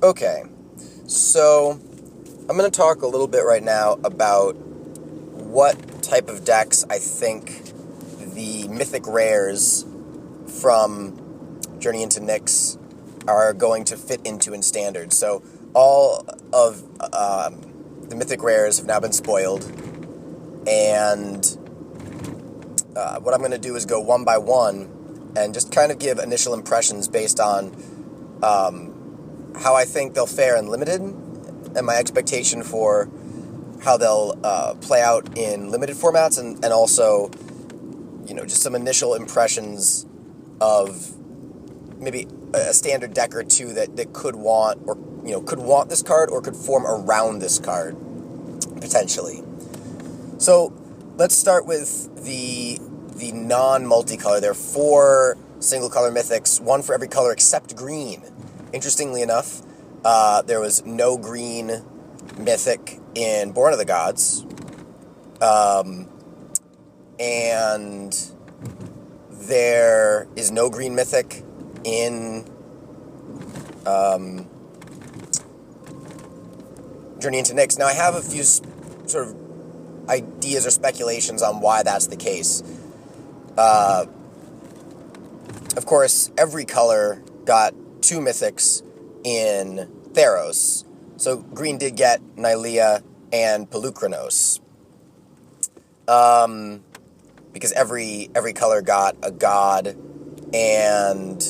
Okay, so I'm going to talk a little bit right now about what type of decks I think the Mythic Rares from Journey into Nyx are going to fit into in Standard. So all of the Mythic Rares have now been spoiled, and what I'm going to do is go one by one and just kind of give initial impressions based on how I think they'll fare in Limited, and my expectation for how they'll play out in Limited formats, and also, just some initial impressions of maybe a Standard deck or two that could want, or could want this card, or could form around this card, potentially. So let's start with the non-multicolor. There are 4 single-color Mythics, one for every color except green. Interestingly enough, there was no green Mythic in Born of the Gods, and there is no green Mythic in Journey into Nyx. Now, I have a few sort of ideas or speculations on why that's the case. Of course, every color got 2 Mythics in Athreos. So green did get Nylea and Keranos. Because every color got a god and,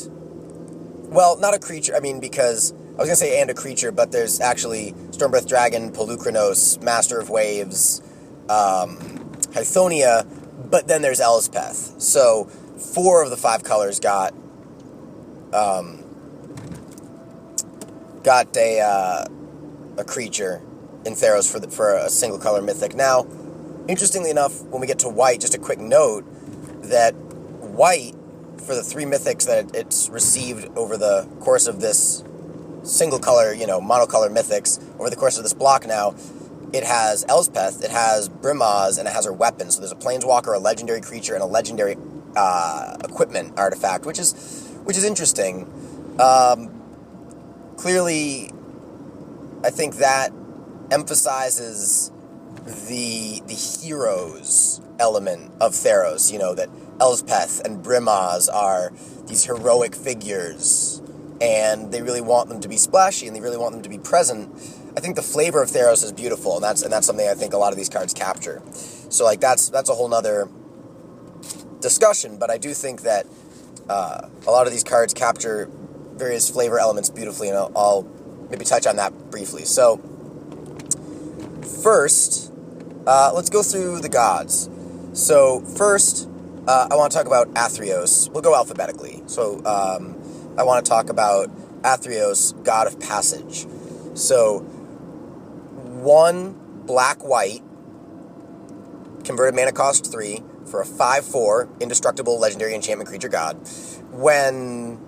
well, not a creature. I mean, because I was going to say and a creature, but there's actually Stormbreath Dragon, Keranos, Master of Waves, Hythonia, but then there's Elspeth. So 4 of the 5 colors got a creature in Athreos for a single color Mythic. Now, interestingly enough, when we get to white, just a quick note that white, for the 3 Mythics that it's received over the course of this single color, monocolor Mythics, over the course of this block now, it has Elspeth, it has Brimaz, and it has her weapons. So there's a Planeswalker, a legendary creature, and a legendary equipment artifact, which is interesting. Clearly, I think that emphasizes the heroes element of Athreos, that Elspeth and Brimaz are these heroic figures, and they really want them to be splashy, and they really want them to be present. I think the flavor of Athreos is beautiful, and that's something I think a lot of these cards capture. So, that's a whole nother discussion, but I do think that a lot of these cards capture various flavor elements beautifully, and I'll maybe touch on that briefly. So, first, let's go through the gods. So, first, I want to talk about Athreos. We'll go alphabetically. So, I want to talk about Athreos, God of Passage. So, 1 black-white, converted mana cost 3, for a 5/4 indestructible legendary enchantment creature god. When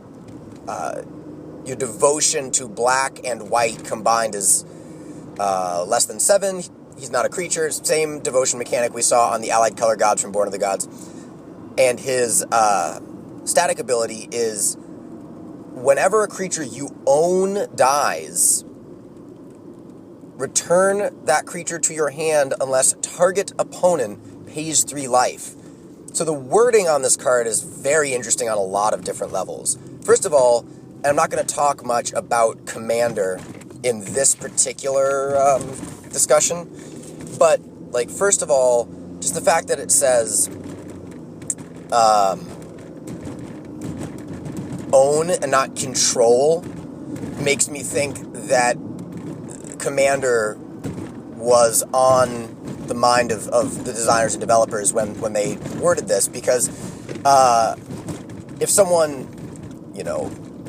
your devotion to black and white combined is less than 7, he's not a creature. Same devotion mechanic we saw on the allied color gods from Born of the Gods. And his static ability is whenever a creature you own dies, return that creature to your hand unless target opponent pays 3 life. So the wording on this card is very interesting on a lot of different levels. First of all, and I'm not going to talk much about Commander in this particular discussion, but, first of all, just the fact that it says own and not control makes me think that Commander was on the mind of the designers and developers when they worded this, because if someone,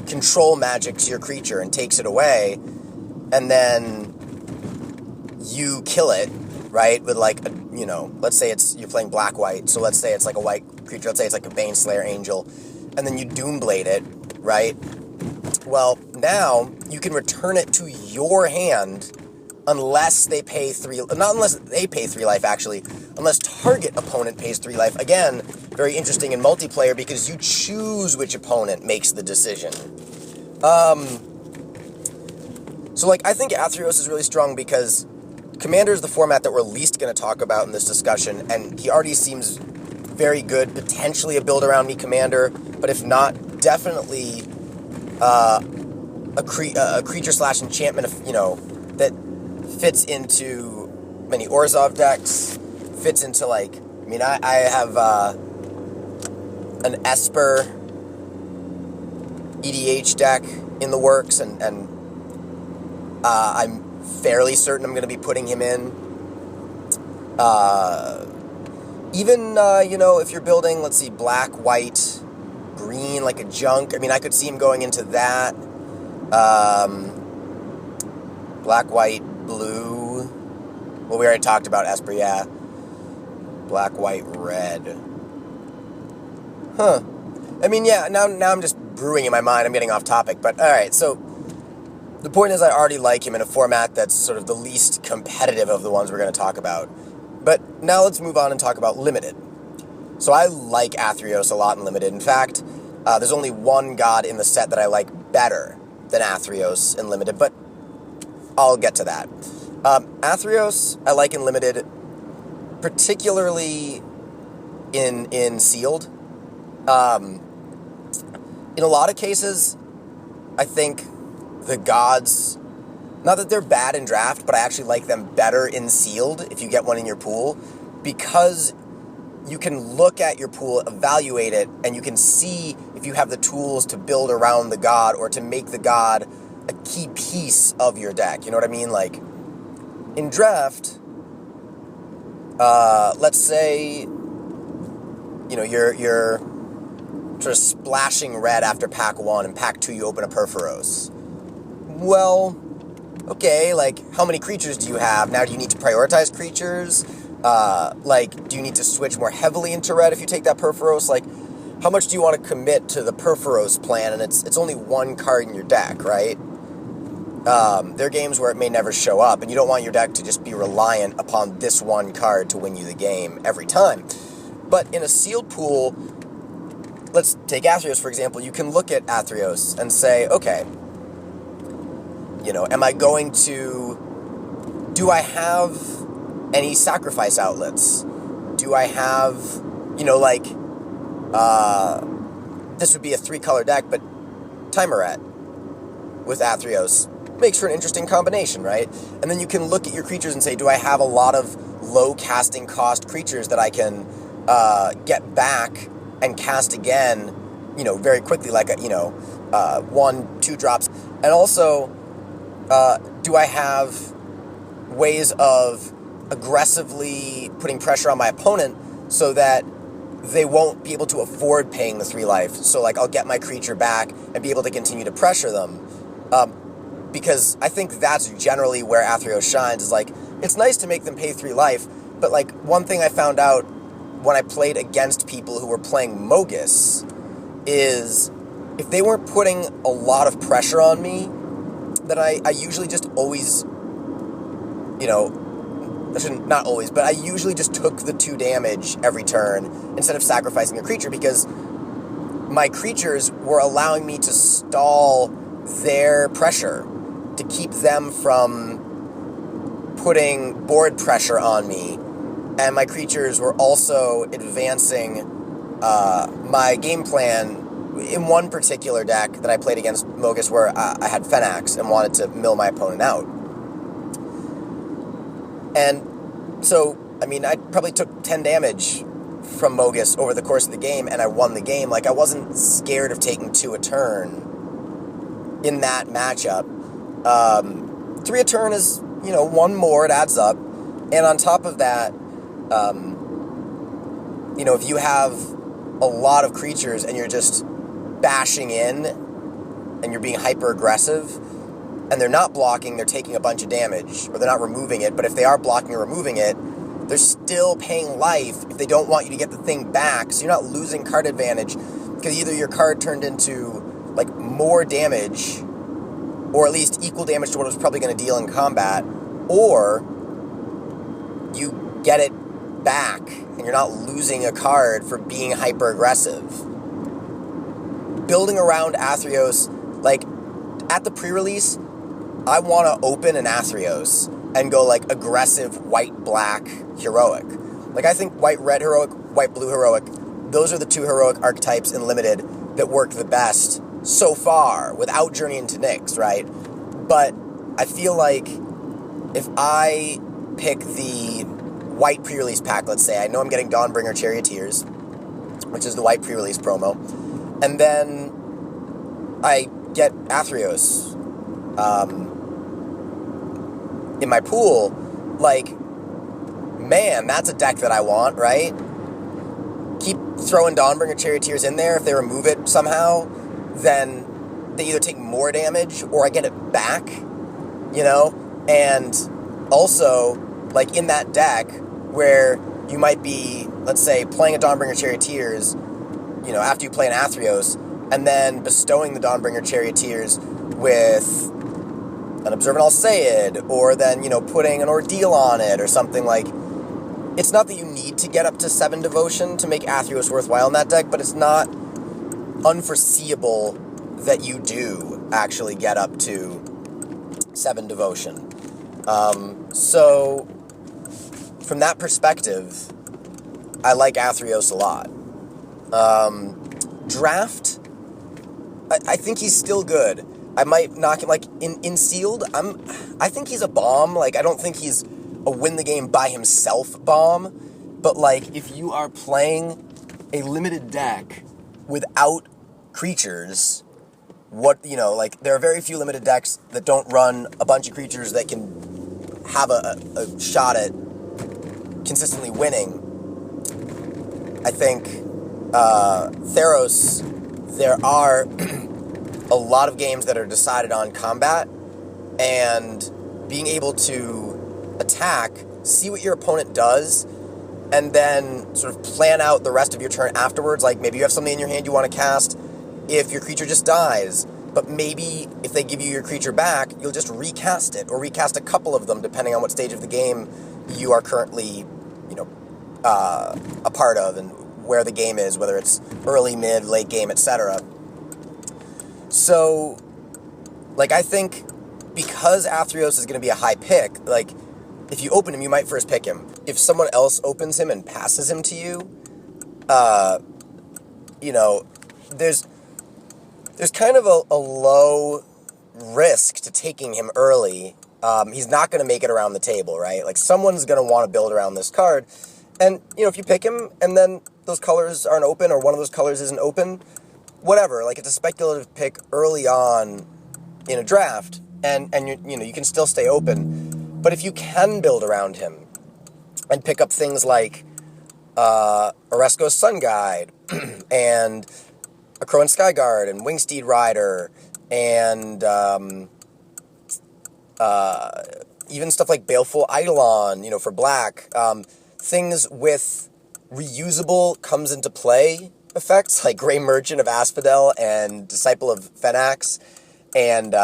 control magics your creature and takes it away, and then you kill it, right, with let's say you're playing black-white, so let's say it's like a white creature, let's say it's like a Baneslayer Angel, and then you Doomblade it, right? Well, now you can return it to your hand unless they pay 3, not unless they pay 3 life, actually, unless target opponent pays 3 life. Again, very interesting in multiplayer because you choose which opponent makes the decision. So, like, I think Athreos is really strong because Commander is the format that we're least going to talk about in this discussion, and he already seems very good, potentially a build around me Commander, but if not, definitely a creature slash enchantment, that fits into many Orzhov decks, fits into, like, I mean, I have an Esper EDH deck in the works, and I'm fairly certain I'm going to be putting him in. Even, if you're building, let's see, black, white, green, like a junk, I mean, I could see him going into that. Black, white, blue. Well, we already talked about Esper, yeah. Black, white, red. Huh. I mean, yeah, now I'm just brewing in my mind. I'm getting off topic, but alright, so the point is I already like him in a format that's sort of the least competitive of the ones we're going to talk about. But now let's move on and talk about Limited. So I like Athreos a lot in Limited. In fact, there's only one god in the set that I like better than Athreos in Limited, but I'll get to that. Athreos I like in Limited, particularly in Sealed. In a lot of cases, I think the gods, not that they're bad in draft, but I actually like them better in Sealed if you get one in your pool, because you can look at your pool, evaluate it, and you can see if you have the tools to build around the god or to make the god a key piece of your deck. You know what I mean? Like, in draft, let's say, you're sort of splashing red after pack 1, and pack 2 you open a Perforos. Well, okay, like, how many creatures do you have? Now, do you need to prioritize creatures? Do you need to switch more heavily into red if you take that Perforos? Like, how much do you want to commit to the Perforos plan? And it's only one card in your deck, right? There are games where it may never show up, and you don't want your deck to just be reliant upon this one card to win you the game every time. But in a sealed pool, let's take Athreos, for example. You can look at Athreos and say, okay, am I going to... Do I have any sacrifice outlets? Do I have, this would be a 3-color deck, but Timuret with Athreos makes for an interesting combination, right? And then you can look at your creatures and say, do I have a lot of low casting cost creatures that I can get back and cast again, very quickly, like 1-2 drops? And also, do I have ways of aggressively putting pressure on my opponent so that they won't be able to afford paying the 3 life? So, like, I'll get my creature back and be able to continue to pressure them. Because I think that's generally where Athreos shines, is like, it's nice to make them pay 3 life, but, like, one thing I found out when I played against people who were playing Mogis is if they weren't putting a lot of pressure on me, then I usually just always, not always, but I usually just took the 2 damage every turn instead of sacrificing a creature, because my creatures were allowing me to stall their pressure, to keep them from putting board pressure on me. And my creatures were also advancing my game plan in one particular deck that I played against Mogis, where I had Phenax and wanted to mill my opponent out. And so, I mean, I probably took 10 damage from Mogis over the course of the game, and I won the game. Like, I wasn't scared of taking 2 a turn in that matchup. 3 a turn is, 1 more, it adds up. And on top of that, if you have a lot of creatures and you're just bashing in and you're being hyper aggressive, and they're not blocking, they're taking a bunch of damage, or they're not removing it, but if they are blocking or removing it, they're still paying life if they don't want you to get the thing back, so you're not losing card advantage, because either your card turned into, like, more damage, or at least equal damage to what it was probably going to deal in combat, or you get it back, and you're not losing a card for being hyper aggressive. Building around Athreos, like, at the pre-release, I want to open an Athreos and go, like, aggressive white-black heroic. Like, I think white-red heroic, white-blue heroic, those are the two heroic archetypes in Limited that work the best so far, without Journey into Nyx, right? But I feel like if I pick the white pre-release pack, let's say, I know I'm getting Dawnbringer Charioteers, which is the white pre-release promo, and then I get Athreos in my pool, like, man, that's a deck that I want, right? Keep throwing Dawnbringer Charioteers in there. If they remove it somehow, then they either take more damage or I get it back, you know? And also, like, in that deck where you might be, let's say, playing a Dawnbringer Charioteers, you know, after you play an Athreos, and then bestowing the Dawnbringer Charioteers with an Observant Alseid, or then, you know, putting an Ordeal on it, or something. Like, it's not that you need to get up to 7 Devotion to make Athreos worthwhile in that deck, but it's not unforeseeable that you do actually get up to 7 Devotion. So, from that perspective, I like Athreos a lot. Draft, I think he's still good. I might knock him, like, in Sealed, I think he's a bomb. Like, I don't think he's a win-the-game-by-himself bomb, but, like, if you are playing a limited deck without creatures, what, you know, like, there are very few limited decks that don't run a bunch of creatures that can have a shot at consistently winning. I think Theros, there are a lot of games that are decided on combat, and being able to attack, see what your opponent does, and then sort of plan out the rest of your turn afterwards. Like, maybe you have something in your hand you want to cast if your creature just dies, but maybe if they give you your creature back, you'll just recast it, or recast a couple of them, depending on what stage of the game you are currently, you know, a part of, and where the game is, whether it's early, mid, late game, etc. So, like, I think because Athreos is going to be a high pick, like, if you open him, you might first pick him. If someone else opens him and passes him to you, you know, there's kind of a low risk to taking him early. He's not going to make it around the table, right? Like, someone's going to want to build around this card. And, you know, if you pick him and then those colors aren't open, or one of those colors isn't open, whatever. Like, it's a speculative pick early on in a draft, and you know, you can still stay open. But if you can build around him and pick up things like Oresco's Sun Guide and a Crow and Skyguard and Wingsteed Rider and even stuff like Baleful Eidolon, you know, for black, things with reusable comes into play effects like Grey Merchant of Asphodel and Disciple of Phenax, and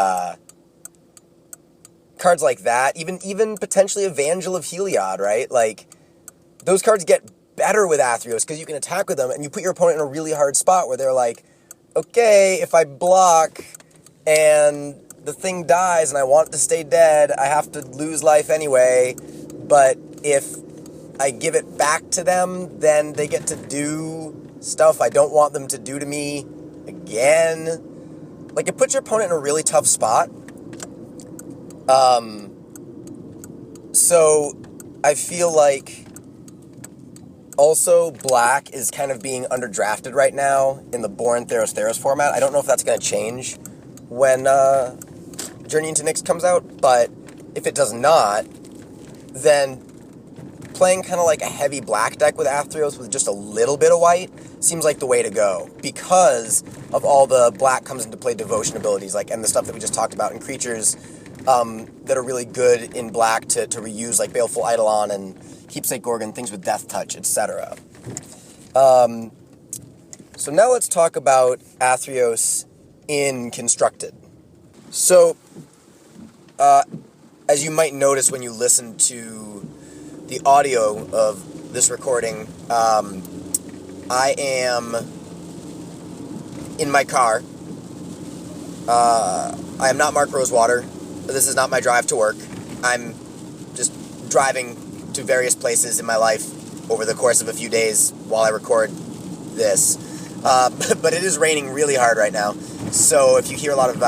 cards like that, even potentially Evangel of Heliod, right? Like, those cards get better with Athreos because you can attack with them, and you put your opponent in a really hard spot where they're like, okay, if I block and the thing dies and I want it to stay dead, I have to lose life anyway, but if I give it back to them, then they get to do stuff I don't want them to do to me again. Like, it puts your opponent in a really tough spot. So I feel like also black is kind of being underdrafted right now in the Born Theros format. I don't know if that's going to change when Journey into Nyx comes out, but if it does not, then playing kind of like a heavy black deck with Athreos with just a little bit of white seems like the way to go, because of all the black comes into play devotion abilities, like, and the stuff that we just talked about in creatures that are really good in black to reuse, like Baleful Eidolon and Keepsake Gorgon, things with Death Touch, etc. So now let's talk about Athreos in Constructed. So, as you might notice when you listen to the audio of this recording, I am in my car. I am not Mark Rosewater. This is not my drive to work. I'm just driving to various places in my life over the course of a few days while I record this. But it is raining really hard right now. So if you hear a lot of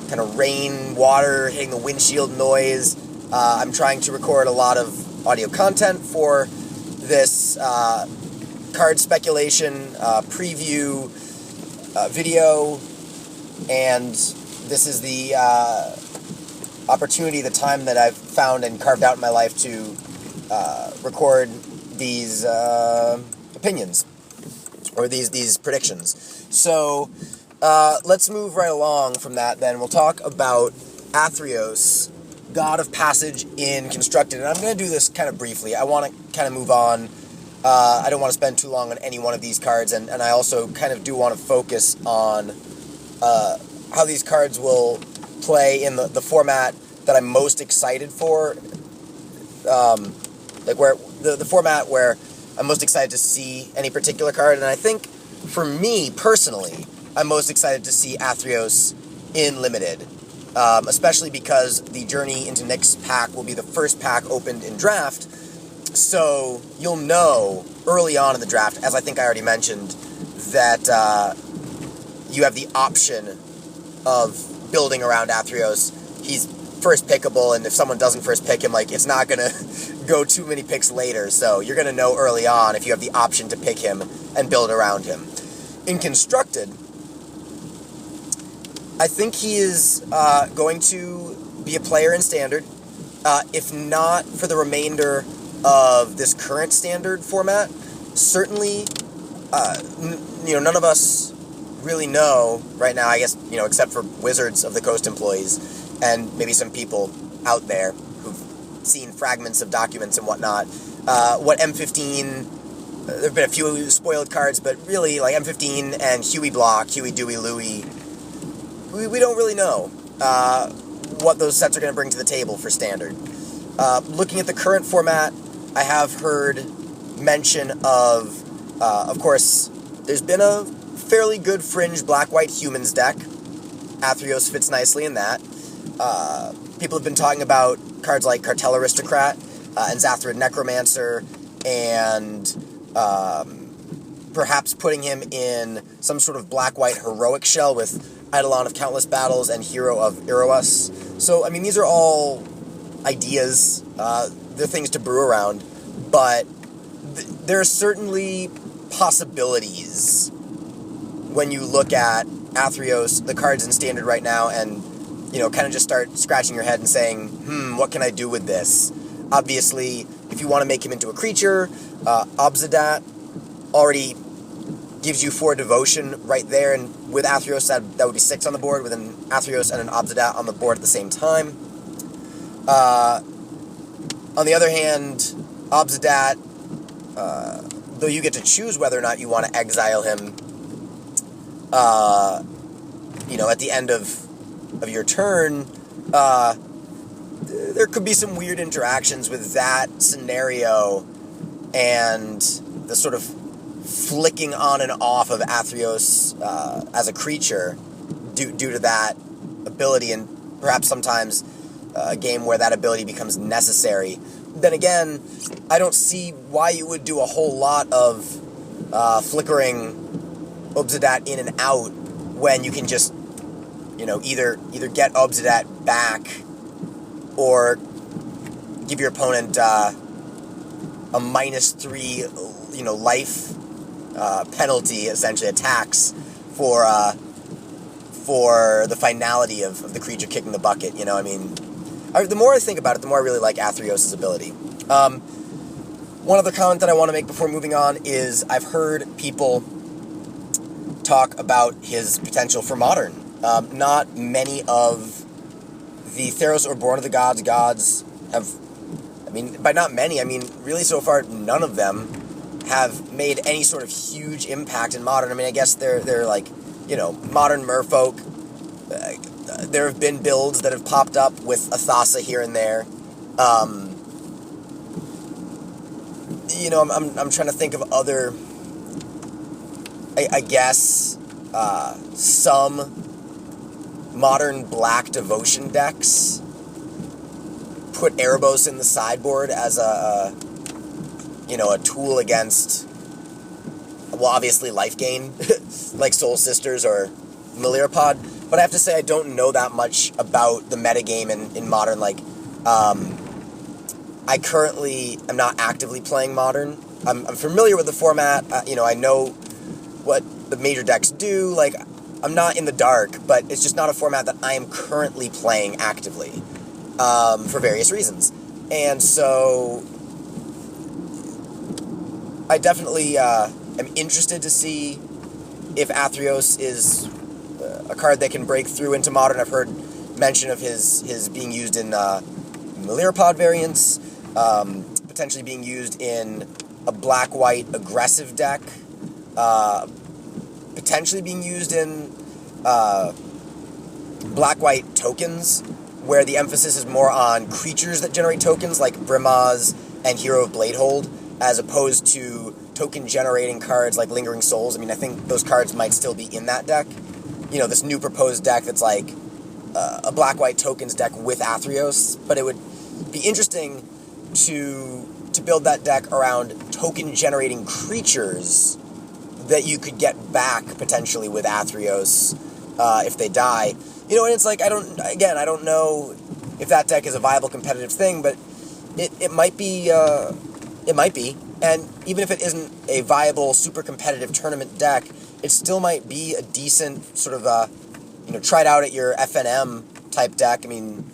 kind of rain, water hitting the windshield noise, I'm trying to record a lot of audio content for this card speculation preview video, and this is the opportunity, the time that I've found and carved out in my life to record these opinions, or these predictions. So let's move right along from that then. We'll talk about Athreos, God of Passage in Constructed, and I'm going to do this kind of briefly. I want to kind of move on. I don't want to spend too long on any one of these cards, and I also kind of do want to focus on how these cards will play in the format that I'm most excited for, like where the format where I'm most excited to see any particular card. And I think, for me personally, I'm most excited to see Athreos in Limited, especially because the Journey into Nyx pack will be the first pack opened in Draft. So you'll know early on in the draft, as I think I already mentioned, that you have the option of building around Athreos. He's first pickable, and if someone doesn't first pick him, like, it's not going to go too many picks later. So you're going to know early on if you have the option to pick him and build around him. In Constructed, I think he is going to be a player in Standard, if not for the remainder of this current Standard format. Certainly, none of us really know right now, I guess, except for Wizards of the Coast employees and maybe some people out there who've seen fragments of documents and whatnot, what M15, there have been a few spoiled cards, but really, like, M15 and Huey Block, Huey, Dewey, Louie, we don't really know what those sets are going to bring to the table for Standard. Looking at the current format, I have heard mention of course, there's been a fairly good fringe black-white humans deck. Athreos fits nicely in that. People have been talking about cards like Cartel Aristocrat and Zathrid Necromancer, and perhaps putting him in some sort of black-white heroic shell with Eidolon of Countless Battles and Hero of Iroas. So, I mean, these are all ideas. They're things to brew around, but there are certainly possibilities when you look at Athreos, the cards in Standard right now, and, kind of just start scratching your head and saying, what can I do with this? Obviously, if you want to make him into a creature, Obzedat already gives you 4 devotion right there, and with Athreos, that would be 6 on the board, with an Athreos and an Obzedat on the board at the same time. On the other hand, Obzedat, though you get to choose whether or not you want to exile him, at the end of your turn, there could be some weird interactions with that scenario and the sort of flicking on and off of Athreos as a creature due to that ability, and perhaps sometimes a game where that ability becomes necessary. Then again, I don't see why you would do a whole lot of flickering Obzedat in and out when you can just, either get Obzedat back or give your opponent a -3, life penalty, essentially, a tax for the finality of the creature kicking the bucket. The more I think about it, the more I really like Athreos' ability. One other comment that I want to make before moving on is I've heard people talk about his potential for Modern. Not many of the Theros or Born of the Gods have, by not many, really so far none of them have made any sort of huge impact in Modern. I guess they're like, Modern Merfolk. There have been builds that have popped up with Athasa here and there. I'm trying to think of other, I guess, some modern black devotion decks put Erebos in the sideboard as a tool against, well, obviously life gain, like Soul Sisters or Melirapod. But I have to say I don't know that much about the metagame in Modern. I currently am not actively playing Modern. I'm familiar with the format. I know what the major decks do. Like, I'm not in the dark, but it's just not a format that I am currently playing actively for various reasons. And so I definitely am interested to see if Athreos is a card that can break through into Modern. I've heard mention of his being used in Melirapod variants, potentially being used in a black-white aggressive deck, potentially being used in black-white tokens, where the emphasis is more on creatures that generate tokens, like Brimaz and Hero of Bladehold, as opposed to token-generating cards like Lingering Souls. I mean, I think those cards might still be in that deck. This new proposed deck that's like a black-white tokens deck with Athreos, but it would be interesting to build that deck around token-generating creatures that you could get back, potentially, with Athreos if they die. And it's like, I don't know if that deck is a viable competitive thing, but it might be, and even if it isn't a viable, super competitive tournament deck, it still might be a decent sort of, try it out at your FNM type deck. I mean,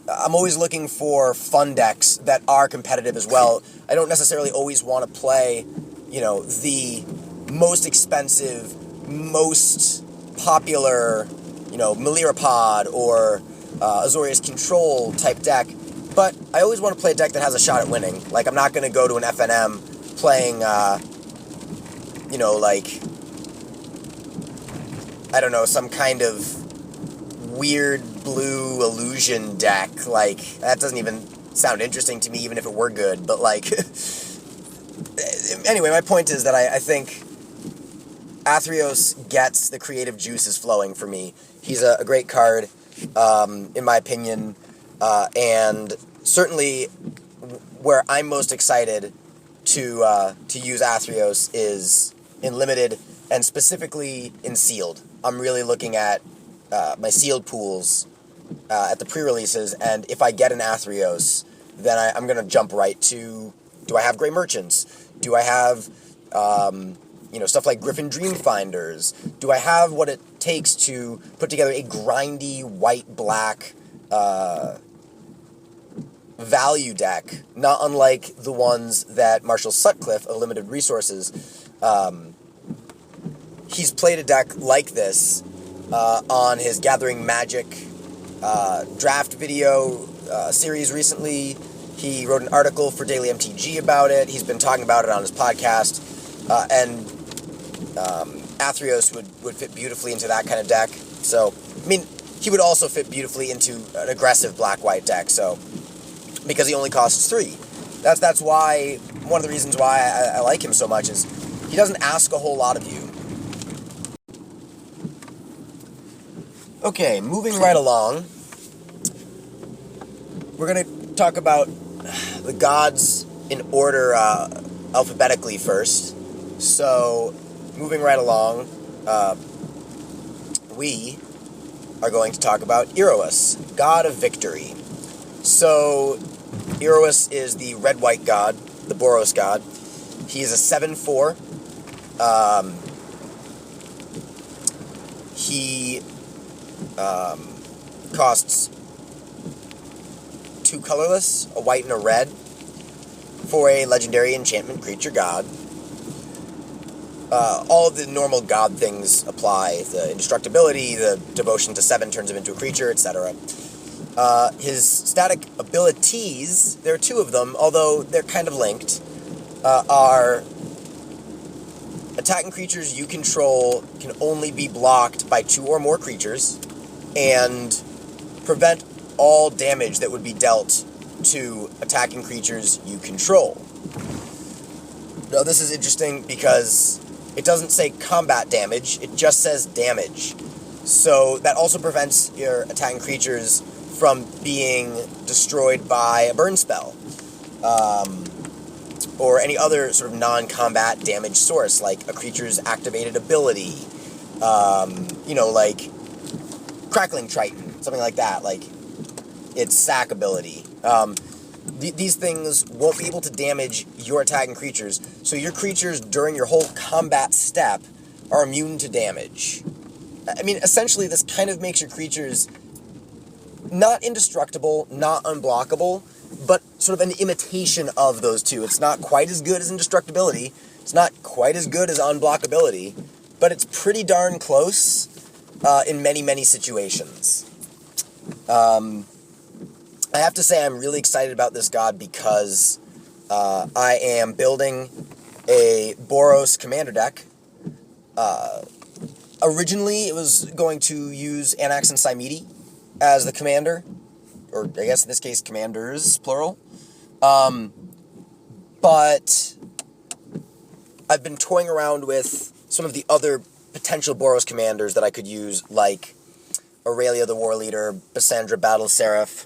I'm always looking for fun decks that are competitive as well. I don't necessarily always want to play, the most expensive, most popular, Melirapod or Azorius Control type deck, but I always want to play a deck that has a shot at winning. Like, I'm not going to go to an FNM playing, some kind of weird blue illusion deck. Like, that doesn't even sound interesting to me, even if it were good, but anyway, my point is that I think Athreos gets the creative juices flowing for me. He's a great card, in my opinion, and certainly where I'm most excited to use Athreos is in Limited, and specifically in Sealed. I'm really looking at my Sealed pools at the pre-releases, and if I get an Athreos, then I'm going to jump right to, do I have Grey Merchants? Do I have stuff like Griffin Dreamfinders? Do I have what it takes to put together a grindy white-black value deck, not unlike the ones that Marshall Sutcliffe of Limited Resources, he's played a deck like this on his Gathering Magic draft video series recently. He wrote an article for Daily MTG about it. He's been talking about it on his podcast. And Athreos would fit beautifully into that kind of deck. So, I mean, he would also fit beautifully into an aggressive black-white deck, so, because he only costs 3. That's why, one of the reasons why I like him so much is he doesn't ask a whole lot of you. Okay, moving right along, we're going to talk about the gods in order alphabetically first. So, moving right along, we are going to talk about Iroas, god of victory. So, Iroas is the red-white god, the Boros god. He is a 7/4. He costs 2 colorless, a white and a red, for a legendary enchantment creature god. All of the normal god things apply. The indestructibility, the devotion to 7 turns him into a creature, etc. His static abilities, there are 2 of them, although they're kind of linked, are attacking creatures you control can only be blocked by 2 or more creatures, and prevent all damage that would be dealt to attacking creatures you control. Now, this is interesting because it doesn't say combat damage, it just says damage. So that also prevents your attacking creatures from being destroyed by a burn spell. Or any other sort of non-combat damage source, like a creature's activated ability. Like Crackling Triton, something like that, like its sack ability. These things won't be able to damage your attacking creatures, so your creatures during your whole combat step are immune to damage. I mean, essentially, this kind of makes your creatures not indestructible, not unblockable, but sort of an imitation of those two. It's not quite as good as indestructibility, it's not quite as good as unblockability, but it's pretty darn close in many, many situations. I have to say I'm really excited about this god because I am building a Boros commander deck. Originally, it was going to use Anax and Cymede as the commander, or I guess in this case, commanders, plural. But I've been toying around with some of the other potential Boros commanders that I could use, like Aurelia the War Leader, Bassandra Battle Seraph,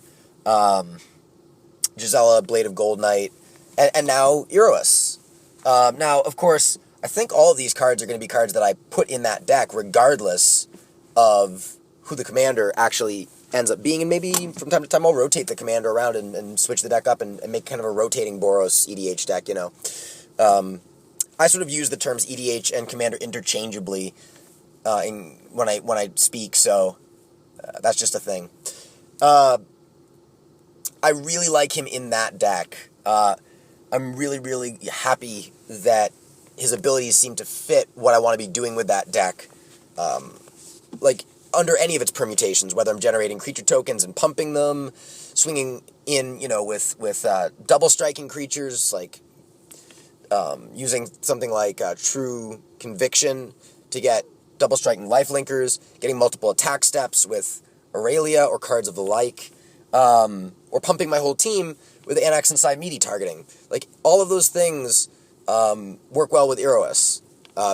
Gisela Blade of Gold Knight, and now Iroas. Now, of course, I think all of these cards are going to be cards that I put in that deck regardless of who the commander actually ends up being, and maybe from time to time I'll rotate the commander around and switch the deck up and make kind of a rotating Boros EDH deck, I sort of use the terms EDH and commander interchangeably when I speak, so that's just a thing. I really like him in that deck. I'm really, really happy that his abilities seem to fit what I want to be doing with that deck. Under any of its permutations, whether I'm generating creature tokens and pumping them, swinging in, with double striking creatures, like using something like True Conviction to get double striking lifelinkers, getting multiple attack steps with Aurelia or cards of the like, or pumping my whole team with Anax and Cymede targeting. Like, all of those things work well with Iroas.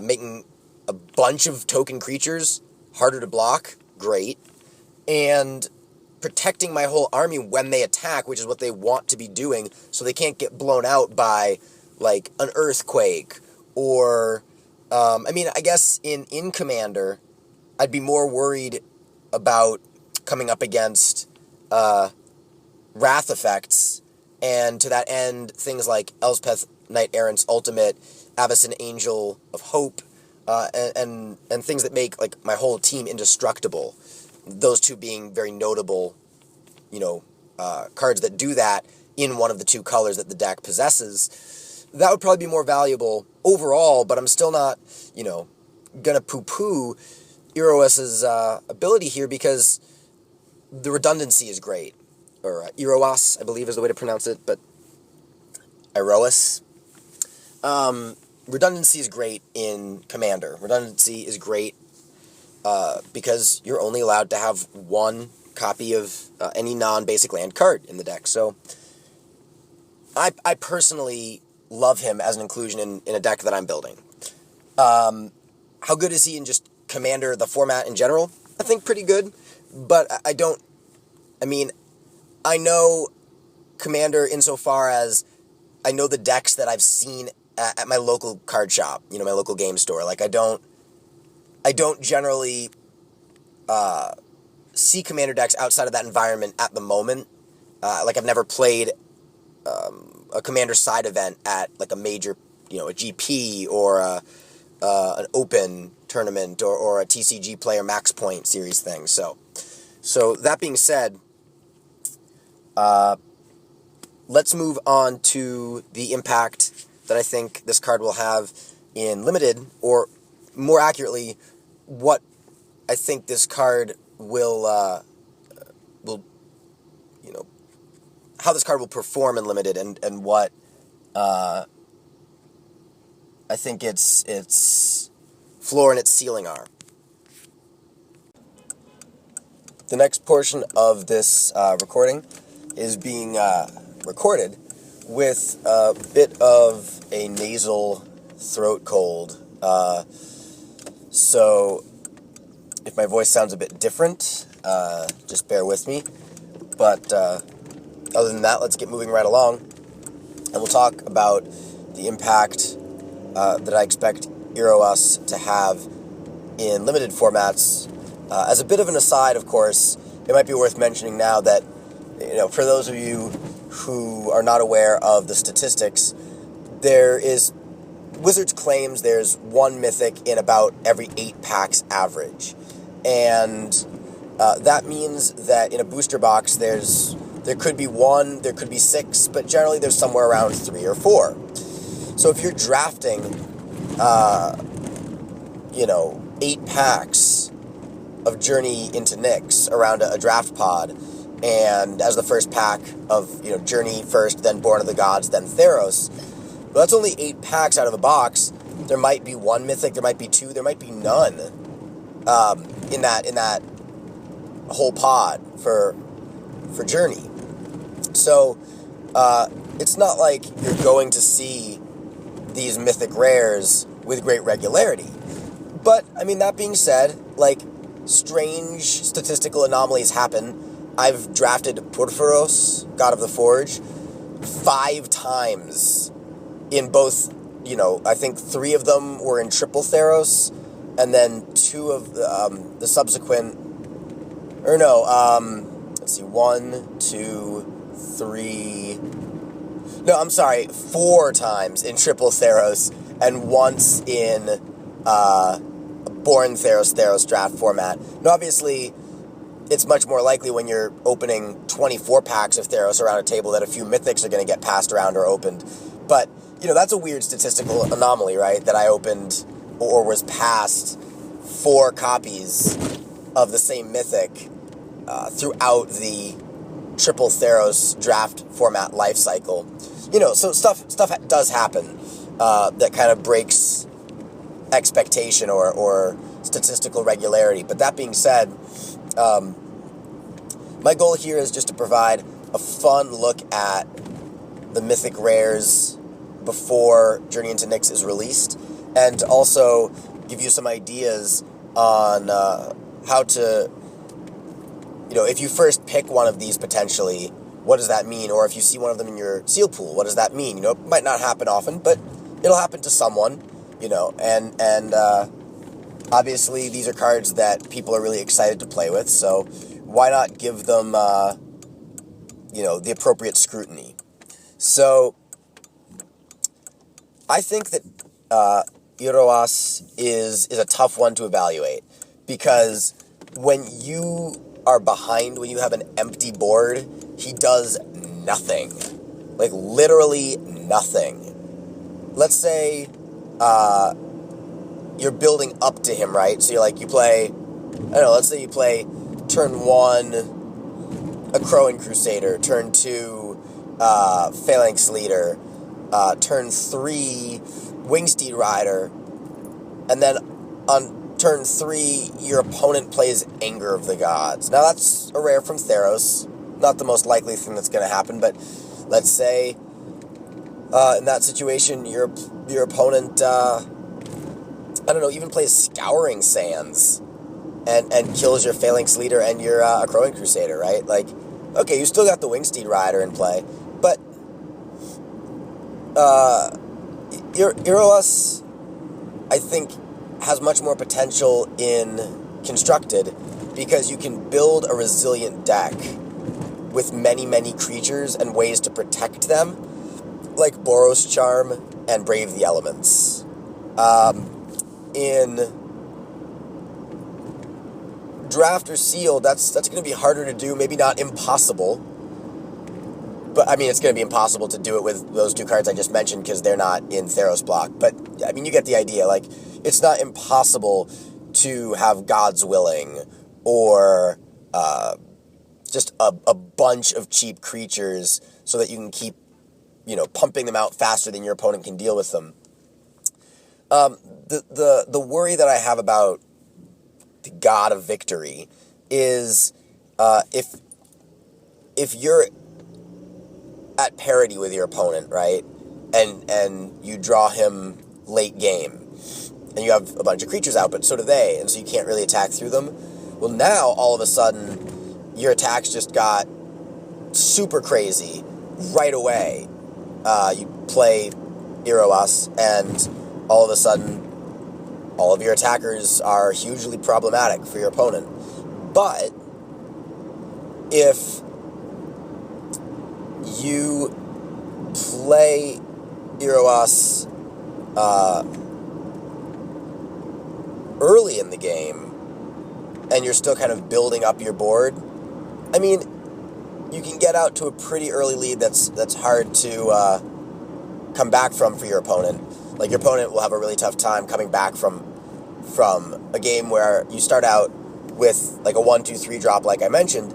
Making a bunch of token creatures harder to block, great. And protecting my whole army when they attack, which is what they want to be doing, so they can't get blown out by, like, an earthquake, or, I guess in Commander, I'd be more worried about coming up against wrath effects, and to that end, things like Elspeth Knight Errant's Ultimate, Avacyn Angel of Hope, and things that make, like, my whole team indestructible. Those two being very notable, cards that do that in one of the two colors that the deck possesses. That would probably be more valuable overall, but I'm still not, gonna poo-poo Iroas' ability here, because the redundancy is great. Or Iroas, I believe is the way to pronounce it, but Iroas. Redundancy is great in Commander. Redundancy is great because you're only allowed to have one copy of any non-basic land card in the deck. So I personally love him as an inclusion in a deck that I'm building. How good is he in just Commander, the format in general? I think pretty good, but I know Commander insofar as I know the decks that I've seen at my local card shop, my local game store. Like, I don't generally see Commander decks outside of that environment at the moment. I've never played a Commander side event at, like, a major, a GP or an open tournament or a TCG player max point series thing. So that being said, let's move on to the impact that I think this card will have in Limited, or more accurately, what I think this card will how this card will perform in Limited, and what I think its floor and its ceiling are. The next portion of this recording is being recorded with a bit of a nasal throat cold. So if my voice sounds a bit different, just bear with me. But other than that, let's get moving right along. And we'll talk about the impact that I expect Iroas to have in limited formats. As a bit of an aside, of course, it might be worth mentioning now that, for those of you who are not aware of the statistics, Wizards claims there's one Mythic in about every 8 packs average. And that means that in a booster box, there could be 1, there could be 6, but generally there's somewhere around 3 or 4. So if you're drafting, 8 packs of Journey into Nyx around a draft pod, and as the first pack of, Journey first, then Born of the Gods, then Athreos, well, that's only 8 packs out of a box. There might be 1 Mythic, there might be 2, there might be none in that whole pod for Journey. So it's not like you're going to see these Mythic rares with great regularity. But, that being said, strange statistical anomalies happen. I've drafted Athreos, God of the Forge, 5 times in both, I think 3 of them were in triple Athreos, and then 2 of the subsequent, let's see, 1, 2, 3, 4 times in triple Athreos, and once in Born Athreos draft format. Now, obviously, it's much more likely when you're opening 24 packs of Athreos around a table that a few Mythics are going to get passed around or opened. But, that's a weird statistical anomaly, right? That I opened or was passed 4 copies of the same Mythic throughout the triple Athreos draft format life cycle. So stuff does happen that kind of breaks expectation or statistical regularity. But that being said, my goal here is just to provide a fun look at the Mythic rares before Journey into Nyx is released, and also give you some ideas on how to, if you first pick one of these potentially, what does that mean? Or if you see one of them in your seal pool, what does that mean? It might not happen often, but it'll happen to someone, and obviously these are cards that people are really excited to play with, so why not give them, the appropriate scrutiny? So, I think that Iroas is a tough one to evaluate, because when you are behind, when you have an empty board, he does nothing. Literally nothing. Let's say you're building up to him, right? So you play, let's say you play turn 1, a Crowing Crusader, turn 2, Phalanx Leader, turn 3, Wingsteed Rider, and then on turn 3, your opponent plays Anger of the Gods. Now, that's a rare from Athreos. Not the most likely thing that's going to happen, but let's say in that situation, your opponent, even plays Scouring Sands and kills your Phalanx Leader and your Crowing Crusader, right? Okay, you still got the Wingsteed Rider in play, but Iroas, I think, has much more potential in Constructed, because you can build a resilient deck with many, many creatures and ways to protect them, like Boros Charm and Brave the Elements. In Draft or Sealed, that's going to be harder to do, maybe not impossible. But, it's going to be impossible to do it with those 2 cards I just mentioned, because they're not in Athreos block. But, you get the idea. It's not impossible to have God's Willing, or just a bunch of cheap creatures, so that you can keep, pumping them out faster than your opponent can deal with them. The worry that I have about the God of Victory is if you're at parity with your opponent, right, and you draw him late game, and you have a bunch of creatures out, but so do they, and so you can't really attack through them. Well, now, all of a sudden, your attacks just got super crazy right away. You play Iroas, and all of a sudden, all of your attackers are hugely problematic for your opponent. But if you play Iroas early in the game, and you're still kind of building up your board, I mean, you can get out to a pretty early lead that's hard to come back from for your opponent. Like, your opponent will have a really tough time coming back from a game where you start out with like a 1-2-3 drop, like I mentioned,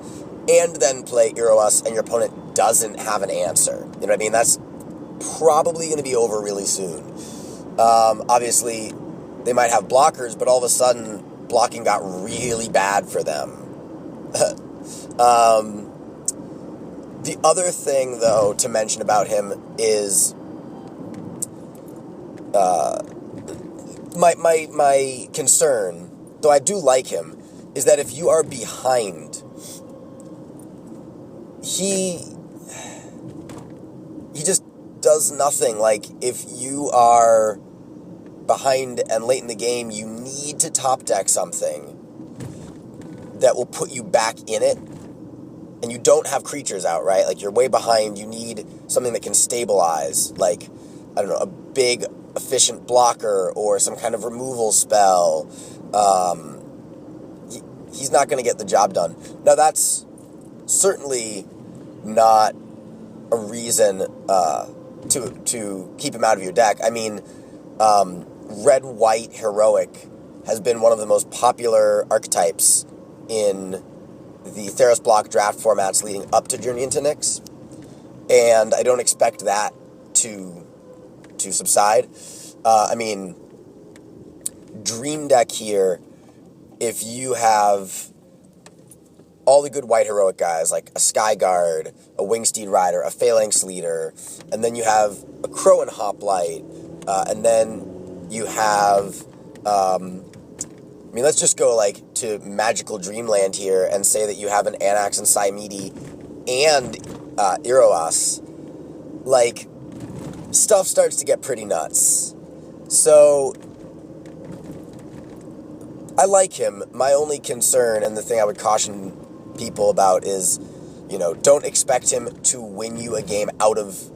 and then play Iroas, and your opponent doesn't have an answer. You know what I mean? That's probably going to be over really soon. Obviously, they might have blockers, but all of a sudden, blocking got really bad for them. The other thing, though, to mention about him is my concern, though I do like him, is that if you are behind, he just does nothing. Like, if you are behind and late in the game, you need to top deck something that will put you back in it, and you don't have creatures out, right? Like, you're way behind, you need something that can stabilize, like, I don't know, a big, efficient blocker, or some kind of removal spell. He's not going to get the job done. Now, that's certainly not a reason to keep him out of your deck. I mean, red-white heroic has been one of the most popular archetypes in the Theros block draft formats leading up to Journey into Nyx, and I don't expect that to subside. I mean, dream deck here, if you have all the good white heroic guys, like a Skyguard, a Wingsteed Rider, a Phalanx Leader, and then you have a Crow and Hoplite, and then you have, I mean, let's just go, like, to Magical Dreamland here and say that you have an Anax and Saimidi and Iroas. Like, stuff starts to get pretty nuts. So, I like him. My only concern, and the thing I would caution people about, is, you know, don't expect him to win you a game out of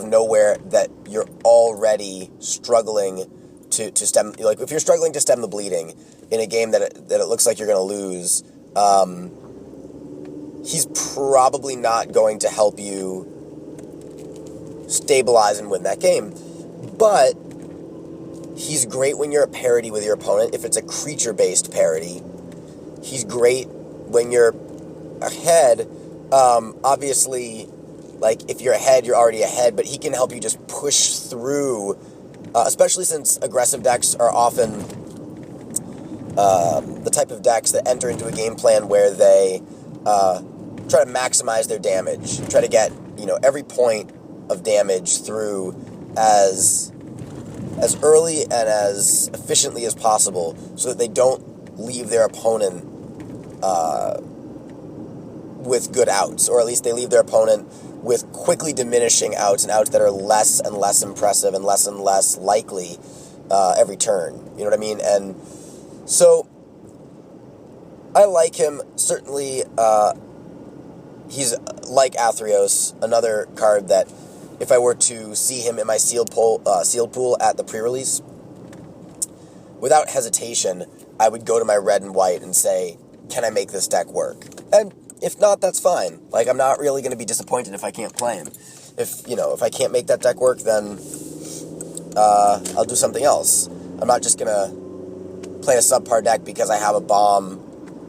nowhere that you're already struggling to stem. Like, if you're struggling to stem the bleeding in a game that it looks like you're going to lose, he's probably not going to help you stabilize and win that game. But he's great when you're at parity with your opponent. If it's a creature-based parity, he's great when you're ahead. Obviously, like, if you're ahead, you're already ahead, but he can help you just push through, especially since aggressive decks are often the type of decks that enter into a game plan where they try to maximize their damage, try to get, you know, every point of damage through as early and as efficiently as possible, so that they don't leave their opponent with good outs, or at least they leave their opponent with quickly diminishing outs, and outs that are less and less impressive and less likely every turn. You know what I mean? And so I like him. Certainly, he's like Athreos, another card that, if I were to see him in my sealed pool at the pre-release, without hesitation, I would go to my red and white and say, can I make this deck work? And if not, that's fine. Like, I'm not really going to be disappointed if I can't play him. If I can't make that deck work, then I'll do something else. I'm not just going to play a subpar deck because I have a bomb.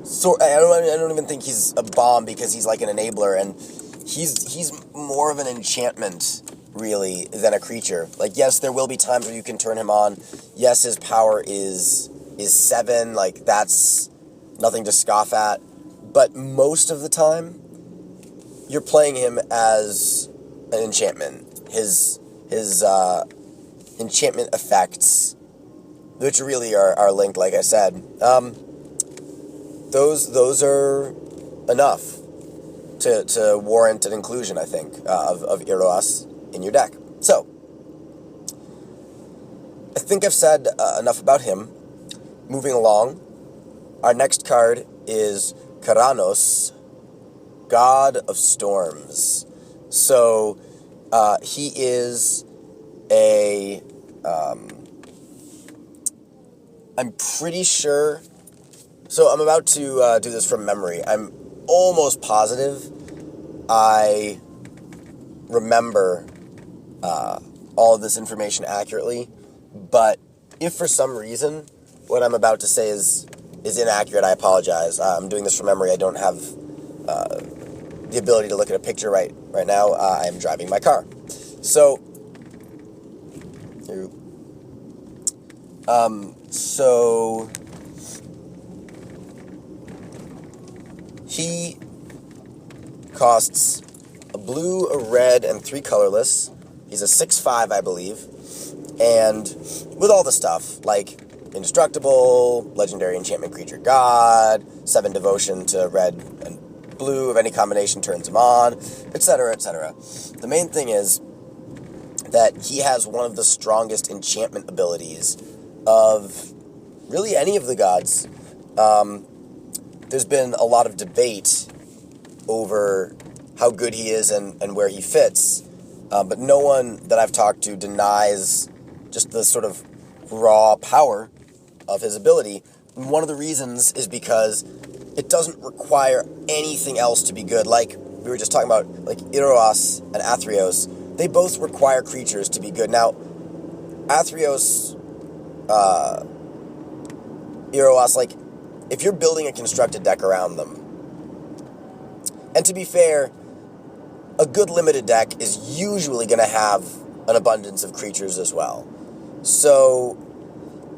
So I don't even think he's a bomb because he's like an enabler, and he's more of an enchantment, really, than a creature. Like, yes, there will be times where you can turn him on. Yes, his power is 7. Like, that's nothing to scoff at. But most of the time, you're playing him as an enchantment. His enchantment effects which really are linked, like I said. Those are enough to warrant an inclusion, I think, of Iroas in your deck. So, I think I've said enough about him. Moving along, our next card is Keranos, God of Storms. So, he is a... I'm pretty sure... So, I'm about to do this from memory. I'm almost positive I remember all of this information accurately, but if for some reason what I'm about to say is inaccurate, I apologize. I'm doing this from memory. I don't have the ability to look at a picture right now. I am driving my car. So, he costs a blue, a red, and 3 colorless. He's a 6/5, I believe. And with all the stuff, like indestructible, legendary enchantment creature god, 7 devotion to red and blue of any combination turns him on, etc., etc. The main thing is that he has one of the strongest enchantment abilities of really any of the gods. There's been a lot of debate over how good he is and where he fits, but no one that I've talked to denies just the sort of raw power of his ability. And one of the reasons is because it doesn't require anything else to be good. Like we were just talking about, like Iroas and Athreos, they both require creatures to be good. Now, Athreos, Iroas, like, if you're building a constructed deck around them, and to be fair, a good limited deck is usually going to have an abundance of creatures as well. So,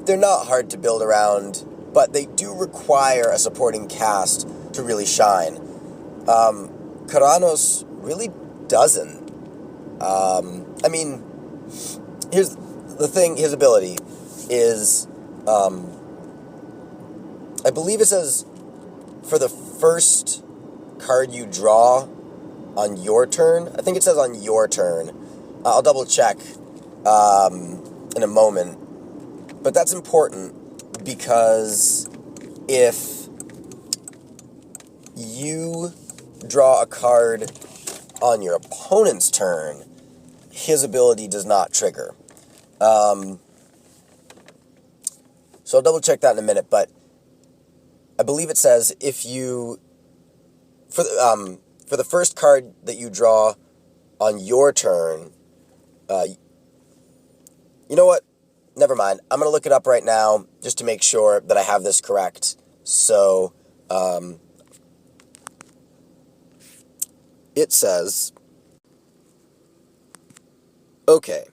they're not hard to build around, but they do require a supporting cast to really shine. Keranos really doesn't. I mean, here's the thing, his ability is, I believe it says, for the first card you draw on your turn, I think it says on your turn, I'll double check in a moment, but that's important because if you draw a card on your opponent's turn, his ability does not trigger. So I'll double check that in a minute, but I believe it says if you, for the first card that you draw on your turn, you know what? Never mind. I'm going to look it up right now just to make sure that I have this correct. So, it says, okay.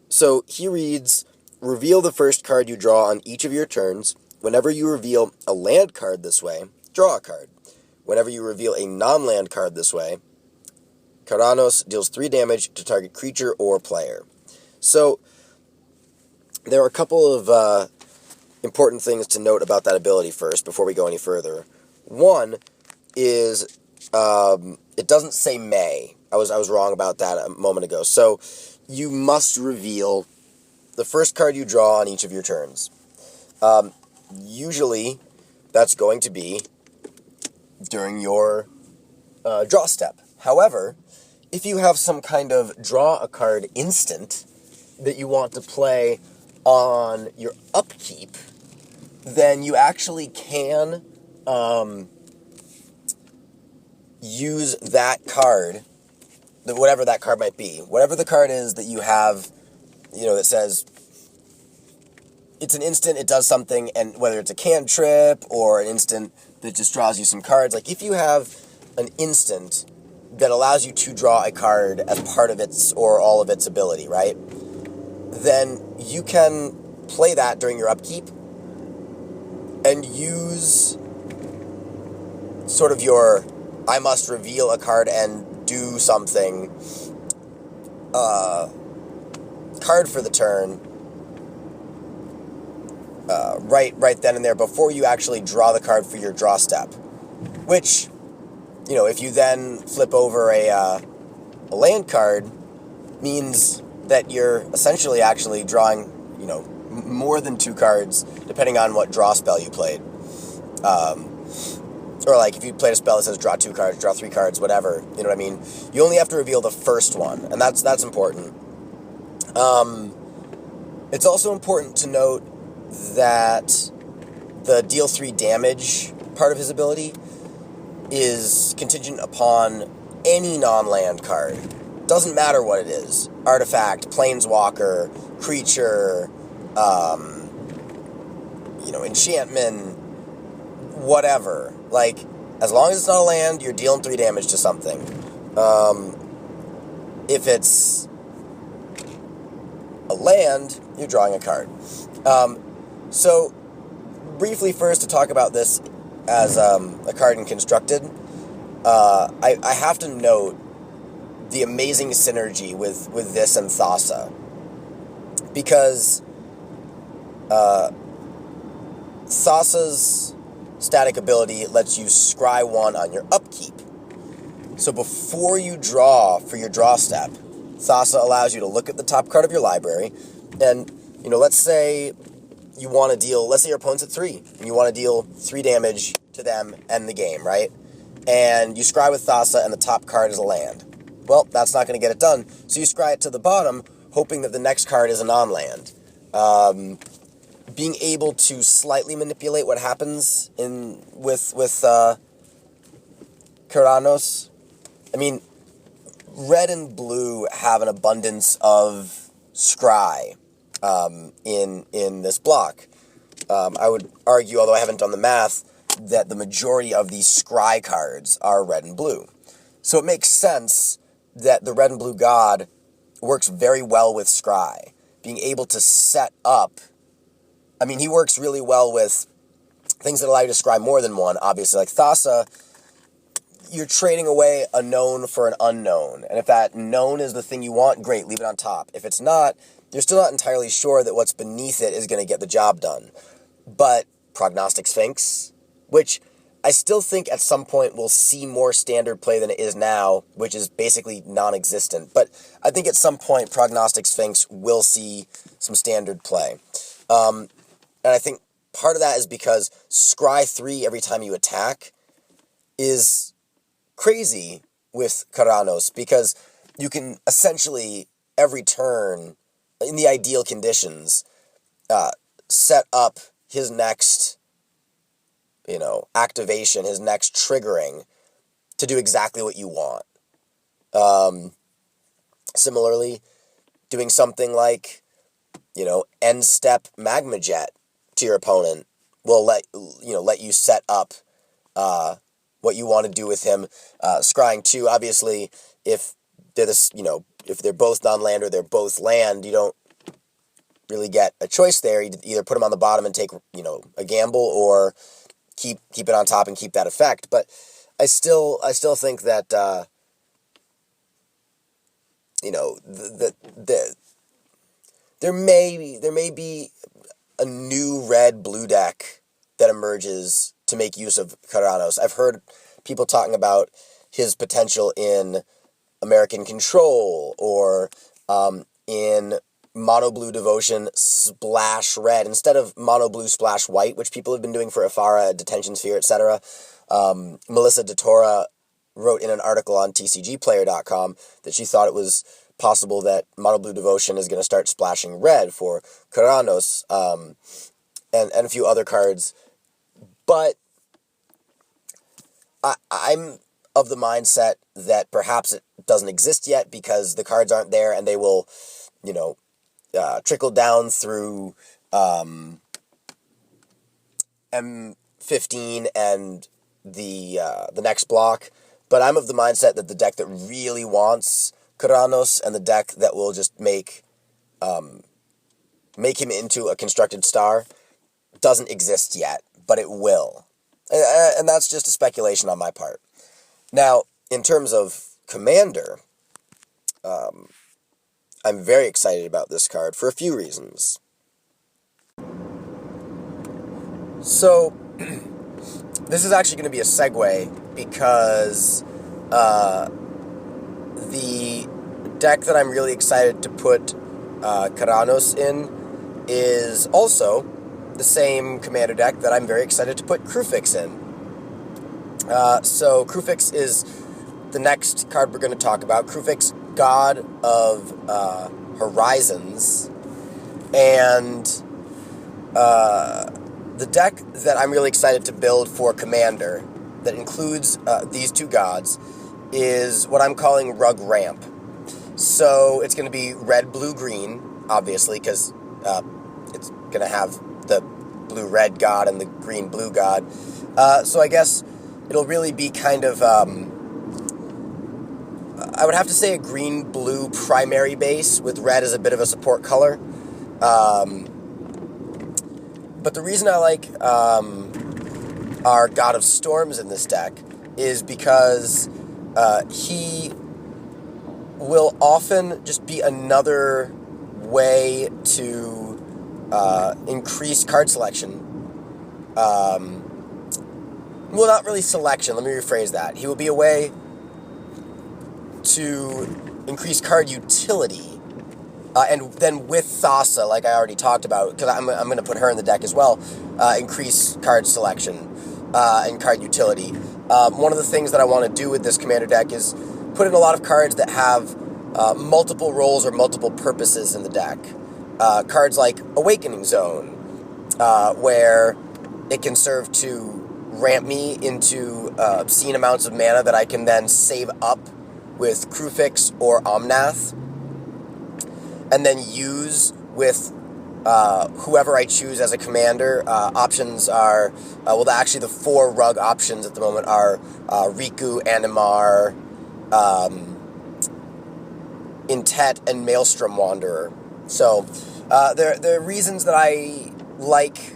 So he reads, reveal the first card you draw on each of your turns. Whenever you reveal a land card this way, draw a card. Whenever you reveal a non-land card this way, Keranos deals 3 damage to target creature or player. So, there are a couple of important things to note about that ability first, before we go any further. One is, it doesn't say may. I was wrong about that a moment ago. So, you must reveal the first card you draw on each of your turns. Usually, that's going to be during your draw step. However, if you have some kind of draw a card instant that you want to play on your upkeep, then you actually can use that card, whatever that card might be. Whatever the card is that you have, that says it's an instant, it does something, and whether it's a cantrip or an instant that just draws you some cards, like if you have an instant that allows you to draw a card as part of its or all of its ability, right? Then you can play that during your upkeep and use sort of your I must reveal a card and do something card for the turn right then and there before you actually draw the card for your draw step. Which, if you then flip over a land card, means that you're essentially actually drawing, more than 2 cards, depending on what draw spell you played. Or like if you played a spell that says draw 2 cards, draw 3 cards, whatever, you know what I mean? You only have to reveal the first one, and that's important. It's also important to note that the deal 3 damage part of his ability is contingent upon any non-land card. Doesn't matter what it is. Artifact, planeswalker, creature, enchantment, whatever. Like, as long as it's not a land, you're dealing 3 damage to something. If it's a land, you're drawing a card. So, briefly first to talk about this as a card in Constructed, I have to note the amazing synergy with this and Thassa. Because Thassa's static ability lets you scry 1 on your upkeep. So before you draw for your draw step, Thassa allows you to look at the top card of your library, and, let's say you want to deal, let's say your opponent's at 3, and you want to deal 3 damage to them, end the game, right? And you scry with Thassa, and the top card is a land. Well, that's not going to get it done, so you scry it to the bottom, hoping that the next card is a non-land. Being able to slightly manipulate what happens with Keranos. I mean, red and blue have an abundance of scry in this block. I would argue, although I haven't done the math, that the majority of these scry cards are red and blue. So it makes sense that the red and blue god works very well with scry. Being able to set up, he works really well with things that allow you to scry more than one, obviously. Like Thassa, you're trading away a known for an unknown. And if that known is the thing you want, great, leave it on top. If it's not, you're still not entirely sure that what's beneath it is going to get the job done. But Prognostic Sphinx, which I still think at some point we'll see more standard play than it is now, which is basically non-existent. But I think at some point Prognostic Sphinx will see some standard play. And I think part of that is because scry 3 every time you attack is crazy with Keranos, because you can essentially every turn, in the ideal conditions, set up his next, activation, his next triggering to do exactly what you want. Similarly, doing something like, end step Magma Jet to your opponent will let you set up what you want to do with him. Scrying 2, obviously, if they're if they're both non-land or they're both land, you don't really get a choice there. You either put them on the bottom and take a gamble, or keep it on top and keep that effect. But I still think that there may be a new red-blue deck that emerges to make use of Keranos. I've heard people talking about his potential in American Control, or in Mono Blue Devotion Splash Red, instead of Mono Blue Splash White, which people have been doing for Afara, Detention Sphere, etc. Melissa DeTora wrote in an article on TCGplayer.com that she thought it was possible that Mono Blue Devotion is going to start splashing red for Keranos, and a few other cards. But I'm of the mindset that perhaps it doesn't exist yet because the cards aren't there, and they will, trickle down through M15 and the next block. But I'm of the mindset that the deck that really wants Keranos, and the deck that will just make him into a constructed star, doesn't exist yet, but it will. And that's just a speculation on my part. Now, in terms of Commander, I'm very excited about this card for a few reasons. So, this is actually going to be a segue because the deck that I'm really excited to put Keranos in is also the same commander deck that I'm very excited to put Kruphix in. So Kruphix is the next card we're going to talk about. Kruphix, God of Horizons. And the deck that I'm really excited to build for Commander that includes these two gods is what I'm calling Rug Ramp. So it's going to be red, blue, green, obviously, because it's going to have the blue-red god and the green-blue god. So I guess it'll really be kind of, I would have to say a green-blue primary base with red as a bit of a support color. But the reason I like our God of Storms in this deck is because he will often just be another way to increase card selection. Well, not really selection, let me rephrase that. He will be a way to increase card utility. And then with Thassa, like I already talked about, because I'm going to put her in the deck as well, increase card selection and card utility. One of the things that I want to do with this commander deck is put in a lot of cards that have multiple roles or multiple purposes in the deck. Cards like Awakening Zone, where it can serve to ramp me into obscene amounts of mana that I can then save up with Kruphix or Omnath, and then use with whoever I choose as a commander. Options are, actually the 4 rug options at the moment are Riku, Animar, Intet, and Maelstrom Wanderer. So there are reasons that I like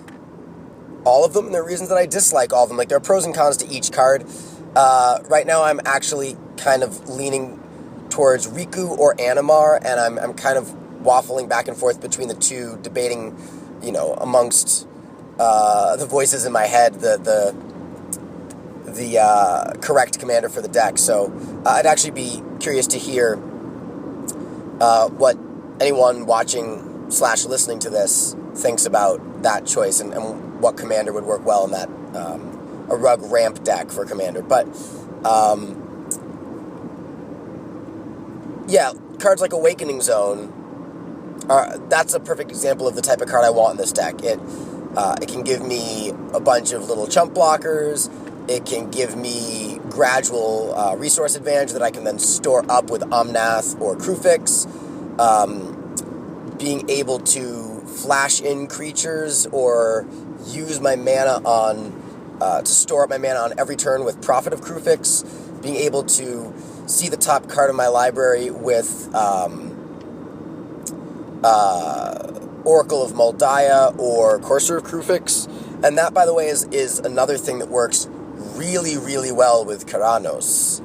all of them, and there are reasons that I dislike all of them. Like, there are pros and cons to each card. Right now I'm actually kind of leaning towards Riku or Animar, and I'm kind of waffling back and forth between the two, debating, amongst the voices in my head, the correct commander for the deck. So I'd actually be curious to hear what anyone watching / listening to this thinks about that choice, and what commander would work well in that a rug ramp deck for commander. But yeah, cards like Awakening Zone, that's a perfect example of the type of card I want in this deck. It can give me a bunch of little chump blockers. It can give me gradual resource advantage that I can then store up with Omnath or Kruphix. Being able to flash in creatures or use my mana on to store up my mana on every turn with Prophet of Kruphix. Being able to see the top card of my library with Oracle of Moldiah or Courser of Kruphix. And that, by the way, is another thing that works really, really well with Keranos.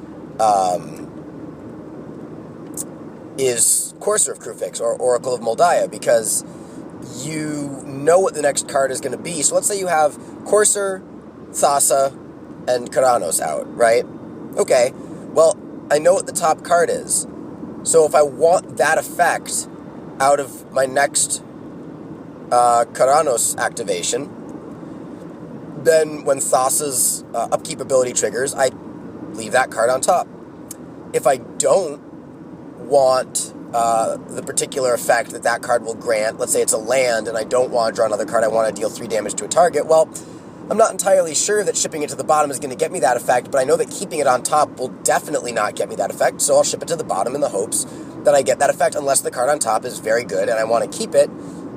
Is Courser of Kruphix or Oracle of Moldiah, because you know what the next card is going to be. So let's say you have Courser, Thassa, and Keranos out, right? Okay, well, I know what the top card is. So if I want that effect out of my next Keranos activation, then when Thassa's upkeep ability triggers, I leave that card on top. If I don't want the particular effect that card will grant, let's say it's a land and I don't want to draw another card, I want to deal 3 damage to a target, well, I'm not entirely sure that shipping it to the bottom is going to get me that effect, but I know that keeping it on top will definitely not get me that effect, so I'll ship it to the bottom in the hopes that I get that effect, unless the card on top is very good and I want to keep it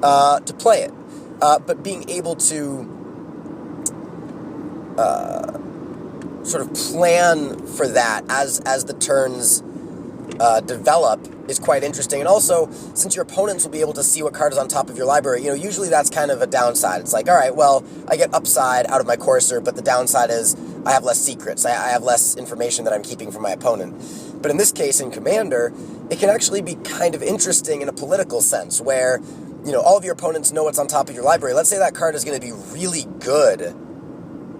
to play it. But being able to sort of plan for that as the turns develop is quite interesting. And also, since your opponents will be able to see what card is on top of your library, usually that's kind of a downside. It's like, all right, well, I get upside out of my Courser, but the downside is I have less secrets. I have less information that I'm keeping from my opponent. But in this case, in Commander, it can actually be kind of interesting in a political sense, where all of your opponents know what's on top of your library. Let's say that card is going to be really good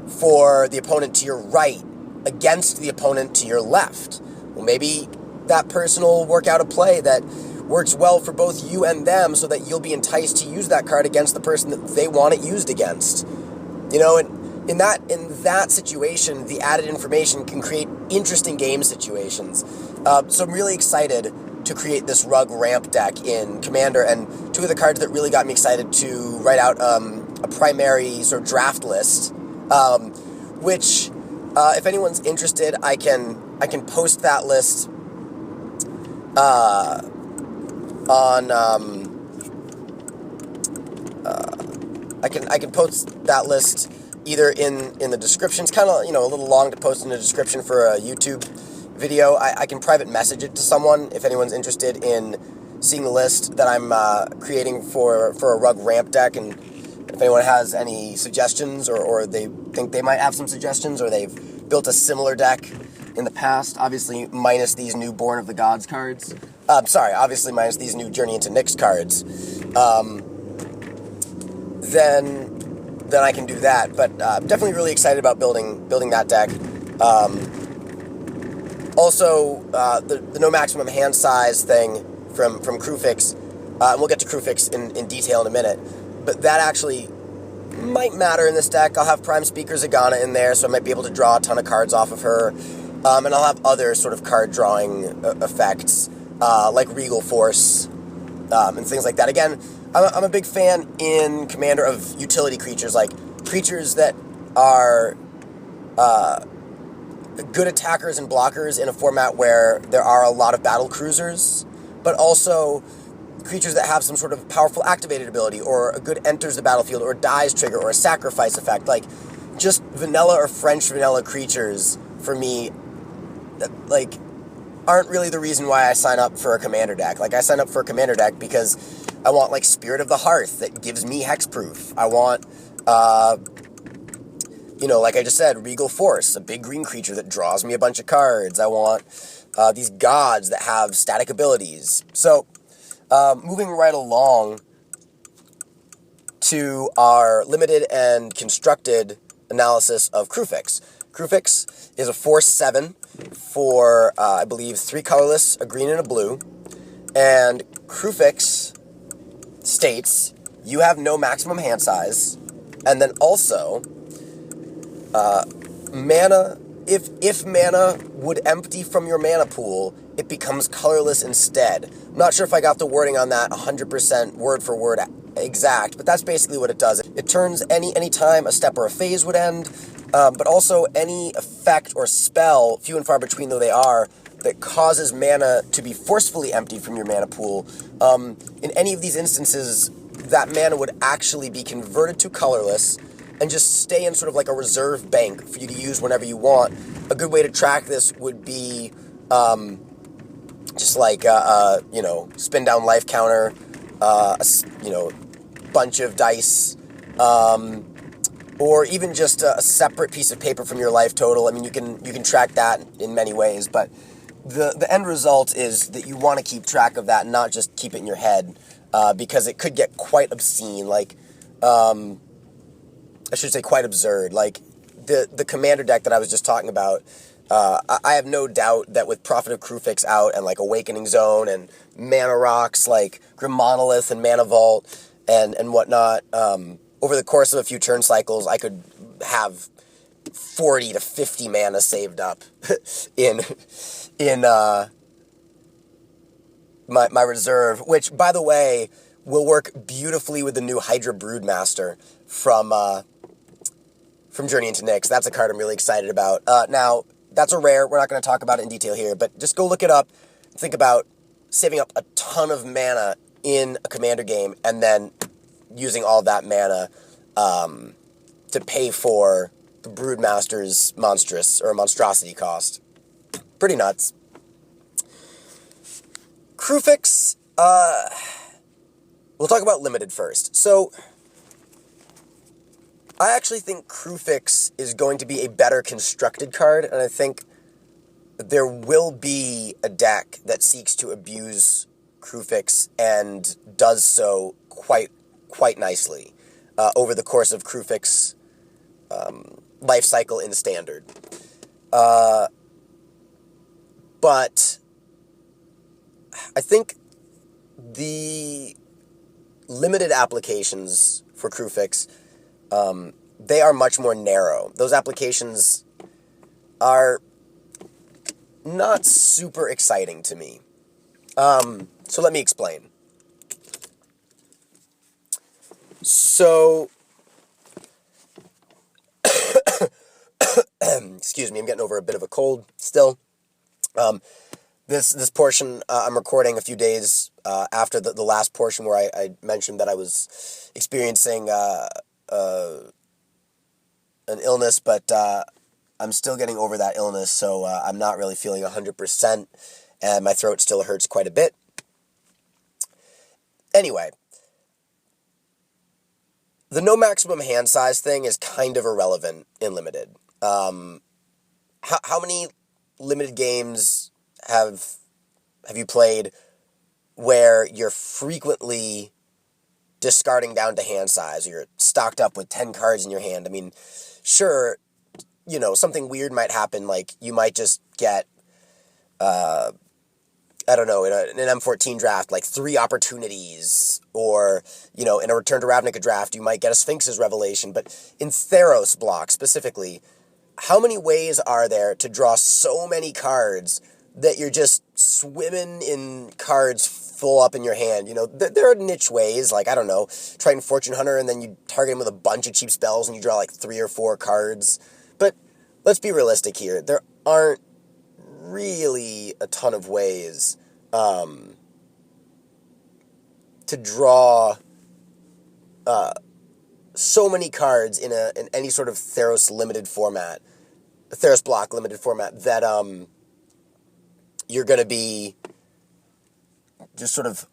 for the opponent to your right against the opponent to your left. Well, maybe that person will work out a play that works well for both you and them so that you'll be enticed to use that card against the person that they want it used against. And in that situation, the added information can create interesting game situations. So I'm really excited to create this Rug Ramp deck in Commander, and two of the cards that really got me excited to write out a primary sort of draft list, which, if anyone's interested, I can post that list on I can post that list either in the description. It's kind of a little long to post in the description for a YouTube video. I can private message it to someone if anyone's interested in seeing the list that I'm creating for a Rug Ramp deck, and if anyone has any suggestions or they think they might have some suggestions or they've built a similar deck in the past, obviously minus these new Born of the Gods cards. Obviously minus these new Journey into Nyx cards. Then I can do that. But definitely really excited about building that deck. Also, the no maximum hand size thing from Kruphix, and we'll get to Kruphix in detail in a minute, but that actually might matter in this deck. I'll have Flamespeaker Zagana in there, so I might be able to draw a ton of cards off of her, and I'll have other sort of card drawing effects, like Regal Force, and things like that. Again, I'm a big fan in Commander of utility creatures, like creatures that are good attackers and blockers in a format where there are a lot of battle cruisers, but also creatures that have some sort of powerful activated ability, or a good enters the battlefield, or dies trigger, or a sacrifice effect. Like, just vanilla or French vanilla creatures, for me, like, aren't really the reason why I sign up for a Commander deck. Like, I sign up for a Commander deck because I want, like, Spirit of the Hearth that gives me hexproof. I want, like I just said, Regal Force, a big green creature that draws me a bunch of cards. I want these gods that have static abilities. So, moving right along to our limited and constructed analysis of Kruphix. Kruphix is a 4/7 for, I believe, 3 colorless, a green and a blue. And Kruphix states you have no maximum hand size, and then also mana, if mana would empty from your mana pool, it becomes colorless instead. I'm not sure if I got the wording on that 100% word for word exact, but that's basically what it does. It turns any time a step or a phase would end, but also any effect or spell, few and far between though they are, that causes mana to be forcefully emptied from your mana pool. In any of these instances, that mana would actually be converted to colorless and just stay in sort of like a reserve bank for you to use whenever you want. A good way to track this would be just like, spin down life counter, bunch of dice, or even just a separate piece of paper from your life total. I mean, you can track that in many ways, but the end result is that you want to keep track of that and not just keep it in your head, because it could get quite obscene, like, I should say quite absurd. Like, the Commander deck that I was just talking about, I have no doubt that with Prophet of Kruphix out and, like, Awakening Zone and Mana Rocks like Grim Monolith and Mana Vault and whatnot, over the course of a few turn cycles, I could have 40 to 50 mana saved up in my reserve, which, by the way, will work beautifully with the new Hydra Broodmaster from Journey into Nyx. That's a card I'm really excited about. Now, that's a rare. We're not going to talk about it in detail here, but just go look it up. Think about saving up a ton of mana in a Commander game and then using all that mana to pay for the Broodmaster's monstrosity cost. Pretty nuts. Kruphix, we'll talk about limited first. So, I actually think Kruphix is going to be a better constructed card, and I think there will be a deck that seeks to abuse Kruphix and does so quite nicely over the course of Kruphix life cycle in Standard. But I think the limited applications for Kruphix, they are much more narrow. Those applications are not super exciting to me. So let me explain. So, excuse me, I'm getting over a bit of a cold still. This portion I'm recording a few days after the last portion where I mentioned that I was experiencing an illness, but I'm still getting over that illness, so I'm not really feeling 100%, and my throat still hurts quite a bit. Anyway, the no maximum hand size thing is kind of irrelevant in Limited. How many Limited games have you played where you're frequently discarding down to hand size, or you're stocked up with 10 cards in your hand? I mean, sure, you know, something weird might happen, like you might just get, I don't know, in an M14 draft, like 3 opportunities, or, you know, in a Return to Ravnica draft, you might get a Sphinx's Revelation, but in Athreos block specifically, how many ways are there to draw so many cards that you're just swimming in cards full up in your hand? You know, there are niche ways, like, I don't know, Triton Fortune Hunter, and then you target him with a bunch of cheap spells, and you draw like 3 or 4 cards. But let's be realistic here. There aren't really a ton of ways to draw so many cards in any sort of Athreos limited format, Athreos block limited format, that you're going to be just sort of,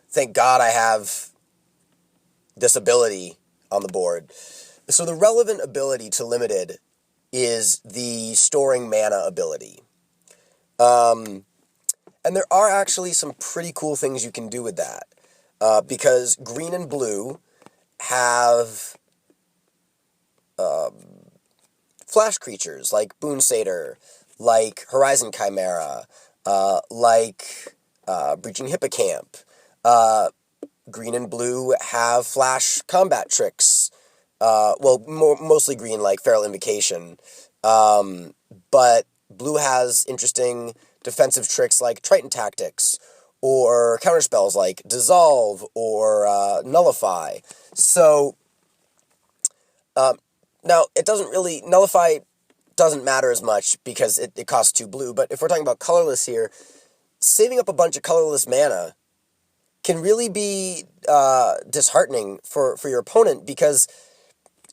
thank God I have this ability on the board. So the relevant ability to Limited is the storing mana ability. And there are actually some pretty cool things you can do with that. Because green and blue have flash creatures like Boon Satyr, like Horizon Chimera, like Breaching Hippocamp. Green and blue have flash combat tricks. Mostly green, like Feral Invocation. But blue has interesting defensive tricks like Triton Tactics, or counterspells like Dissolve or Nullify. So, now, Nullify doesn't matter as much because it costs 2 blue, but if we're talking about colorless here, saving up a bunch of colorless mana can really be disheartening for your opponent, because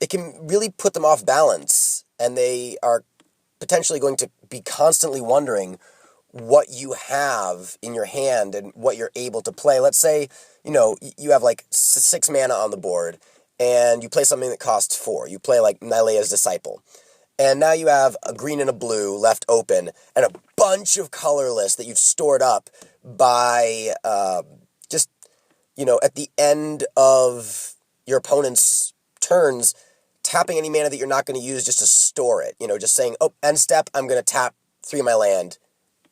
it can really put them off balance, and they are potentially going to be constantly wondering what you have in your hand and what you're able to play. Let's say, you have like 6 mana on the board, and you play something that costs 4. You play like Nylea's Disciple. And now you have a green and a blue left open, and a bunch of colorless that you've stored up by at the end of your opponent's turns, tapping any mana that you're not going to use just to store it. Just saying, end step, I'm going to tap 3 of my land.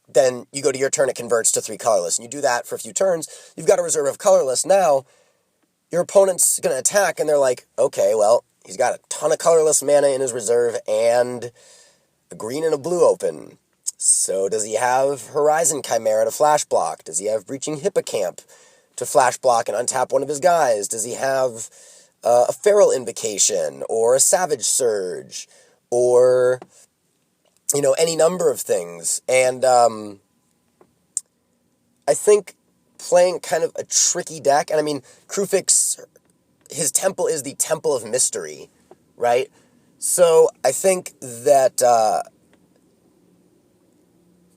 Then you go to your turn, it converts to 3 colorless. And you do that for a few turns. You've got a reserve of colorless. Now, your opponent's going to attack, and they're like, okay, well, he's got a ton of colorless mana in his reserve and a green and a blue open. So does he have Horizon Chimera to flash block? Does he have Breaching Hippocamp to flash block and untap one of his guys? Does he have a Feral Invocation or a Savage Surge or, any number of things? And I think playing kind of a tricky deck, and I mean, Kruphix, his temple is the Temple of Mystery, right? So I think that the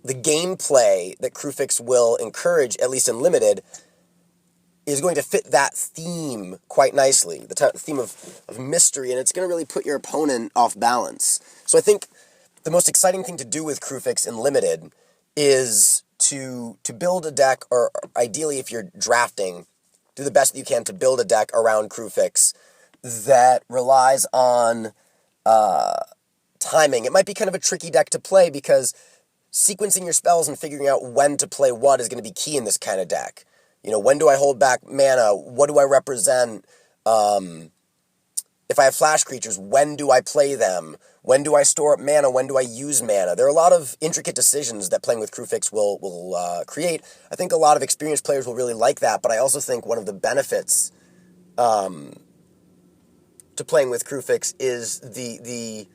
gameplay that Kruphix will encourage, at least in Limited, is going to fit that theme quite nicely, the theme of mystery, and it's going to really put your opponent off balance. So I think the most exciting thing to do with Kruphix in Limited is to build a deck, or ideally if you're drafting, do the best that you can to build a deck around Kruphix that relies on timing. It might be kind of a tricky deck to play because sequencing your spells and figuring out when to play what is going to be key in this kind of deck. You know, when do I hold back mana? What do I represent? If I have flash creatures, when do I play them? When do I store up mana? When do I use mana? There are a lot of intricate decisions that playing with Kruphix will create. I think a lot of experienced players will really like that, but I also think one of the benefits to playing with Kruphix is the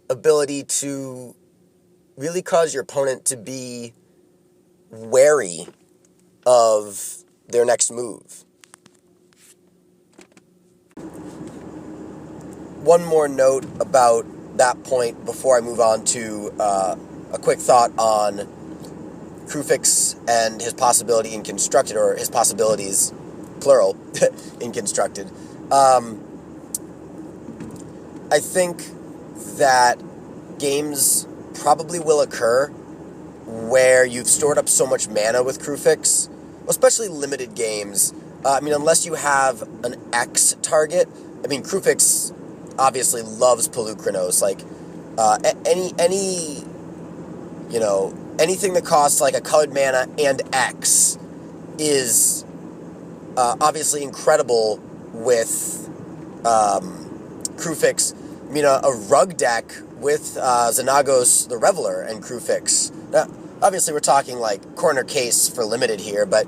ability to really cause your opponent to be wary of their next move. One more note about that point before I move on to a quick thought on Kruphix and his possibility in Constructed, or his possibilities, plural, in Constructed. I think that games probably will occur where you've stored up so much mana with Kruphix, especially limited games. Unless you have an X target. Kruphix obviously loves Keranos. Anything that costs like a colored mana and X is obviously incredible with Kruphix. A rug deck with Xenagos the Reveler and Kruphix. Now, obviously we're talking like corner case for limited here, but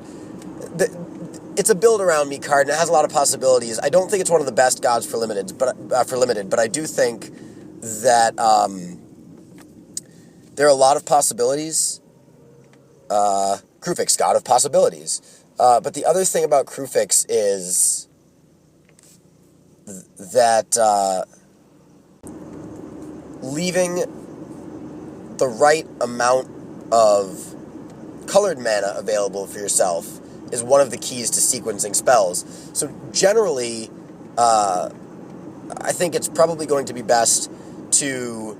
it's a build around me card and it has a lot of possibilities. I don't think it's one of the best gods for limited, but I do think that there are a lot of possibilities. Kruphix, god of possibilities. But the other thing about Kruphix is that leaving the right amount of colored mana available for yourself is one of the keys to sequencing spells. So generally, I think it's probably going to be best to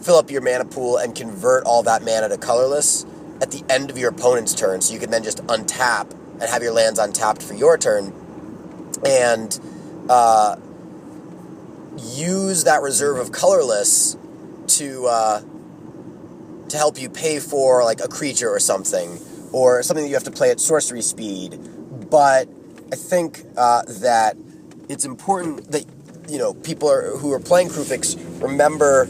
fill up your mana pool and convert all that mana to colorless at the end of your opponent's turn, so you can then just untap and have your lands untapped for your turn, and use that reserve of colorless to help you pay for like a creature or something that you have to play at sorcery speed. But I think that it's important that people who are playing Kruphix remember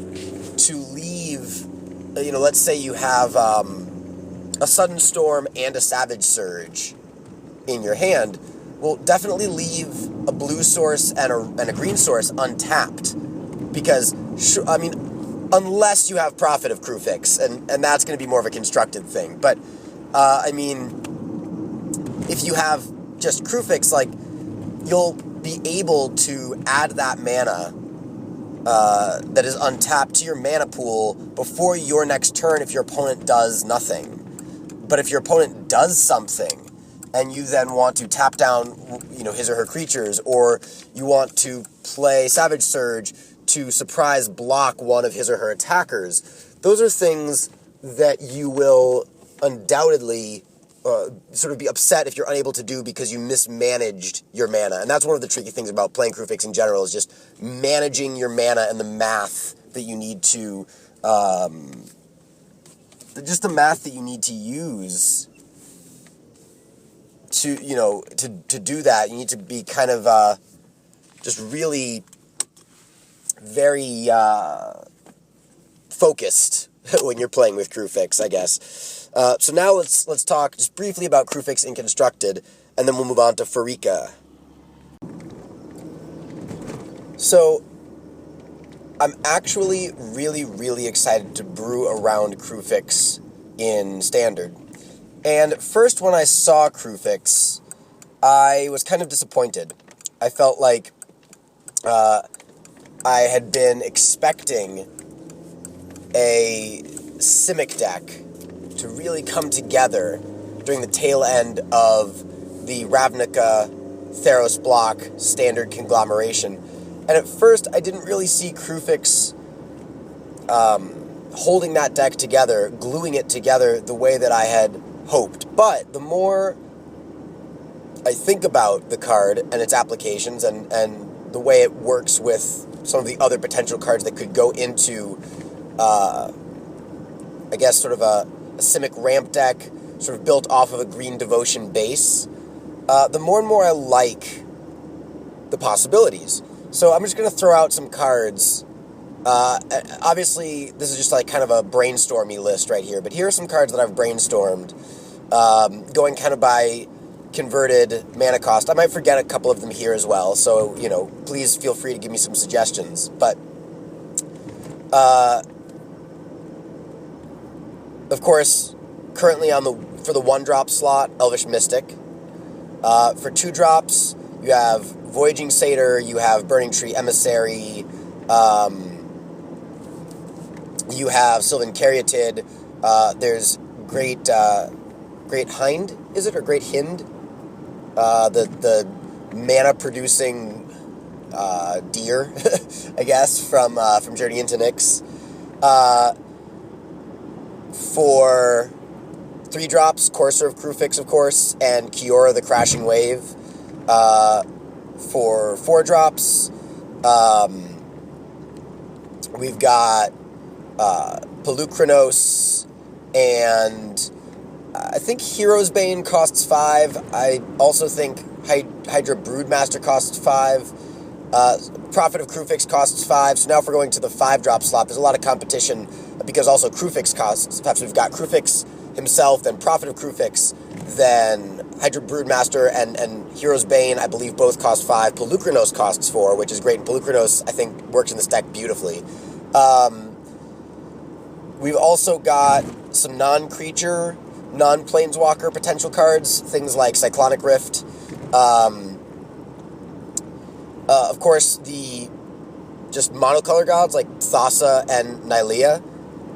to leave. Let's say you have a Sudden Storm and a Savage Surge in your hand. Well, definitely leave a blue source and a green source untapped, because unless you have Prophet of Kruphix, and that's going to be more of a constructed thing. But if you have just Kruphix, you'll be able to add that mana that is untapped to your mana pool before your next turn if your opponent does nothing. But if your opponent does something, and you then want to tap down, his or her creatures, or you want to play Savage Surge to surprise block one of his or her attackers, those are things that you will undoubtedly sort of be upset if you're unable to do because you mismanaged your mana. And that's one of the tricky things about playing Kruphix in general, is just managing your mana and the math that you need to, use to do that. You need to be kind of just really very focused when you're playing with Kruphix, I guess. So now let's talk just briefly about Kruphix in Constructed, and then we'll move on to Pharika. So I'm actually really, really excited to brew around Kruphix in Standard. And first, when I saw Kruphix, I was kind of disappointed. I felt like I had been expecting a Simic deck to really come together during the tail end of the Ravnica Athreos block Standard conglomeration. And at first, I didn't really see Kruphix holding that deck together, gluing it together the way that I had hoped. But the more I think about the card and its applications and the way it works with some of the other potential cards that could go into, I guess, sort of a Simic ramp deck, sort of built off of a Green Devotion base, the more and more I like the possibilities. So I'm just going to throw out some cards. Obviously, this is just like kind of a brainstormy list right here, but here are some cards that I've brainstormed, going kind of by converted mana cost. I might forget a couple of them here as well, so, please feel free to give me some suggestions. But, of course, currently for the 1-drop slot, Elvish Mystic. For 2 drops, you have Voyaging Satyr, you have Burning Tree Emissary, you have Sylvan Caryatid, there's Great Hind, is it, or Great Hind? The mana-producing deer, I guess, from Journey into Nyx. For 3 drops, Courser of Kruphix, of course, and Kiora the Crashing Wave. For 4 drops, we've got Keranos, and I think Hero's Bane costs 5. I also think Hydra Broodmaster costs 5. Prophet of Kruphix costs 5. So now if we're going to the 5-drop slot, there's a lot of competition because also Kruphix costs 5. So we've got Kruphix himself, then Prophet of Kruphix, then Hydra Broodmaster and Hero's Bane, I believe both cost 5. Keranos costs 4, which is great. And Keranos, I think, works in this deck beautifully. We've also got some non-creature, non-planeswalker potential cards, things like Cyclonic Rift. Of course, the just monocolor gods like Thassa and Nylea,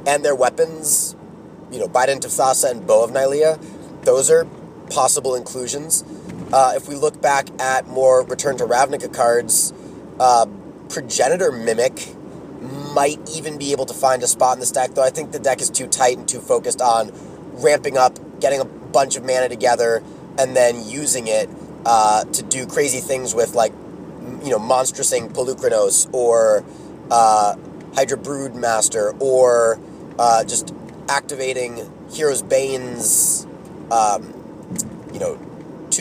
and their weapons, Bident of Thassa and Bow of Nylea. Those are possible inclusions. If we look back at more Return to Ravnica cards, Progenitor Mimic might even be able to find a spot in this deck, though I think the deck is too tight and too focused on ramping up, getting a bunch of mana together, and then using it to do crazy things with, like, monstrosing Keranos or Hydra Broodmaster, or just activating Hero's Bane's 2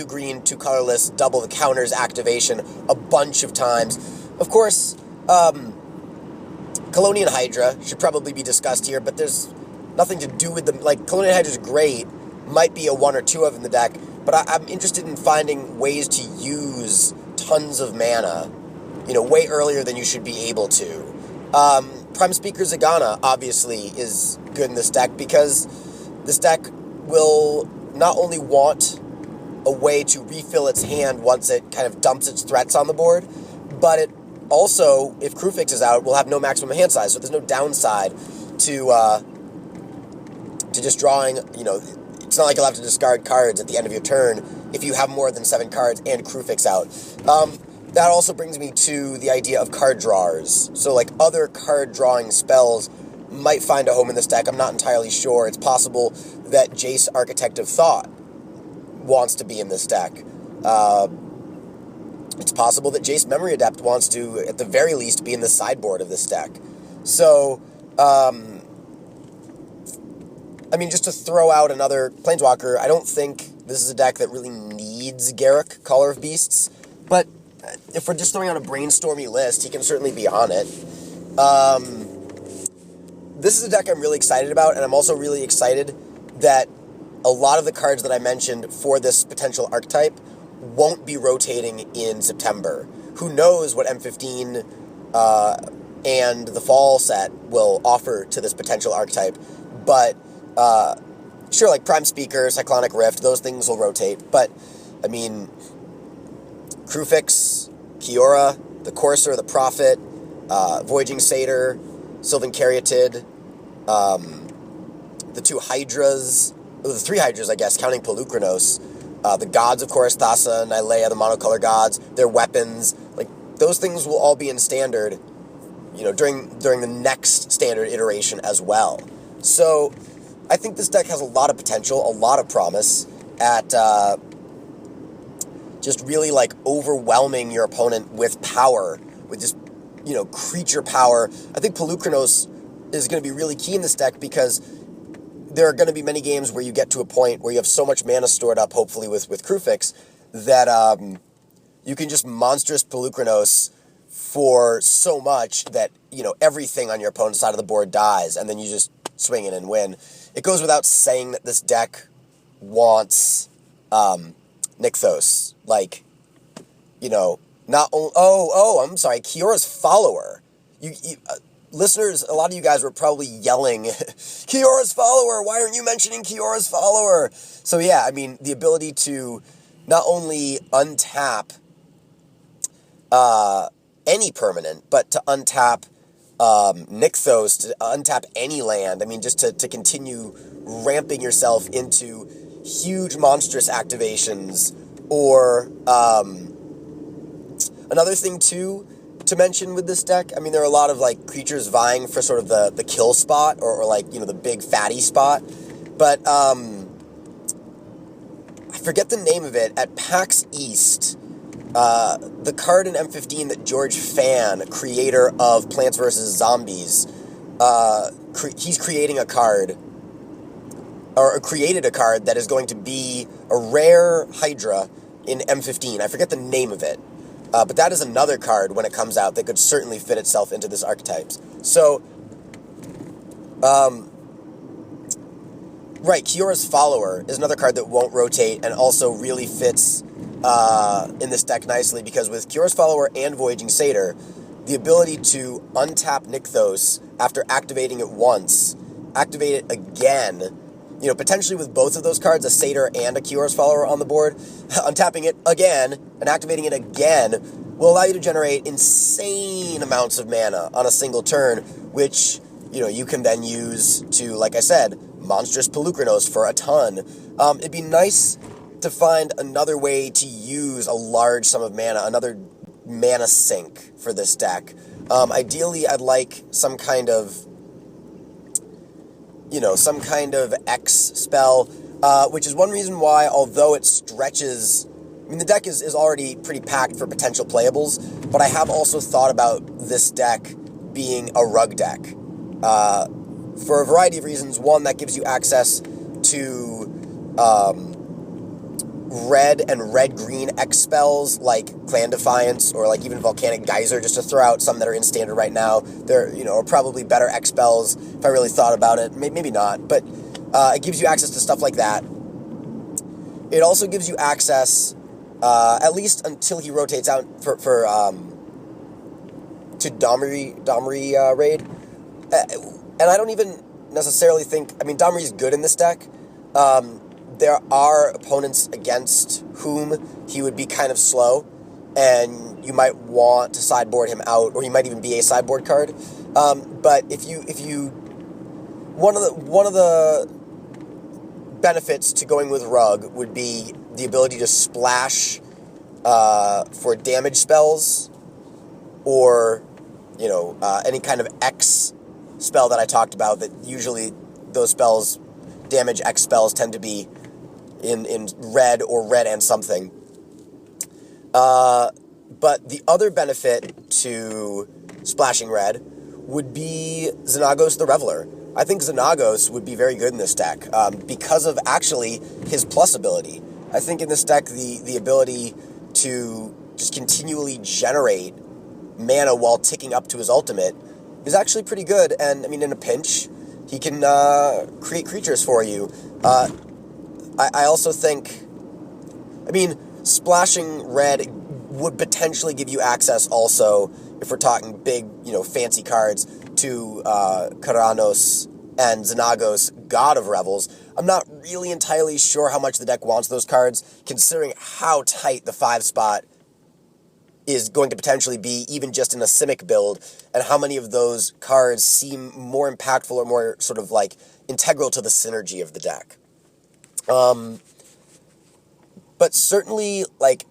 green, 2 colorless, double the counters activation a bunch of times. Of course, Colonian Hydra should probably be discussed here, but there's nothing to do with them. Like, Colonian Hydra's great, might be a 1 or 2 of in the deck, but I'm interested in finding ways to use tons of mana, way earlier than you should be able to. Flamespeaker Zagana, obviously, is good in this deck, because this deck will not only want a way to refill its hand once it kind of dumps its threats on the board, but it also, if Kruphix is out, will have no maximum hand size, so there's no downside to just drawing, it's not like you'll have to discard cards at the end of your turn if you have more than 7 cards and Kruphix out. That also brings me to the idea of card drawers. So, like, other card drawing spells might find a home in this deck. I'm not entirely sure. It's possible that Jace, Architect of Thought, wants to be in this deck. It's possible that Jace, Memory Adept, wants to, at the very least, be in the sideboard of this deck. So, just to throw out another Planeswalker, I don't think this is a deck that really needs Garruk, Caller of Beasts, but if we're just throwing out a brainstormy list, he can certainly be on it. This is a deck I'm really excited about, and I'm also really excited that a lot of the cards that I mentioned for this potential archetype won't be rotating in September. Who knows what M15 and the fall set will offer to this potential archetype, but sure, like Flamespeaker, Cyclonic Rift, those things will rotate, but, Kruphix, Kiora, the Courser, the Prophet, Voyaging Satyr, Sylvan Caryatid, the 2 Hydras, the 3 Hydras, I guess, counting Keranos, the gods, of course, Thassa, Nylea, the monocolor gods, their weapons, like, those things will all be in standard, during the next standard iteration as well. So I think this deck has a lot of potential, a lot of promise at just really like overwhelming your opponent with power, with just creature power. I think Polukranos is going to be really key in this deck because there are going to be many games where you get to a point where you have so much mana stored up, hopefully with Kruphix, that you can just monstrous Polukranos for so much that everything on your opponent's side of the board dies, and then you just swing in and win. It goes without saying that this deck wants Nykthos, like not only I'm sorry, Kiora's Follower. You listeners, a lot of you guys were probably yelling, Kiora's Follower, why aren't you mentioning Kiora's Follower? So yeah, I mean, the ability to not only untap any permanent, but to untap Nykthos, to untap any land. I mean, just to continue ramping yourself into huge monstrous activations. Or another thing too to mention with this deck, I mean, there are a lot of like creatures vying for sort of the kill spot, or like the big fatty spot, but I forget the name of it. At PAX East, the card in M15 that George Fan, creator of Plants vs. Zombies, he's creating a card, or created a card that is going to be a rare Hydra in M15. I forget the name of it, but that is another card when it comes out that could certainly fit itself into this archetypes. So, right, Kiora's Follower is another card that won't rotate and also really fits in this deck nicely, because with Kiora's Follower and Voyaging Satyr, the ability to untap Nykthos after activating it once, activate it again, potentially with both of those cards, a Satyr and a Kiora's Follower on the board, untapping it again and activating it again will allow you to generate insane amounts of mana on a single turn, which, you can then use to, like I said, monstrous Polukranos for a ton. It'd be nice to find another way to use a large sum of mana, another mana sink for this deck. Ideally, I'd like some kind of X spell, which is one reason why, although it stretches, I mean, the deck is already pretty packed for potential playables, but I have also thought about this deck being a rug deck, for a variety of reasons. One, that gives you access to red and red-green X spells like Clan Defiance, or like even Volcanic Geyser, just to throw out some that are in standard right now. There, are probably better X spells if I really thought about it. Maybe not, but it gives you access to stuff like that. It also gives you access, at least until he rotates out to Domri raid. And I don't even necessarily think, I mean, Domri's good in this deck. There are opponents against whom he would be kind of slow, and you might want to sideboard him out, or he might even be a sideboard card. But if you one of the benefits to going with Rug would be the ability to splash for damage spells, or any kind of X spell that I talked about. That usually those spells, damage X spells, tend to be in red or red and something. But the other benefit to splashing red would be Xenagos the Reveler. I think Xenagos would be very good in this deck, because of actually his plus ability. I think in this deck, the ability to just continually generate mana while ticking up to his ultimate is actually pretty good. And I mean, in a pinch, he can create creatures for you. I also think, I mean, splashing red would potentially give you access also, if we're talking big, fancy cards, to Keranos and Xenagos, God of Revels. I'm not really entirely sure how much the deck wants those cards, considering how tight the 5 spot is going to potentially be, even just in a Simic build, and how many of those cards seem more impactful or more sort of like integral to the synergy of the deck. But certainly, like,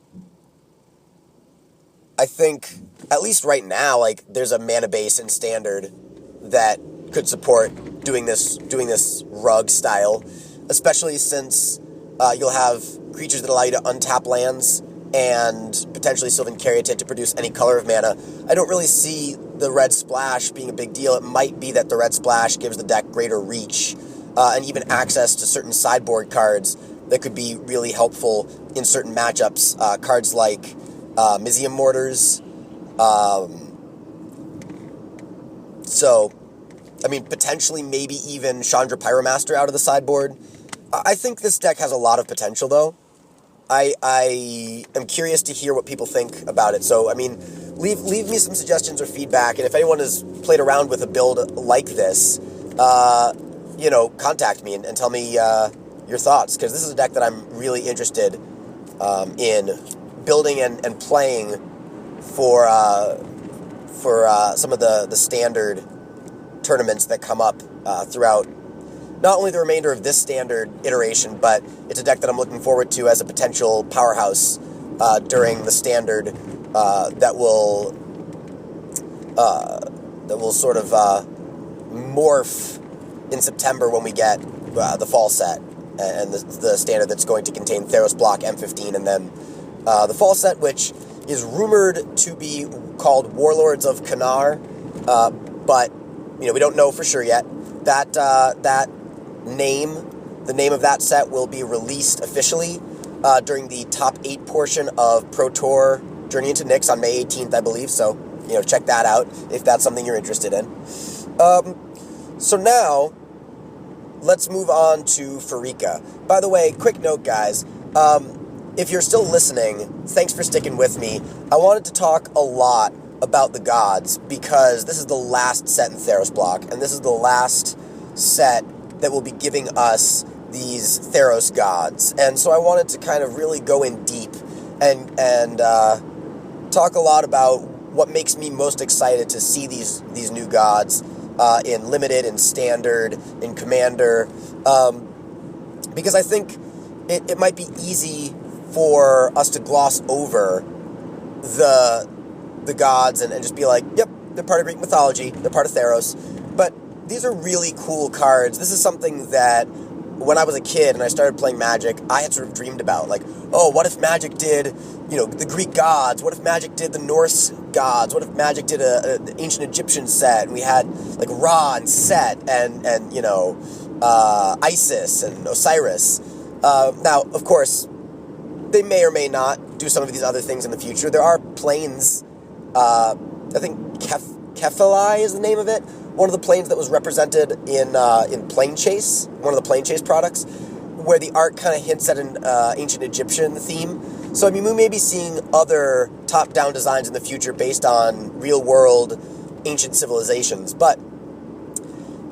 I think, at least right now, like, there's a mana base in Standard that could support doing this rug style, especially since you'll have creatures that allow you to untap lands and potentially Sylvan Caryatid to produce any color of mana. I don't really see the red splash being a big deal. It might be that the red splash gives the deck greater reach and even access to certain sideboard cards that could be really helpful in certain matchups. Cards like Mizium Mortars. So, I mean, potentially maybe even Chandra Pyromaster out of the sideboard. I think this deck has a lot of potential, though. I am curious to hear what people think about it. So, I mean, leave me some suggestions or feedback, and if anyone has played around with a build like this, contact me and tell me your thoughts, because this is a deck that I'm really interested in building and playing for some of the Standard tournaments that come up throughout not only the remainder of this Standard iteration, but it's a deck that I'm looking forward to as a potential powerhouse during the Standard that will sort of morph in September when we get the fall set and the Standard that's going to contain Athreos block M15, and then the fall set, which is rumored to be called Warlords of Kanar, but we don't know for sure yet. The name of that set will be released officially during the top 8 portion of Pro Tour Journey into Nyx on May 18th, I believe. So, check that out if that's something you're interested in. So now, let's move on to Pharika. By the way, quick note, guys. If you're still listening, thanks for sticking with me. I wanted to talk a lot about the gods because this is the last set in Athreos block, and this is the last set that will be giving us these Athreos gods. And so I wanted to kind of really go in deep and talk a lot about what makes me most excited to see these new gods in Limited, in Standard, in Commander, because I think it might be easy for us to gloss over the gods and just be like, yep, they're part of Greek mythology, they're part of Athreos, but these are really cool cards. This is something that when I was a kid and I started playing Magic, I had sort of dreamed about. Like, oh, what if Magic did, the Greek gods? What if Magic did the Norse gods? What if Magic did an ancient Egyptian set? And we had, like, Ra and Set and Isis and Osiris. Now, of course, they may or may not do some of these other things in the future. There are planes, I think Kephali is the name of it. One of the planes that was represented in Plane Chase, one of the Plane Chase products, where the art kind of hints at an ancient Egyptian theme. So, I mean, we may be seeing other top-down designs in the future based on real-world ancient civilizations. But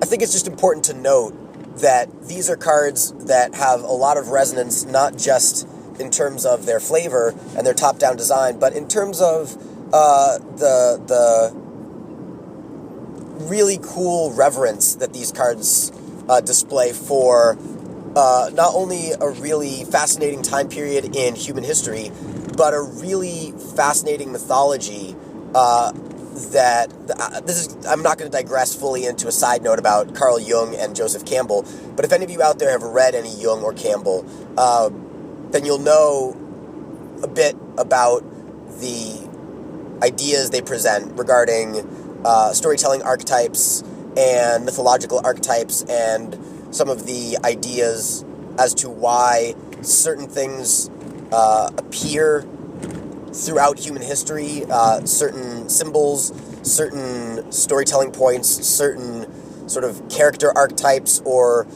I think it's just important to note that these are cards that have a lot of resonance, not just in terms of their flavor and their top-down design, but in terms of the really cool reverence that these cards display for not only a really fascinating time period in human history, but a really fascinating mythology I'm not going to digress fully into a side note about Carl Jung and Joseph Campbell, but if any of you out there have read any Jung or Campbell, then you'll know a bit about the ideas they present regarding storytelling archetypes and mythological archetypes and some of the ideas as to why certain things appear throughout human history, certain symbols, certain storytelling points, certain sort of character archetypes, or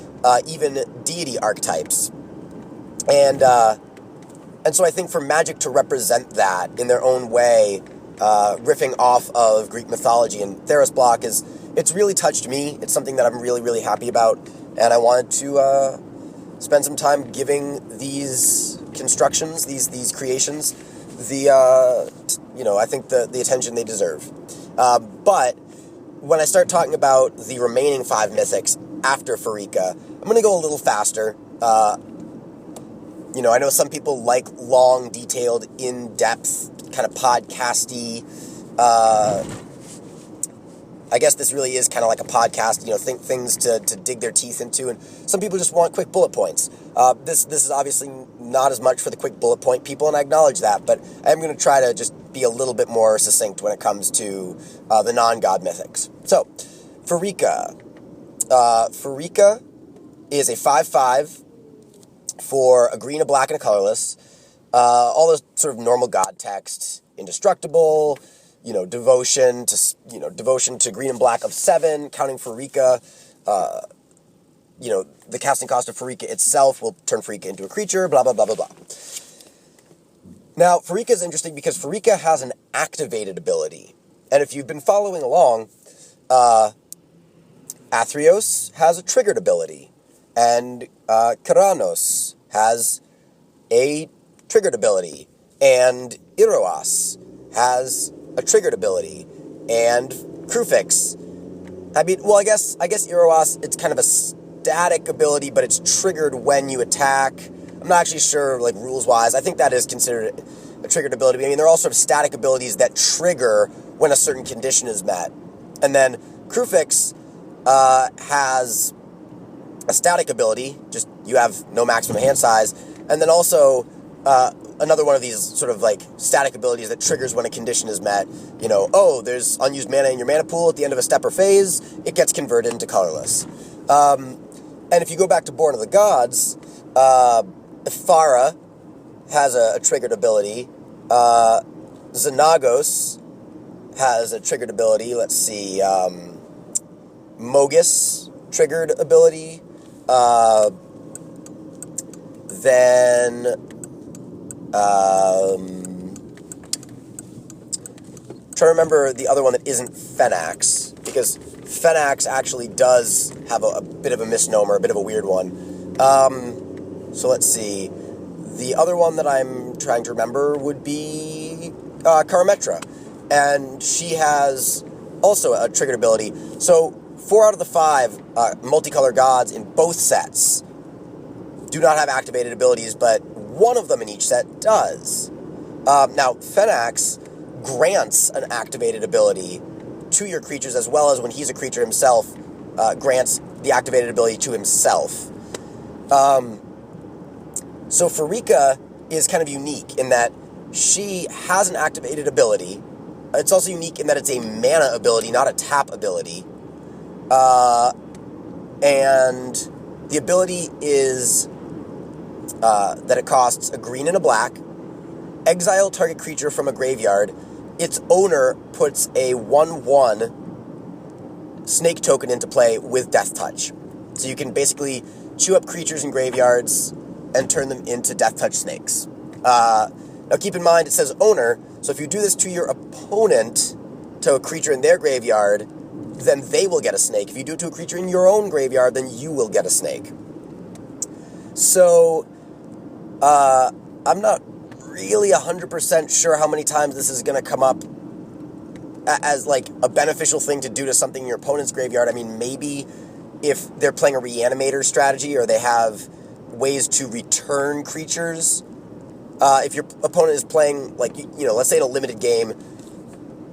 even deity archetypes. And so I think for Magic to represent that in their own way, riffing off of Greek mythology and Athreos block, it's really touched me. It's something that I'm really, really happy about, and I wanted to spend some time giving these constructions, these creations, I think the attention they deserve. But when I start talking about the remaining 5 mythics after Pharika, I'm going to go a little faster. I know some people like long, detailed, in-depth, kind of podcasty. I guess this really is kind of like a podcast, things to dig their teeth into, and some people just want quick bullet points. This is obviously not as much for the quick bullet point people, and I acknowledge that, but I'm going to try to just be a little bit more succinct when it comes to the non-god mythics. So, Pharika. Pharika is a 5/5 for a green, a black, and a colorless. All the sort of normal god text, indestructible, devotion to green and black of 7, counting Pharika. The casting cost of Pharika itself will turn Pharika into a creature, blah, blah, blah, blah, blah. Now, Pharika is interesting because Pharika has an activated ability. And if you've been following along, Athreos has a triggered ability. And Keranos has a triggered ability. And Iroas has a triggered ability. And Kruphix. I guess Iroas, it's kind of a static ability, but it's triggered when you attack. I'm not actually sure, rules-wise. I think that is considered a triggered ability. There are all sort of static abilities that trigger when a certain condition is met. And then Kruphix has a static ability, just you have no maximum hand size. And then also another one of these sort of static abilities that triggers when a condition is met. There's unused mana in your mana pool at the end of a step or phase, it gets converted into colorless. And if you go back to Born of the Gods, Phara has a triggered ability. Xenagos has a triggered ability. Let's see. Mogus, triggered ability. Then trying to remember the other one that isn't Phenax, because Phenax actually does have a bit of a misnomer, a bit of a weird one. So let's see. The other one that I'm trying to remember would be Karametra, and she has also a triggered ability. So 4 out of the 5 multicolor gods in both sets do not have activated abilities, but one of them in each set does. Now, Phenax grants an activated ability to your creatures, as well as when he's a creature himself, grants the activated ability to himself. So Pharika is kind of unique in that she has an activated ability. It's also unique in that it's a mana ability, not a tap ability. And the ability is that it costs a green and a black. Exile target creature from a graveyard. Its owner puts a 1/1 snake token into play with Death Touch. So you can basically chew up creatures in graveyards and turn them into Death Touch snakes. Now keep in mind it says owner, so if you do this to your opponent, to a creature in their graveyard, then they will get a snake. If you do it to a creature in your own graveyard, then you will get a snake. So, I'm not really 100% sure how many times this is going to come up as, a beneficial thing to do to something in your opponent's graveyard. Maybe if they're playing a reanimator strategy, or they have ways to return creatures. If your opponent is playing, let's say in a limited game,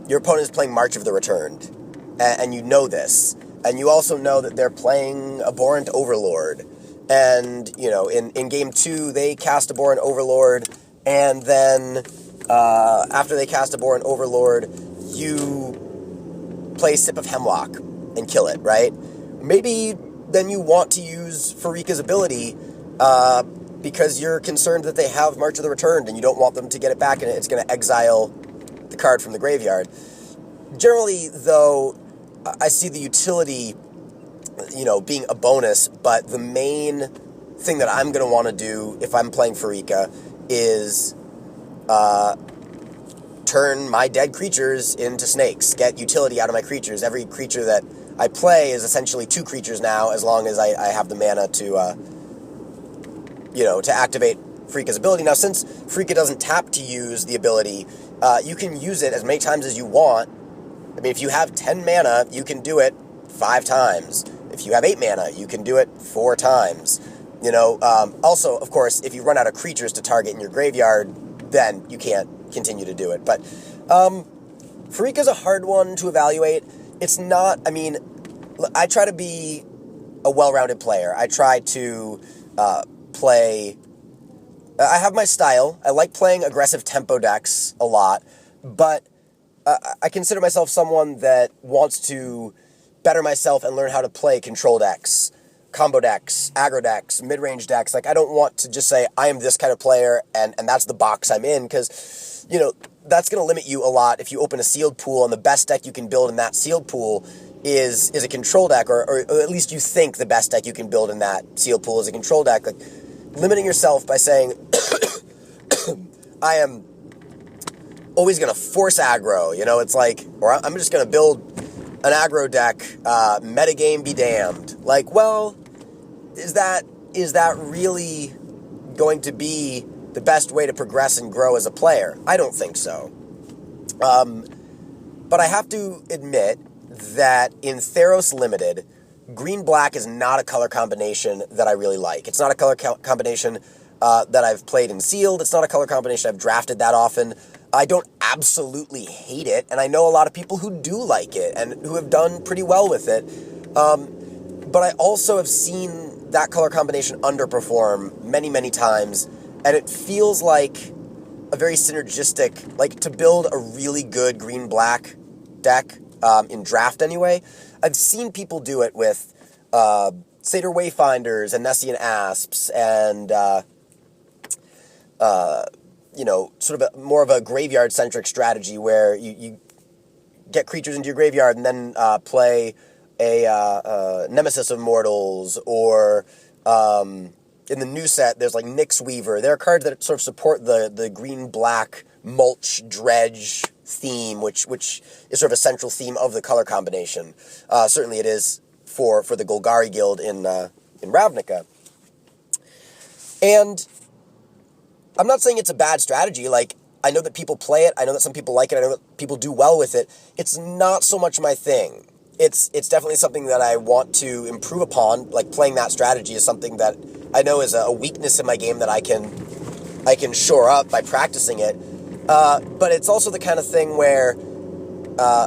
your opponent is playing March of the Returned, and you know this, and you also know that they're playing Abhorrent Overlord, and, in Game 2, they cast Abhorrent Overlord, and then, after they cast Abhorrent Overlord, you play Sip of Hemlock and kill it, right? Maybe then you want to use Pharika's ability, because you're concerned that they have March of the Returned, and you don't want them to get it back, and it's going to exile the card from the graveyard. Generally, though, I see the utility, being a bonus, but the main thing that I'm going to want to do if I'm playing Pharika is turn my dead creatures into snakes, get utility out of my creatures. Every creature that I play is essentially 2 creatures now, as long as I have the mana to activate Pharika's ability. Now, since Pharika doesn't tap to use the ability, you can use it as many times as you want. If you have 10 mana, you can do it 5 times. If you have 8 mana, you can do it 4 times. Also, of course, if you run out of creatures to target in your graveyard, then you can't continue to do it. But Pharika's a hard one to evaluate. It's not, I try to be a well-rounded player. I try to play... I have my style. I like playing aggressive tempo decks a lot, but I consider myself someone that wants to better myself and learn how to play control decks, combo decks, aggro decks, mid-range decks. Like, I don't want to just say, I am this kind of player, and that's the box I'm in, because, that's going to limit you a lot if you open a sealed pool, and the best deck you can build in that sealed pool is a control deck, or at least you think the best deck you can build in that sealed pool is a control deck. Like, limiting yourself by saying, I am always going to force aggro, it's like, or I'm just going to build an aggro deck, metagame be damned. Like, well, is that really going to be the best way to progress and grow as a player? I don't think so. But I have to admit that in Athreos Limited, green-black is not a color combination that I really like. It's not a color combination that I've played in Sealed. It's not a color combination I've drafted that often. I don't absolutely hate it, and I know a lot of people who do like it and who have done pretty well with it. But I also have seen that color combination underperform many, many times, and it feels like a very synergistic, like to build a really good green-black deck, in draft anyway. I've seen people do it with Satyr Wayfinders and Nessian Asps and, sort of more of a graveyard-centric strategy where you get creatures into your graveyard and then play a Nemesis of Mortals, or in the new set, there's like Nyx Weaver. There are cards that sort of support the green-black mulch dredge theme, which is sort of a central theme of the color combination. Certainly it is for the Golgari Guild in Ravnica. And I'm not saying it's a bad strategy. Like, I know that people play it. I know that some people like it. I know that people do well with it. It's not so much my thing. It's definitely something that I want to improve upon. Like, playing that strategy is something that I know is a weakness in my game that I can shore up by practicing it. But it's also the kind of thing where,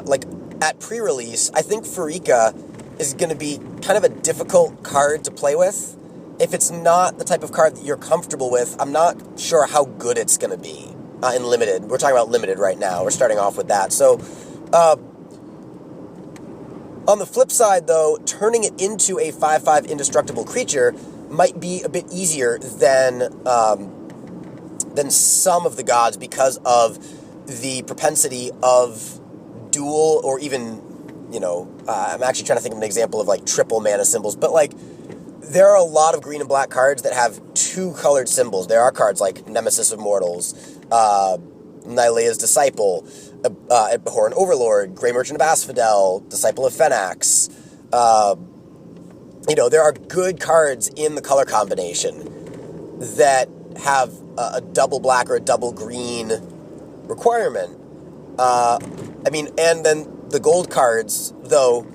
like, at pre-release, I think Pharika is going to be kind of a difficult card to play with. If it's not the type of card that you're comfortable with, I'm not sure how good it's going to be in Limited. We're talking about Limited right now. We're starting off with that. So, on the flip side, though, turning it into a 5/5 indestructible creature might be a bit easier than some of the gods, because of the propensity of dual, or even, I'm actually trying to think of an example of, like, triple mana symbols, but, like, there are a lot of green and black cards that have two colored symbols. There are cards like Nemesis of Mortals, Nylea's Disciple, Abhorrent Overlord, Grey Merchant of Asphodel, Disciple of Phenax. There are good cards in the color combination that have a double black or a double green requirement. And then the gold cards, though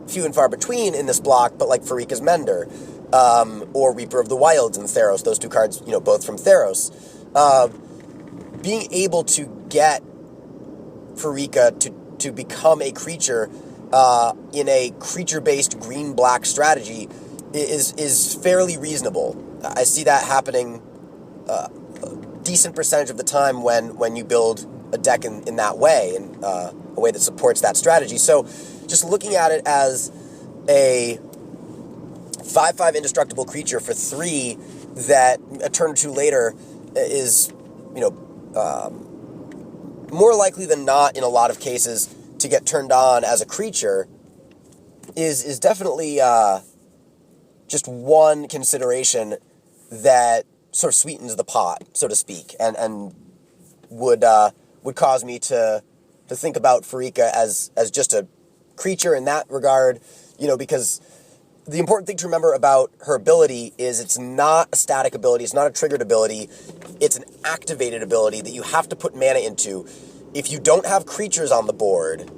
few and far between in this block, but like Pharika's Mender, or Reaper of the Wilds and Athreos, those two cards, both from Athreos. Being able to get Pharika to become a creature in a creature-based green-black strategy is fairly reasonable. I see that happening a decent percentage of the time when you build a deck in that way, in a way that supports that strategy. So just looking at it as a 5/5 indestructible creature for 3 that a turn or two later is, more likely than not in a lot of cases to get turned on as a creature is definitely just one consideration that sort of sweetens the pot, so to speak, and would cause me to think about Pharika as just a creature in that regard, because the important thing to remember about her ability is it's not a static ability, it's not a triggered ability, it's an activated ability that you have to put mana into. If you don't have creatures on the board,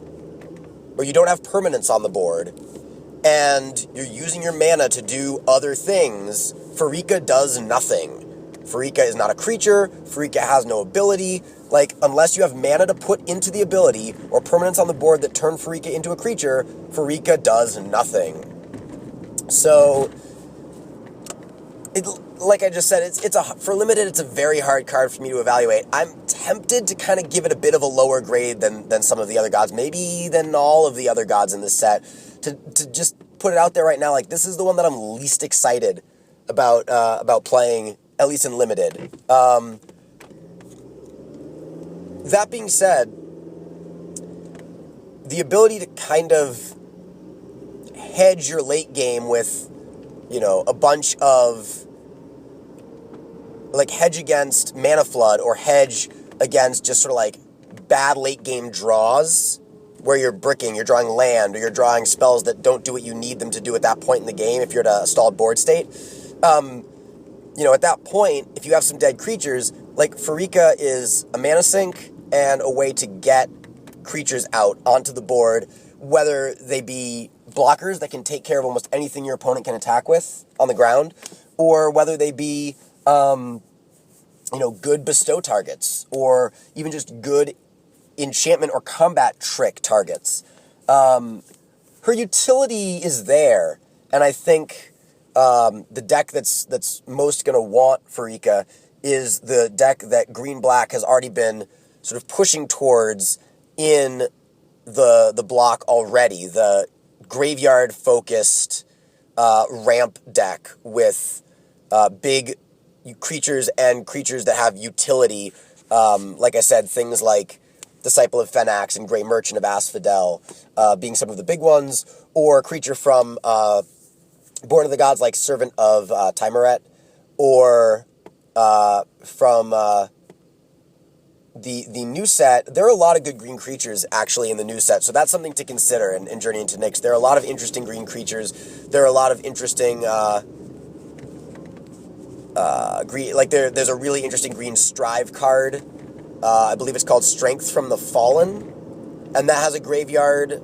or you don't have permanents on the board, and you're using your mana to do other things, Pharika does nothing. Pharika is not a creature. Pharika has no ability. Like, unless you have mana to put into the ability or permanents on the board that turn Pharika into a creature, Pharika does nothing. So, like I just said, for limited, it's a very hard card for me to evaluate. I'm tempted to kind of give it a bit of a lower grade than some of the other gods, maybe than all of the other gods in this set. To just put it out there right now, like, this is the one that I'm least excited about playing, at least in limited. That being said, the ability to kind of hedge your late game with, a bunch of, like, hedge against mana flood or hedge against just sort of like bad late game draws where you're bricking, you're drawing land, or you're drawing spells that don't do what you need them to do at that point in the game if you're at a stalled board state. At that point, if you have some dead creatures, like, Pharika is a mana sink and a way to get creatures out onto the board, whether they be blockers that can take care of almost anything your opponent can attack with on the ground, or whether they be, good bestow targets, or even just good enchantment or combat trick targets. Her utility is there, and I think the deck that's most going to want Pharika is the deck that Green-Black has already been sort of pushing towards in the block already, the graveyard-focused ramp deck with big creatures and creatures that have utility. Like I said, things like Disciple of Fenax and Grey Merchant of Asphodel being some of the big ones, or a creature from Born of the Gods like Servant of Timuret, or from the new set. There are a lot of good green creatures actually in the new set, so that's something to consider in Journey into Nyx. There are a lot of interesting green creatures. There are a lot of interesting green, like there's a really interesting green Strive card. I believe it's called Strength from the Fallen, and that has a graveyard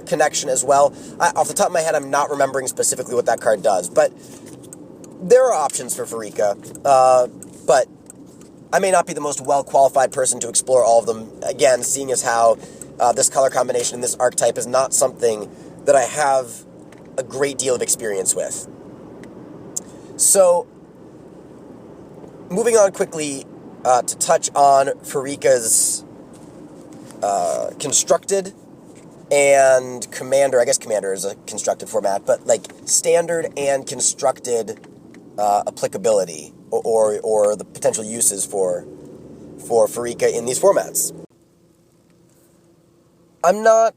connection as well. Off the top of my head, I'm not remembering specifically what that card does, but there are options for Pharika, but I may not be the most well-qualified person to explore all of them. Again, seeing as how this color combination and this archetype is not something that I have a great deal of experience with. So, moving on quickly to touch on Pharika's constructed and commander. I guess commander is a constructed format, but like standard and constructed applicability or the potential uses for Pharika in these formats. I'm not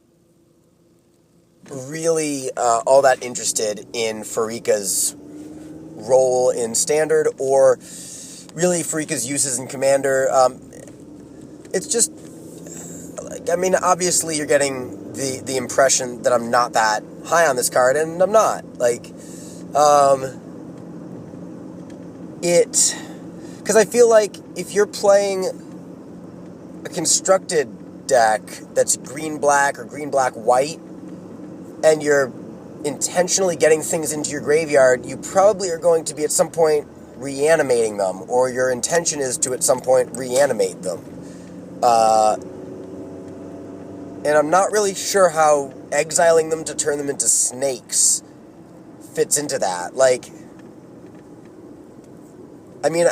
really all that interested in Pharika's role in standard, or really Pharika's uses in commander. It's just, I mean, obviously you're getting the impression that I'm not that high on this card, and I'm not. Like, because I feel like if you're playing a constructed deck that's green-black or green-black-white, and you're intentionally getting things into your graveyard, you probably are going to be at some point reanimating them, or your intention is to at some point reanimate them. And I'm not really sure how exiling them to turn them into snakes fits into that. Like, I mean,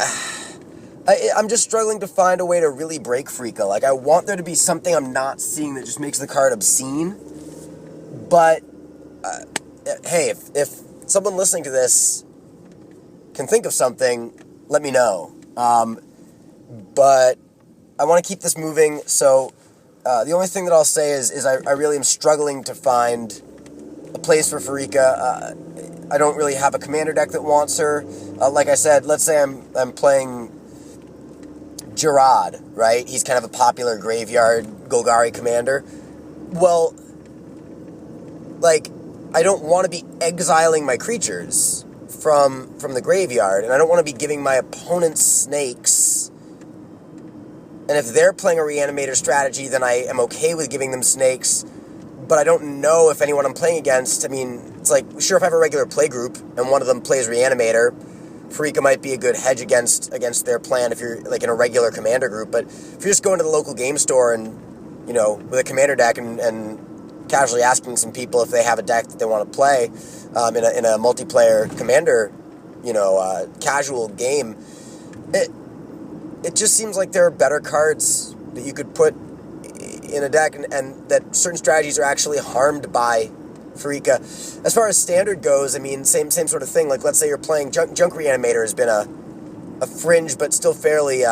I'm just struggling to find a way to really break Pharika. Like, I want there to be something I'm not seeing that just makes the card obscene. But, hey, if someone listening to this can think of something, let me know. But I want to keep this moving, so the only thing that I'll say is I really am struggling to find a place for Pharika. I don't really have a commander deck that wants her. Like I said, let's say I'm playing Gerard, right? He's kind of a popular graveyard Golgari commander. Well, like, I don't want to be exiling my creatures from the graveyard, and I don't want to be giving my opponents snakes. And if they're playing a reanimator strategy, then I am okay with giving them snakes, but I don't know if anyone I'm playing against, I mean, it's like, sure, if I have a regular play group, and one of them plays reanimator, Pharika might be a good hedge against their plan if you're like in a regular commander group. But if you're just going to the local game store and, you know, with a commander deck and casually asking some people if they have a deck that they want to play in a multiplayer commander, you know, casual game, it just seems like there are better cards that you could put in a deck, and that certain strategies are actually harmed by Pharika. As far as standard goes, I mean, same sort of thing. Like, let's say you're playing Junk Reanimator has been a fringe but still fairly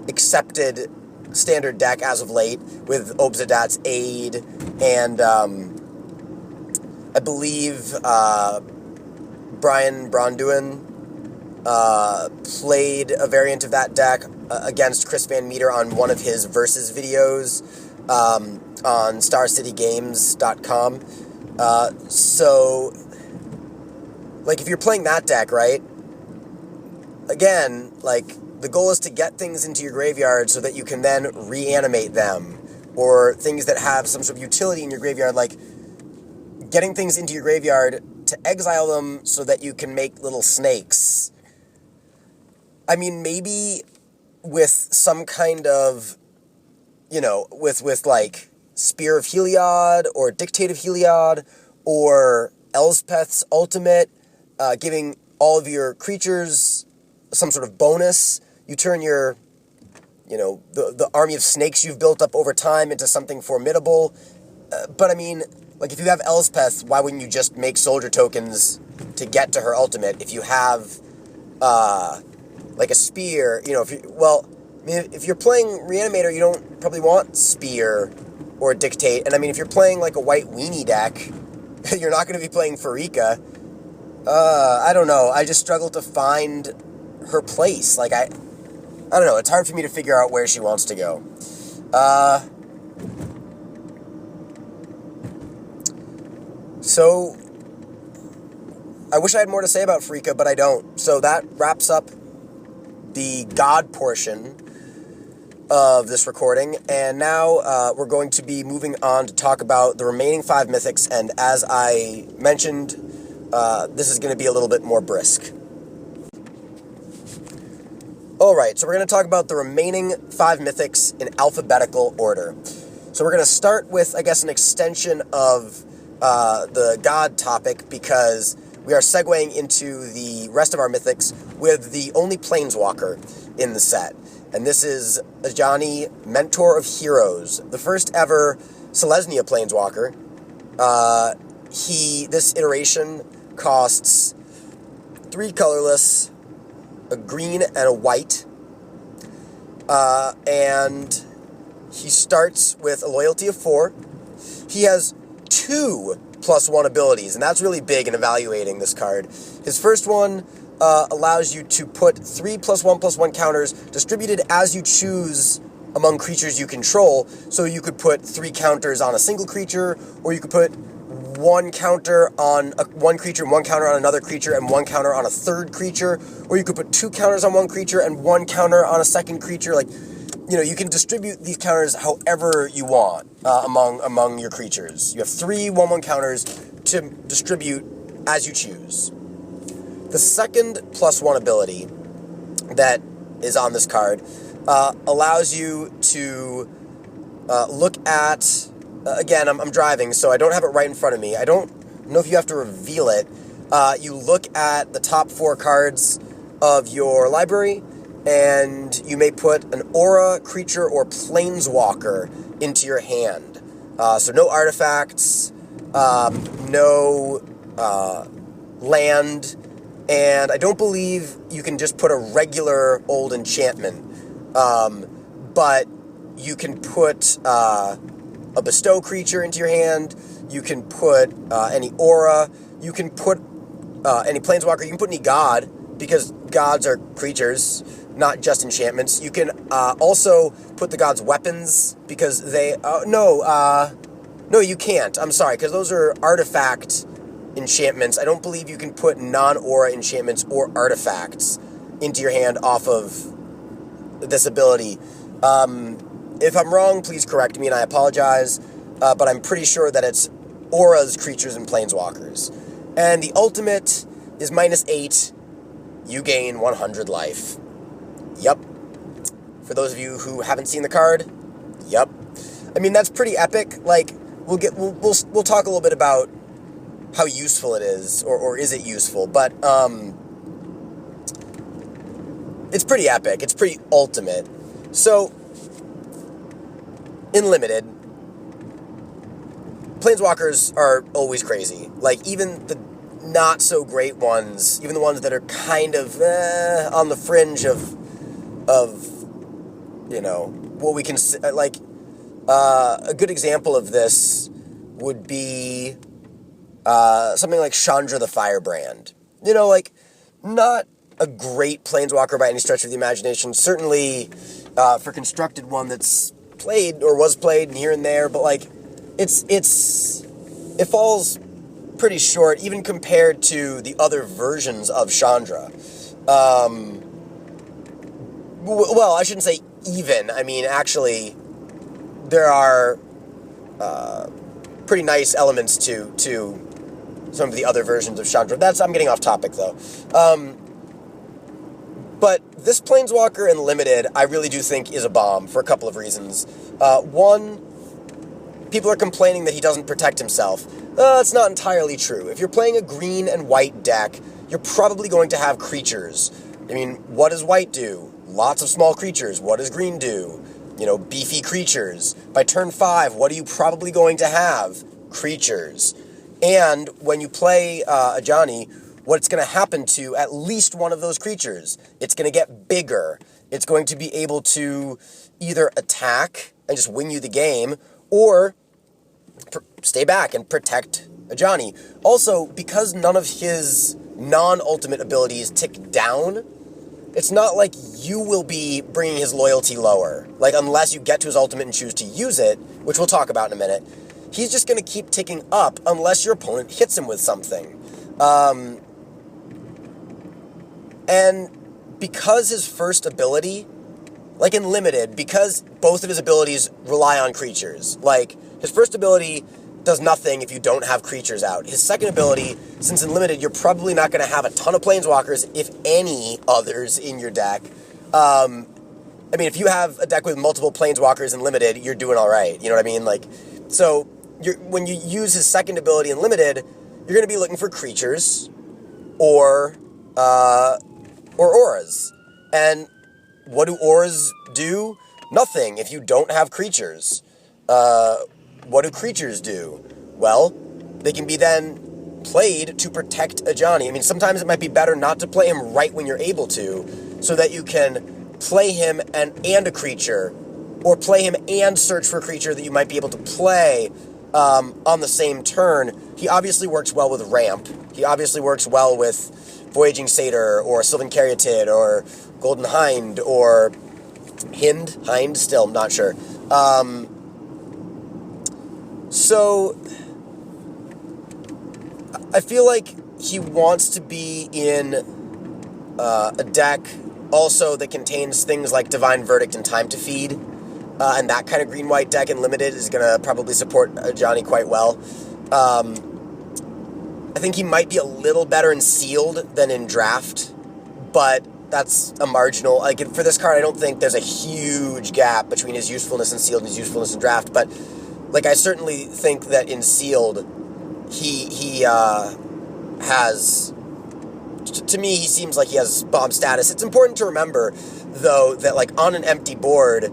accepted standard deck as of late, with Obsidat's Aid, and I believe Brian Bronduin played a variant of that deck against Chris Van Meter on one of his Versus videos on StarCityGames.com. So, like, if you're playing that deck, right, again, like, the goal is to get things into your graveyard so that you can then reanimate them, or things that have some sort of utility in your graveyard, like getting things into your graveyard to exile them so that you can make little snakes. I mean, maybe with some kind of, you know, with like Spear of Heliod or Dictate of Heliod or Elspeth's Ultimate, giving all of your creatures some sort of bonus. You turn your, you know, the army of snakes you've built up over time into something formidable. But I mean, like, if you have Elspeth, why wouldn't you just make soldier tokens to get to her ultimate? If you have, like, a spear, you know, if you're playing Reanimator, you don't probably want Spear or Dictate. And I mean, if you're playing, like, a white weenie deck, you're not going to be playing Pharika. I don't know. I just struggle to find her place. Like, I don't know. It's hard for me to figure out where she wants to go. So, I wish I had more to say about Pharika, but I don't. So that wraps up the God portion of this recording, and now we're going to be moving on to talk about the remaining 5 mythics, and as I mentioned, this is going to be a little bit more brisk. Alright, so we're going to talk about the remaining 5 mythics in alphabetical order. So we're going to start with, I guess, an extension of the God topic, because we are segueing into the rest of our mythics with the only Planeswalker in the set. And this is Ajani, Mentor of Heroes, the first ever Selesnya Planeswalker. This iteration costs 3 colorless, a green, and a white. And he starts with a loyalty of 4. He has 2 +1 abilities, and that's really big in evaluating this card. His first one allows you to put 3 +1/+1 counters distributed as you choose among creatures you control. So you could put 3 counters on a single creature, or you could put 1 counter on one creature, 1 counter on another creature, and 1 counter on a third creature, or you could put 2 counters on one creature and 1 counter on a second creature. Like, you know, you can distribute these counters however you want among your creatures. You have 3 1/1 counters to distribute as you choose. The second +1 ability that is on this card allows you to look at, again, I'm driving, so I don't have it right in front of me. I don't know if you have to reveal it. You look at the top 4 cards of your library, and you may put an aura, creature, or planeswalker into your hand. So no artifacts, no land, and I don't believe you can just put a regular old enchantment. But you can put a bestow creature into your hand, you can put any aura, you can put any planeswalker, you can put any god, because gods are creatures, not just enchantments. You can also put the gods' weapons, because they... no, you can't. I'm sorry, because those are artifact enchantments. I don't believe you can put non-aura enchantments or artifacts into your hand off of this ability. If I'm wrong, please correct me, and I apologize, but I'm pretty sure that it's auras, creatures, and planeswalkers. And the ultimate is -8, you gain 100 life. Yup. For those of you who haven't seen the card, yup. I mean, that's pretty epic. Like, we'll talk a little bit about how useful it is, or is it useful, but it's pretty epic. It's pretty ultimate. So, in Limited, Planeswalkers are always crazy. Like, even the not-so-great ones, even the ones that are kind of on the fringe of you know, what we can, like, a good example of this would be something like Chandra the Firebrand. You know, like, not a great Planeswalker by any stretch of the imagination. Certainly, for constructed one that's played or was played here and there, but like, it falls pretty short, even compared to the other versions of Chandra. Well, I shouldn't say even. I mean, actually, there are pretty nice elements to some of the other versions of Chandra. I'm getting off topic, though. But this Planeswalker in Limited, I really do think is a bomb for a couple of reasons. One, people are complaining that he doesn't protect himself. That's not entirely true. If you're playing a green and white deck, you're probably going to have creatures. I mean, what does white do? Lots of small creatures. What does green do? You know, beefy creatures. By turn 5, what are you probably going to have? Creatures. And when you play Ajani, what's going to happen to at least one of those creatures? It's going to get bigger. It's going to be able to either attack and just win you the game, or stay back and protect Ajani. Also, because none of his non-ultimate abilities tick down, it's not like you will be bringing his loyalty lower. Like, unless you get to his ultimate and choose to use it, which we'll talk about in a minute, he's just going to keep ticking up unless your opponent hits him with something. And because his first ability, like in Limited, because both of his abilities rely on creatures, like, his first ability does nothing if you don't have creatures out. His second ability, since in Limited, you're probably not going to have a ton of Planeswalkers, if any others, in your deck. I mean, if you have a deck with multiple Planeswalkers in Limited, you're doing all right. You know what I mean? Like, so when you use his second ability in Limited, you're going to be looking for creatures or auras. And what do auras do? Nothing if you don't have creatures. What do creatures do? Well, they can be then played to protect Ajani. I mean, sometimes it might be better not to play him right when you're able to, so that you can play him and a creature, or play him and search for a creature that you might be able to play on the same turn. He obviously works well with Ramp. He obviously works well with Voyaging Satyr, or Sylvan Caryatid, or Golden Hind, or Hind? Still, I'm not sure. So, I feel like he wants to be in a deck also that contains things like Divine Verdict and Time to Feed, and that kind of green-white deck in Limited is going to probably support Ajani quite well. I think he might be a little better in Sealed than in Draft, but that's a marginal. Like, for this card, I don't think there's a huge gap between his usefulness in Sealed and his usefulness in Draft, but like, I certainly think that in Sealed, he has, to me, he seems like he has bomb status. It's important to remember, though, that, like, on an empty board,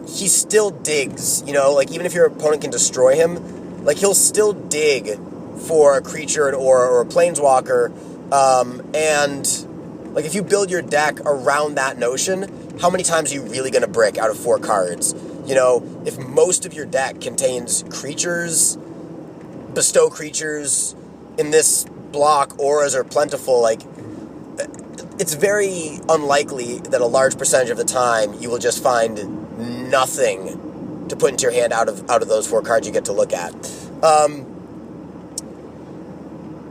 he still digs, you know? Like, even if your opponent can destroy him, like, he'll still dig for a creature or a planeswalker, and, like, if you build your deck around that notion, how many times are you really going to brick out of 4 cards? You know, if most of your deck contains creatures, bestow creatures, in this block, auras are plentiful, like, it's very unlikely that a large percentage of the time you will just find nothing to put into your hand out of those 4 cards you get to look at.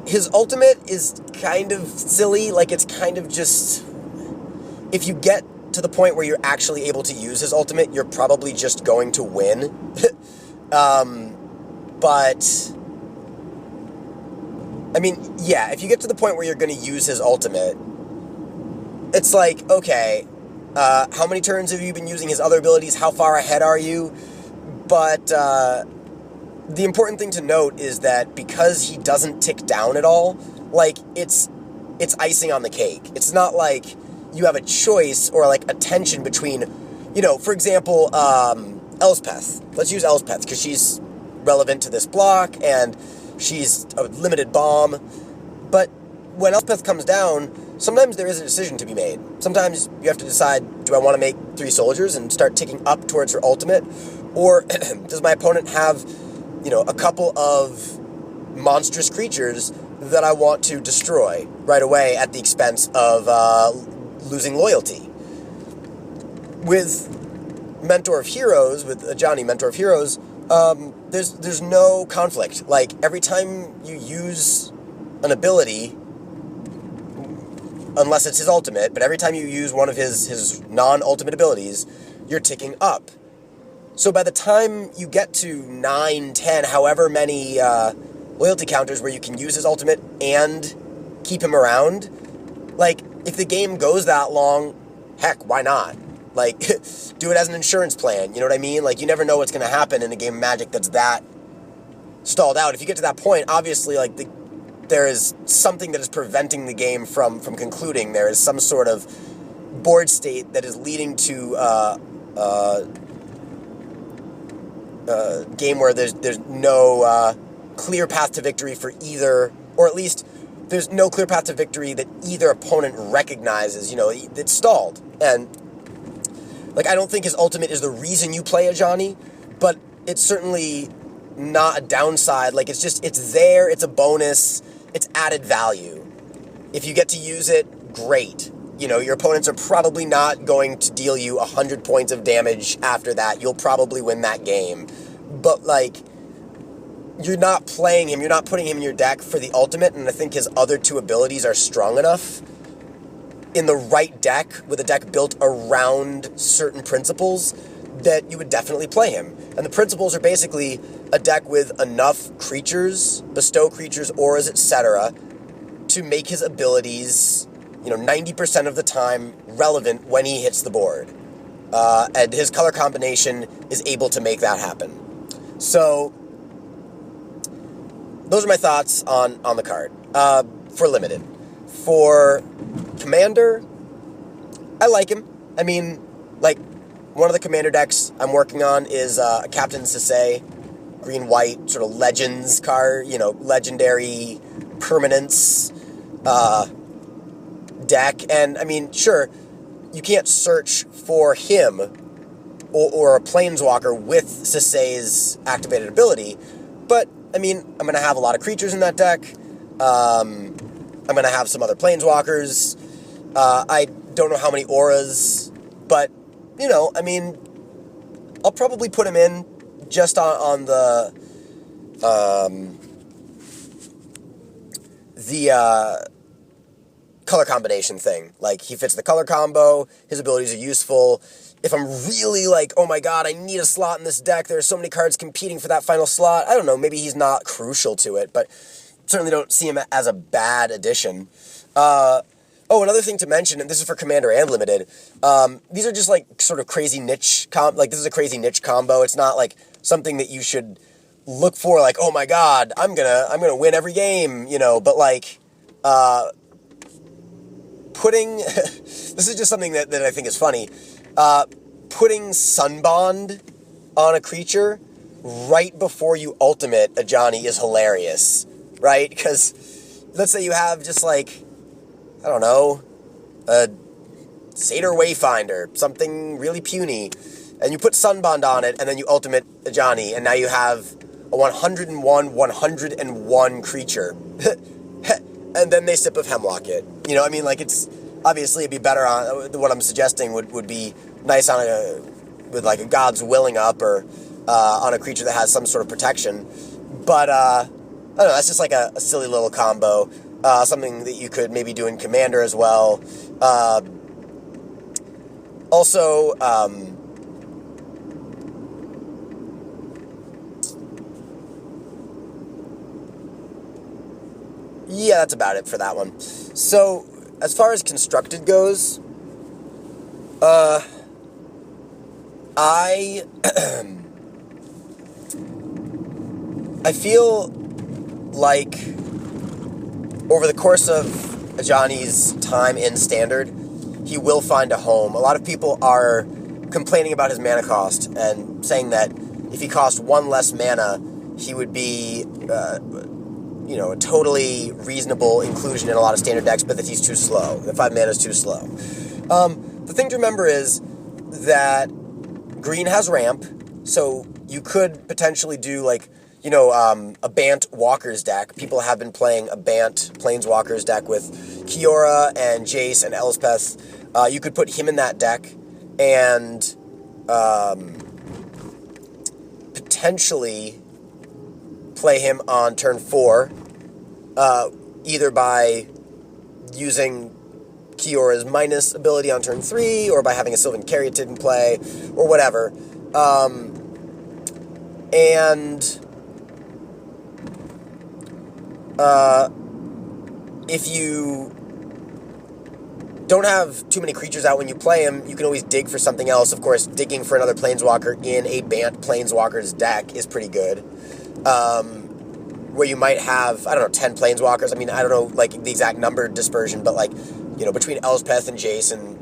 His ultimate is kind of silly, like, it's kind of just, if you get to the point where you're actually able to use his ultimate, you're probably just going to win. But I mean, yeah, if you get to the point where you're going to use his ultimate, it's like, okay, how many turns have you been using his other abilities? How far ahead are you? But the important thing to note is that because he doesn't tick down at all, like, it's icing on the cake. It's not like you have a choice or, like, a tension between, you know, for example, Elspeth. Let's use Elspeth, because she's relevant to this block, and she's a limited bomb. But when Elspeth comes down, sometimes there is a decision to be made. Sometimes you have to decide, do I want to make 3 soldiers and start ticking up towards her ultimate? Or does my opponent have, you know, a couple of monstrous creatures that I want to destroy right away at the expense of losing loyalty? With Mentor of Heroes, with Ajani, Mentor of Heroes, there's no conflict. Like, every time you use an ability, unless it's his ultimate, but every time you use one of his non-ultimate abilities, you're ticking up. So by the time you get to 9, 10, however many loyalty counters where you can use his ultimate and keep him around, like, if the game goes that long, heck, why not? Like, do it as an insurance plan, you know what I mean? Like, you never know what's going to happen in a game of Magic that's that stalled out. If you get to that point, obviously, like, there is something that is preventing the game from concluding. There is some sort of board state that is leading to game where there's no clear path to victory for either, or at least there's no clear path to victory that either opponent recognizes. You know, it's stalled. And, like, I don't think his ultimate is the reason you play Ajani, but it's certainly not a downside. Like, it's there, it's a bonus, it's added value. If you get to use it, great. You know, your opponents are probably not going to deal you 100 points of damage after that. You'll probably win that game. But, like, you're not playing him, you're not putting him in your deck for the ultimate, and I think his other 2 abilities are strong enough in the right deck, with a deck built around certain principles, that you would definitely play him. And the principles are basically a deck with enough creatures, bestow creatures, auras, etc., to make his abilities, you know, 90% of the time relevant when he hits the board. And his color combination is able to make that happen. So, those are my thoughts on the card. For Limited. For Commander, I like him. I mean, like, one of the Commander decks I'm working on is a Captain Sisay, green-white, sort of Legends card, you know, legendary permanence deck. And, I mean, sure, you can't search for him or a Planeswalker with Sisay's activated ability, but, I mean, I'm going to have a lot of creatures in that deck. I'm going to have some other Planeswalkers. I don't know how many auras, but, you know, I mean, I'll probably put him in just on the color combination thing. Like, he fits the color combo, his abilities are useful. If I'm really like, oh my god, I need a slot in this deck, there are so many cards competing for that final slot, I don't know, maybe he's not crucial to it, but certainly don't see him as a bad addition. Another thing to mention, and this is for Commander and Limited, these are just, like, sort of crazy niche this is a crazy niche combo. It's not, like, something that you should look for, like, oh my god, I'm gonna win every game, you know, but, like, putting, this is just something that I think is funny, putting Sunbond on a creature right before you ultimate Ajani is hilarious, right? Because let's say you have just, like, I don't know, a Satyr Wayfinder, something really puny, and you put Sunbond on it, and then you ultimate Ajani, and now you have a 101 creature. And then they sip of Hemlock it. You know, I mean, like, it's, obviously it'd be better on, what I'm suggesting would be nice on with, like, a God's Willing up, or on a creature that has some sort of protection. But, I don't know, that's just like a silly little combo. Something that you could maybe do in Commander as well. Also, yeah, that's about it for that one. So, as far as constructed goes, I feel like over the course of Ajani's time in Standard, he will find a home. A lot of people are complaining about his mana cost and saying that if he cost one less mana, he would be, a totally reasonable inclusion in a lot of Standard decks, but that he's too slow. The 5 mana is too slow. The thing to remember is that green has ramp, so you could potentially do, like, a Bant Walker's deck. People have been playing a Bant Planeswalker's deck with Kiora and Jace and Elspeth. You could put him in that deck and potentially play him on turn 4, either by using Kiora's minus ability on turn 3, or by having a Sylvan Caryatid in play, or whatever. If you don't have too many creatures out when you play him, you can always dig for something else. Of course, digging for another Planeswalker in a Bant Planeswalker's deck is pretty good. Where you might have, 10 Planeswalkers. I mean, I don't know, the exact number dispersion, but, between Elspeth and Jace and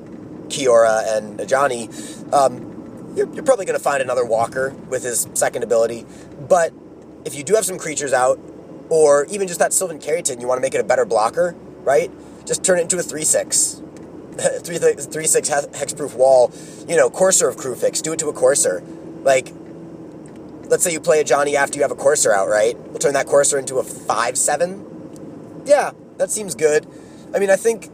Kiora and Ajani, you're probably going to find another Walker with his second ability. But if you do have some creatures out, or even just that Sylvan Caryatid, and you want to make it a better blocker, right? Just turn it into a 3/6. 3/6 hexproof wall. Courser of Kruphix. Do it to a Courser. Let's say you play Ajani after you have a Courser out, right? We'll turn that Courser into a 5/7. Yeah, that seems good. I mean, I think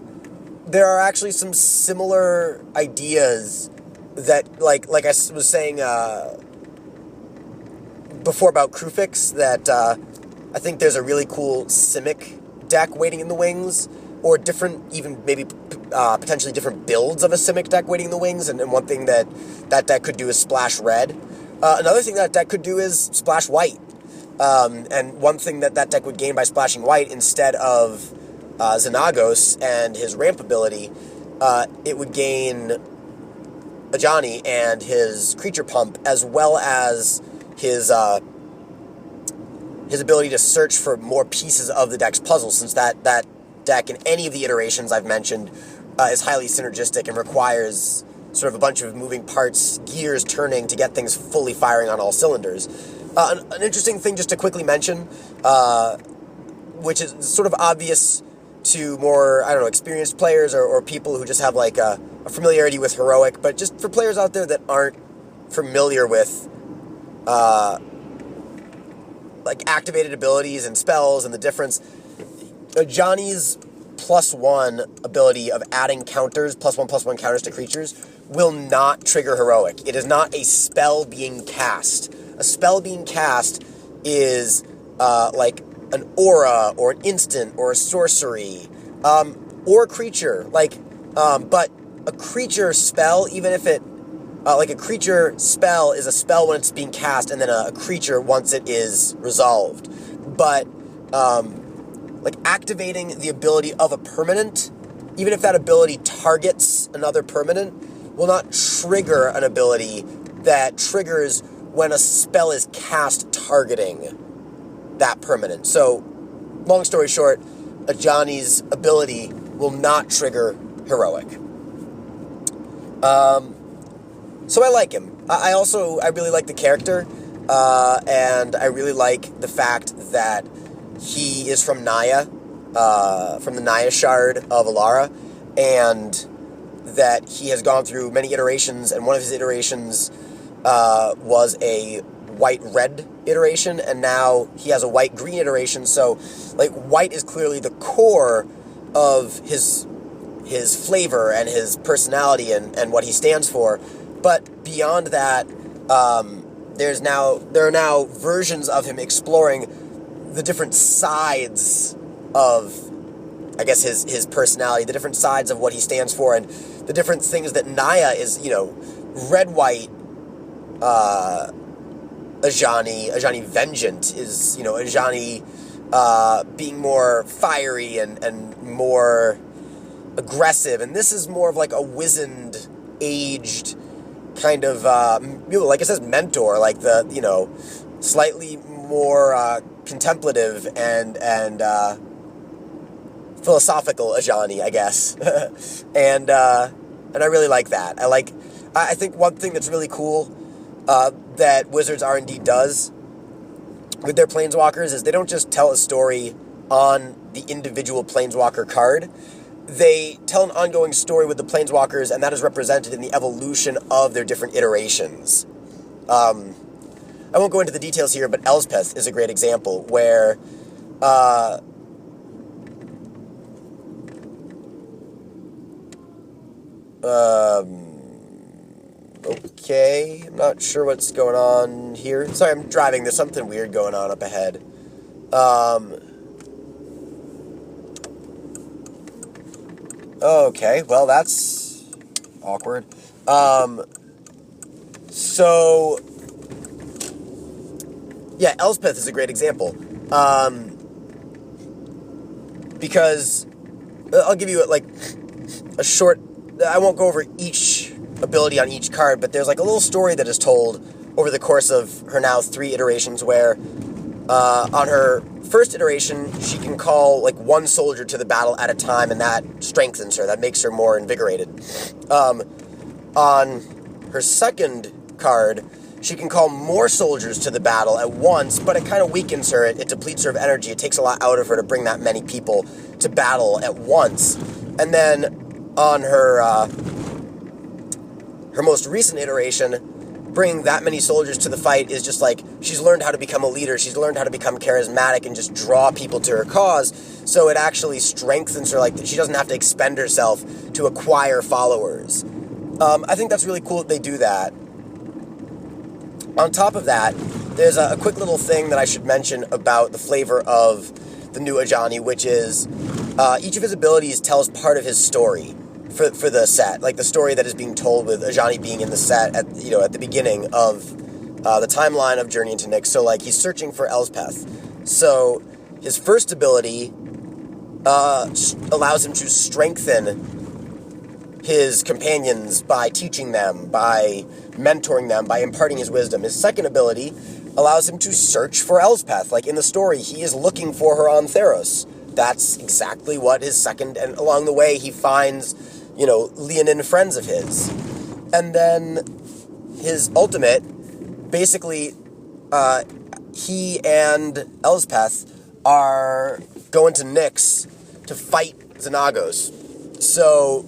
there are actually some similar ideas that, like I was saying before about Kruphix, that I think there's a really cool Simic deck waiting in the wings, or different, even maybe potentially different builds of a Simic deck waiting in the wings, and one thing that deck could do is splash red. Another thing that deck could do is splash white. And one thing that deck would gain by splashing white, instead of Xenagos and his ramp ability, it would gain Ajani and his creature pump, as well as his ability to search for more pieces of the deck's puzzle, since that deck, in any of the iterations I've mentioned, is highly synergistic and requires sort of a bunch of moving parts, gears turning to get things fully firing on all cylinders. An interesting thing just to quickly mention, which is sort of obvious to more, experienced players, or people who just have a familiarity with Heroic, but just for players out there that aren't familiar with activated abilities and spells and the difference, Ajani's +1 ability of adding counters, +1/+1 counters to creatures, will not trigger Heroic. It is not a spell being cast. A spell being cast is an aura, or an instant, or a sorcery, or a creature. But a creature spell, even if it, a creature spell is a spell when it's being cast, and then a creature once it is resolved. But activating the ability of a permanent, even if that ability targets another permanent, will not trigger an ability that triggers when a spell is cast targeting that permanent. So, long story short, Ajani's ability will not trigger Heroic. So I like him. I really like the character, and I really like the fact that he is from Naya, from the Naya Shard of Alara, and that he has gone through many iterations, and one of his iterations was a white-red iteration, and now he has a white-green iteration. So, white is clearly the core of his flavor and his personality and what he stands for. But beyond that, there are now versions of him exploring the different sides of, I guess, his personality, the different sides of what he stands for, and the different things that Naya is, red-white Ajani Vengeant is, Ajani being more fiery and more aggressive, and this is more of like a wizened, aged kind of, like it says, mentor, like the, slightly more contemplative and philosophical Ajani, I guess. and I really like that. I think one thing that's really cool that Wizards R&D does with their Planeswalkers is they don't just tell a story on the individual Planeswalker card. They tell an ongoing story with the Planeswalkers, and that is represented in the evolution of their different iterations. I won't go into the details here, but Elspeth is a great example where okay, I'm not sure what's going on here. Sorry, I'm driving. There's something weird going on up ahead. Okay, well, that's awkward. So, yeah, Elspeth is a great example. Because, I'll give you, a short... I won't go over each ability on each card, but there's, a little story that is told over the course of her now 3 iterations where, on her first iteration, she can call, one soldier to the battle at a time, and that strengthens her. That makes her more invigorated. On her second card, she can call more soldiers to the battle at once, but it kind of weakens her. It depletes her of energy. It takes a lot out of her to bring that many people to battle at once. And then on her most recent iteration, bringing that many soldiers to the fight is just she's learned how to become a leader. She's learned how to become charismatic and just draw people to her cause. So it actually strengthens her. She doesn't have to expend herself to acquire followers. I think that's really cool that they do that. On top of that, there's a quick little thing that I should mention about the flavor of the new Ajani, which is each of his abilities tells part of his story for the set, the story that is being told with Ajani being in the set at the beginning of the timeline of Journey into Nyx. So he's searching for Elspeth. So his first ability allows him to strengthen his companions by teaching them, by mentoring them, by imparting his wisdom. His second ability allows him to search for Elspeth. In the story, he is looking for her on Athreos. That's exactly what his second, and along the way he finds, Leonin friends of his. And then his ultimate, basically, he and Elspeth are going to Nyx to fight Xenagos. So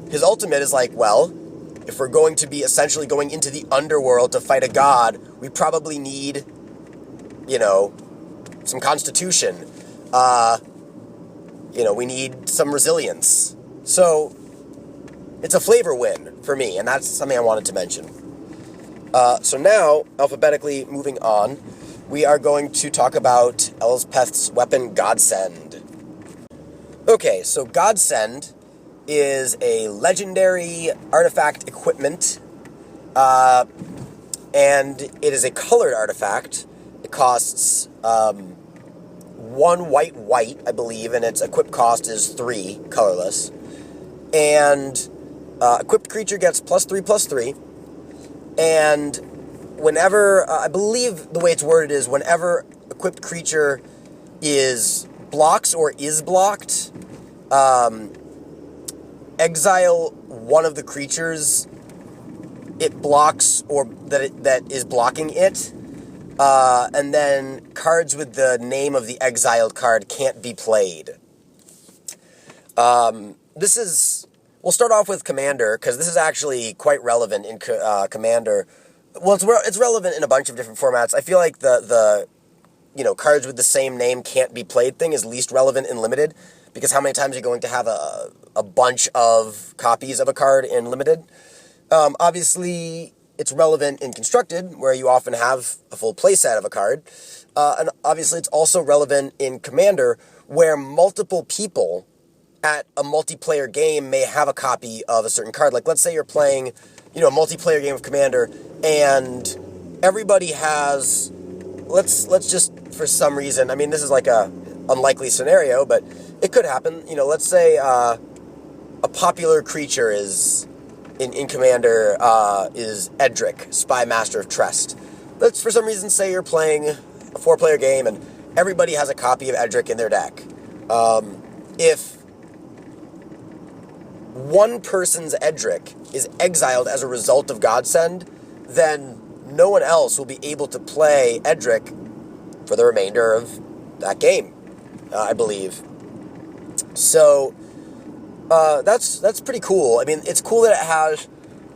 his ultimate is well, if we're going to be essentially going into the underworld to fight a god, we probably need, some constitution. We need some resilience. So it's a flavor win for me, and that's something I wanted to mention. So now, alphabetically moving on, we are going to talk about Elspeth's weapon, Godsend. Okay, so Godsend is a legendary artifact equipment, and it is a colored artifact. It costs 1 white, I believe, and its equip cost is 3, colorless. And equipped creature gets +3/+3, and whenever, I believe the way it's worded is, whenever equipped creature blocks or is blocked, exile one of the creatures it blocks or that is blocking it, and then cards with the name of the exiled card can't be played. We'll start off with Commander, because this is actually quite relevant in Commander. Well, it's relevant in a bunch of different formats. I feel like the cards with the same name can't be played thing is least relevant in Limited, because how many times are you going to have a bunch of copies of a card in Limited? Obviously, it's relevant in Constructed, where you often have a full playset of a card. And obviously, it's also relevant in Commander, where multiple people at a multiplayer game may have a copy of a certain card. Let's say you're playing, a multiplayer game of Commander, and everybody has, let's just for some reason, I mean, this is like a unlikely scenario, but it could happen. You know, let's say a popular creature is in Commander is Edric, Spy Master of Trest. Let's for some reason say you're playing a 4-player game and everybody has a copy of Edric in their deck. If one person's Edric is exiled as a result of Godsend, then no one else will be able to play Edric for the remainder of that game, I believe. So that's pretty cool. I mean, it's cool that it has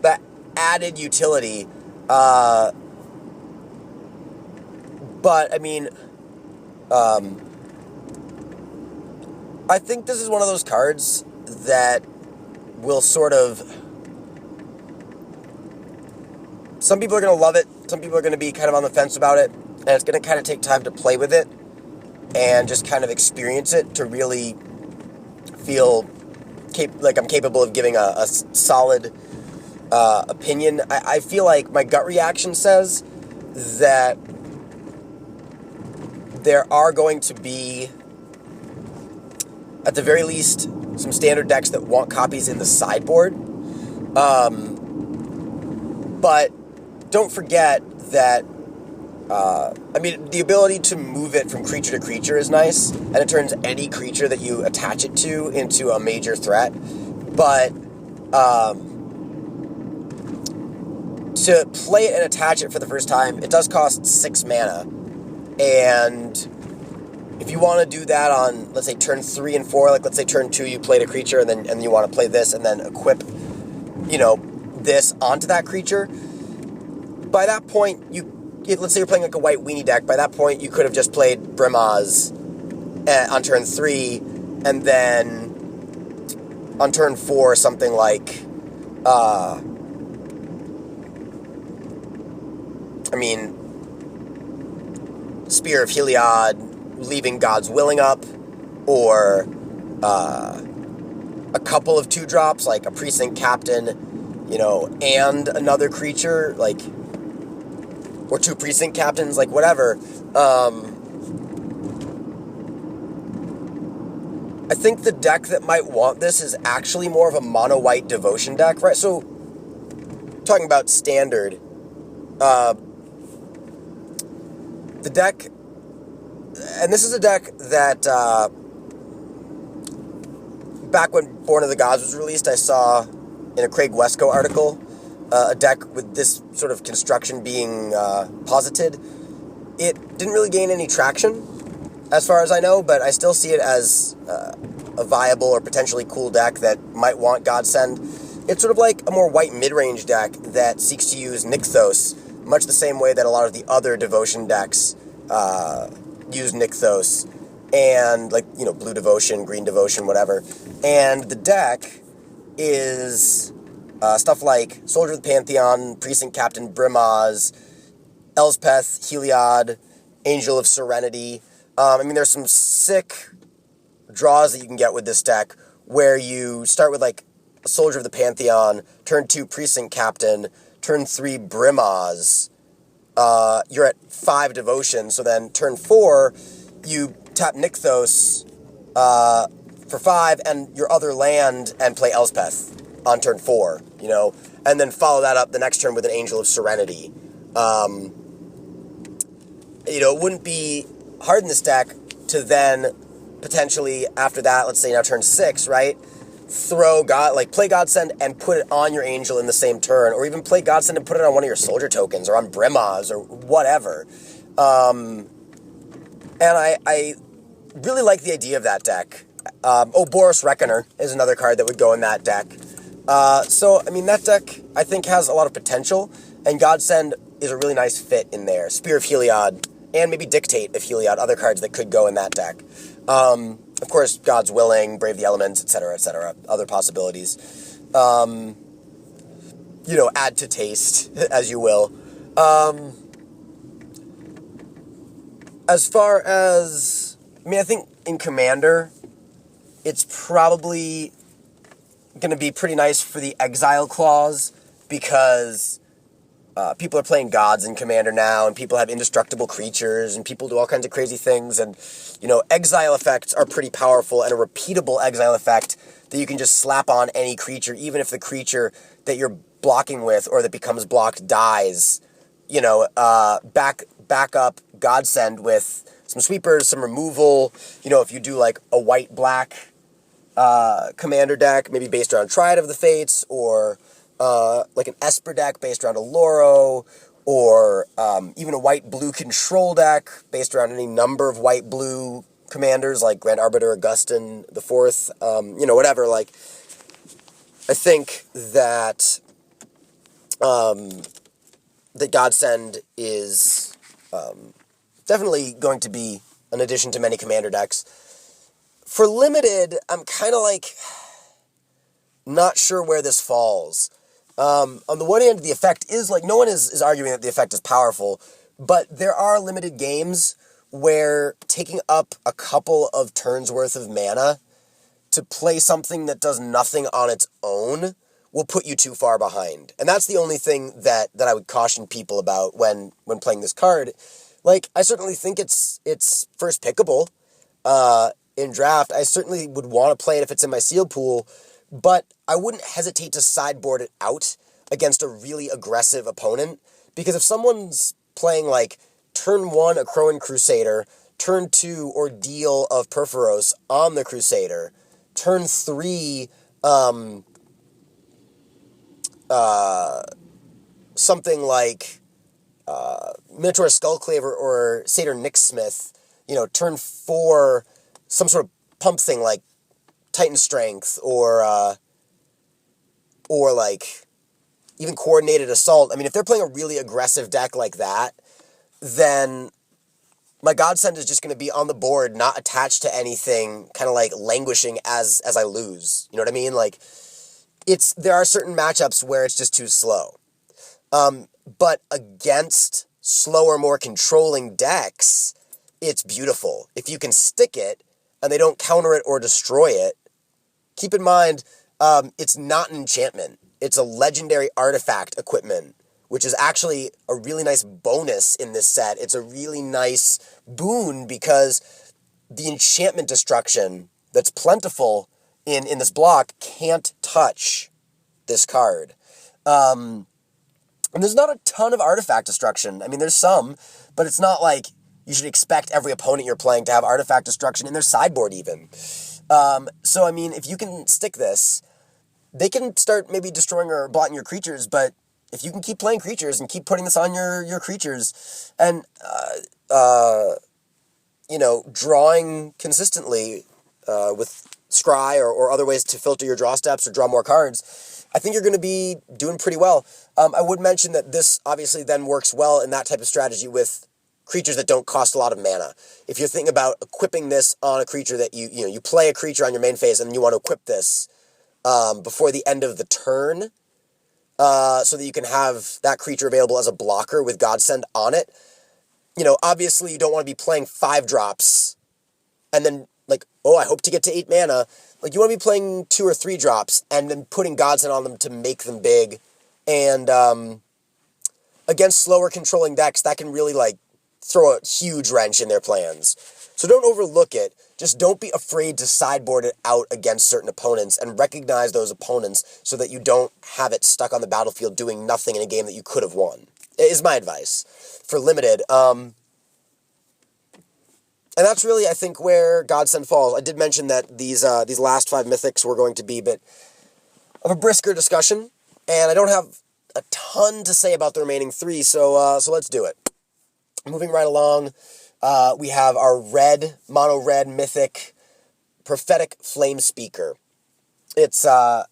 that added utility. But I mean, I think this is one of those cards that will sort of... Some people are going to love it. Some people are going to be kind of on the fence about it. And it's going to kind of take time to play with it and just kind of experience it to really feel like I'm capable of giving a solid opinion. I feel like my gut reaction says that there are going to be, at the very least, some standard decks that want copies in the sideboard. But don't forget that, I mean, the ability to move it from creature to creature is nice, and it turns any creature that you attach it to into a major threat. But to play it and attach it for the first time, it does cost 6 mana. And if you want to do that on, let's say, turn 3 and 4, like let's say turn 2 you played a creature and you want to play this and then equip, you know, this onto that creature, by that point, let's say you're playing like a white weenie deck, by that point you could have just played Brimaz on turn 3, and then on turn 4 something like, Spear of Heliod, leaving God's Willing up, or a couple of 2-drops, like a Precinct Captain, you know, and another creature, like, or 2 Precinct Captains, like, whatever. I think the deck that might want this is actually more of a mono-white Devotion deck, right? So, talking about standard, the deck, and this is a deck that, back when Born of the Gods was released, I saw in a Craig Wesco article, a deck with this sort of construction being posited. It didn't really gain any traction, as far as I know, but I still see it as a viable or potentially cool deck that might want Godsend. It's sort of like a more white mid-range deck that seeks to use Nykthos, much the same way that a lot of the other Devotion decks use Nykthos, and, like, you know, Blue Devotion, Green Devotion, whatever. And the deck is stuff like Soldier of the Pantheon, Precinct Captain Brimaz, Elspeth, Heliod, Angel of Serenity. I mean, there's some sick draws that you can get with this deck, where you start with, like, a Soldier of the Pantheon, turn 2 Precinct Captain, turn 3 Brimaz. You're at 5 Devotion, so then turn 4, you tap Nykthos for 5 and your other land and play Elspeth on turn 4, you know, and then follow that up the next turn with an Angel of Serenity. You know, it wouldn't be hard in this deck to then potentially, after that, let's say now turn 6, right, play Godsend and put it on your Angel in the same turn, or even play Godsend and put it on one of your Soldier tokens, or on Brimaz, or whatever. And I really like the idea of that deck. Boros Reckoner is another card that would go in that deck. So, I mean, that deck, I think, has a lot of potential, and Godsend is a really nice fit in there. Spear of Heliod, and maybe Dictate of Heliod, other cards that could go in that deck. Of course, God's Willing, Brave the Elements, etc., other possibilities. You know, add to taste, as you will. As far as, I mean, I think in Commander, it's probably going to be pretty nice for the Exile clause, because people are playing gods in Commander now, and people have indestructible creatures, and people do all kinds of crazy things, and, exile effects are pretty powerful, and a repeatable exile effect that you can just slap on any creature, even if the creature that you're blocking with, or that becomes blocked, dies. Back up Godsend with some sweepers, some removal, if you do, like, a white-black Commander deck, maybe based around Triad of the Fates, or like an Esper deck based around a Loro, or even a white-blue control deck based around any number of white-blue commanders like Grand Arbiter, Augustin the Fourth, whatever. Like, I think that that Godsend is definitely going to be an addition to many commander decks. For limited, I'm kind of like not sure where this falls. On the one hand, the effect is, like, no one is arguing that the effect is powerful, but there are limited games where taking up a couple of turns worth of mana to play something that does nothing on its own will put you too far behind. And that's the only thing that I would caution people about when playing this card. Like, I certainly think it's first pickable in draft. I certainly would want to play it if it's in my sealed pool, but I wouldn't hesitate to sideboard it out against a really aggressive opponent, because if someone's playing, like, turn 1 a Crowan Crusader, turn 2 Ordeal of Perforos on the Crusader, turn 3 something like Minotaur Skullclaver or Satyr Nixsmith, turn 4 some sort of pump thing like Titan Strength, or like even Coordinated Assault. I mean, if they're playing a really aggressive deck like that, then my Godsend is just going to be on the board, not attached to anything, kind of like languishing as I lose. You know what I mean? Like, there are certain matchups where it's just too slow. But against slower, more controlling decks, it's beautiful. If you can stick it and they don't counter it or destroy it, keep in mind, it's not an enchantment. It's a legendary artifact equipment, which is actually a really nice bonus in this set. It's a really nice boon because the enchantment destruction that's plentiful in this block can't touch this card. And there's not a ton of artifact destruction. I mean, there's some, but it's not like you should expect every opponent you're playing to have artifact destruction in their sideboard even. So, I mean, if you can stick this, they can start maybe destroying or blocking your creatures, but if you can keep playing creatures and keep putting this on your creatures and, drawing consistently with scry or other ways to filter your draw steps or draw more cards, I think you're going to be doing pretty well. I would mention that this obviously then works well in that type of strategy with creatures that don't cost a lot of mana. If you're thinking about equipping this on a creature that you play a creature on your main phase and you want to equip this before the end of the turn, so that you can have that creature available as a blocker with Godsend on it. Obviously you don't want to be playing 5 drops and then, like, I hope to get to 8 mana. Like, you want to be playing 2 or 3 drops and then putting Godsend on them to make them big. And against slower controlling decks, that can really, like, throw a huge wrench in their plans. So don't overlook it. Just don't be afraid to sideboard it out against certain opponents and recognize those opponents so that you don't have it stuck on the battlefield doing nothing in a game that you could have won, is my advice for limited. And that's really, I think, where Godsend falls. I did mention that these last 5 mythics were going to be a bit of a brisker discussion, and I don't have a ton to say about the remaining 3, so let's do it. Moving right along, we have our mono-red mythic, Prophetic Flamespeaker. It's a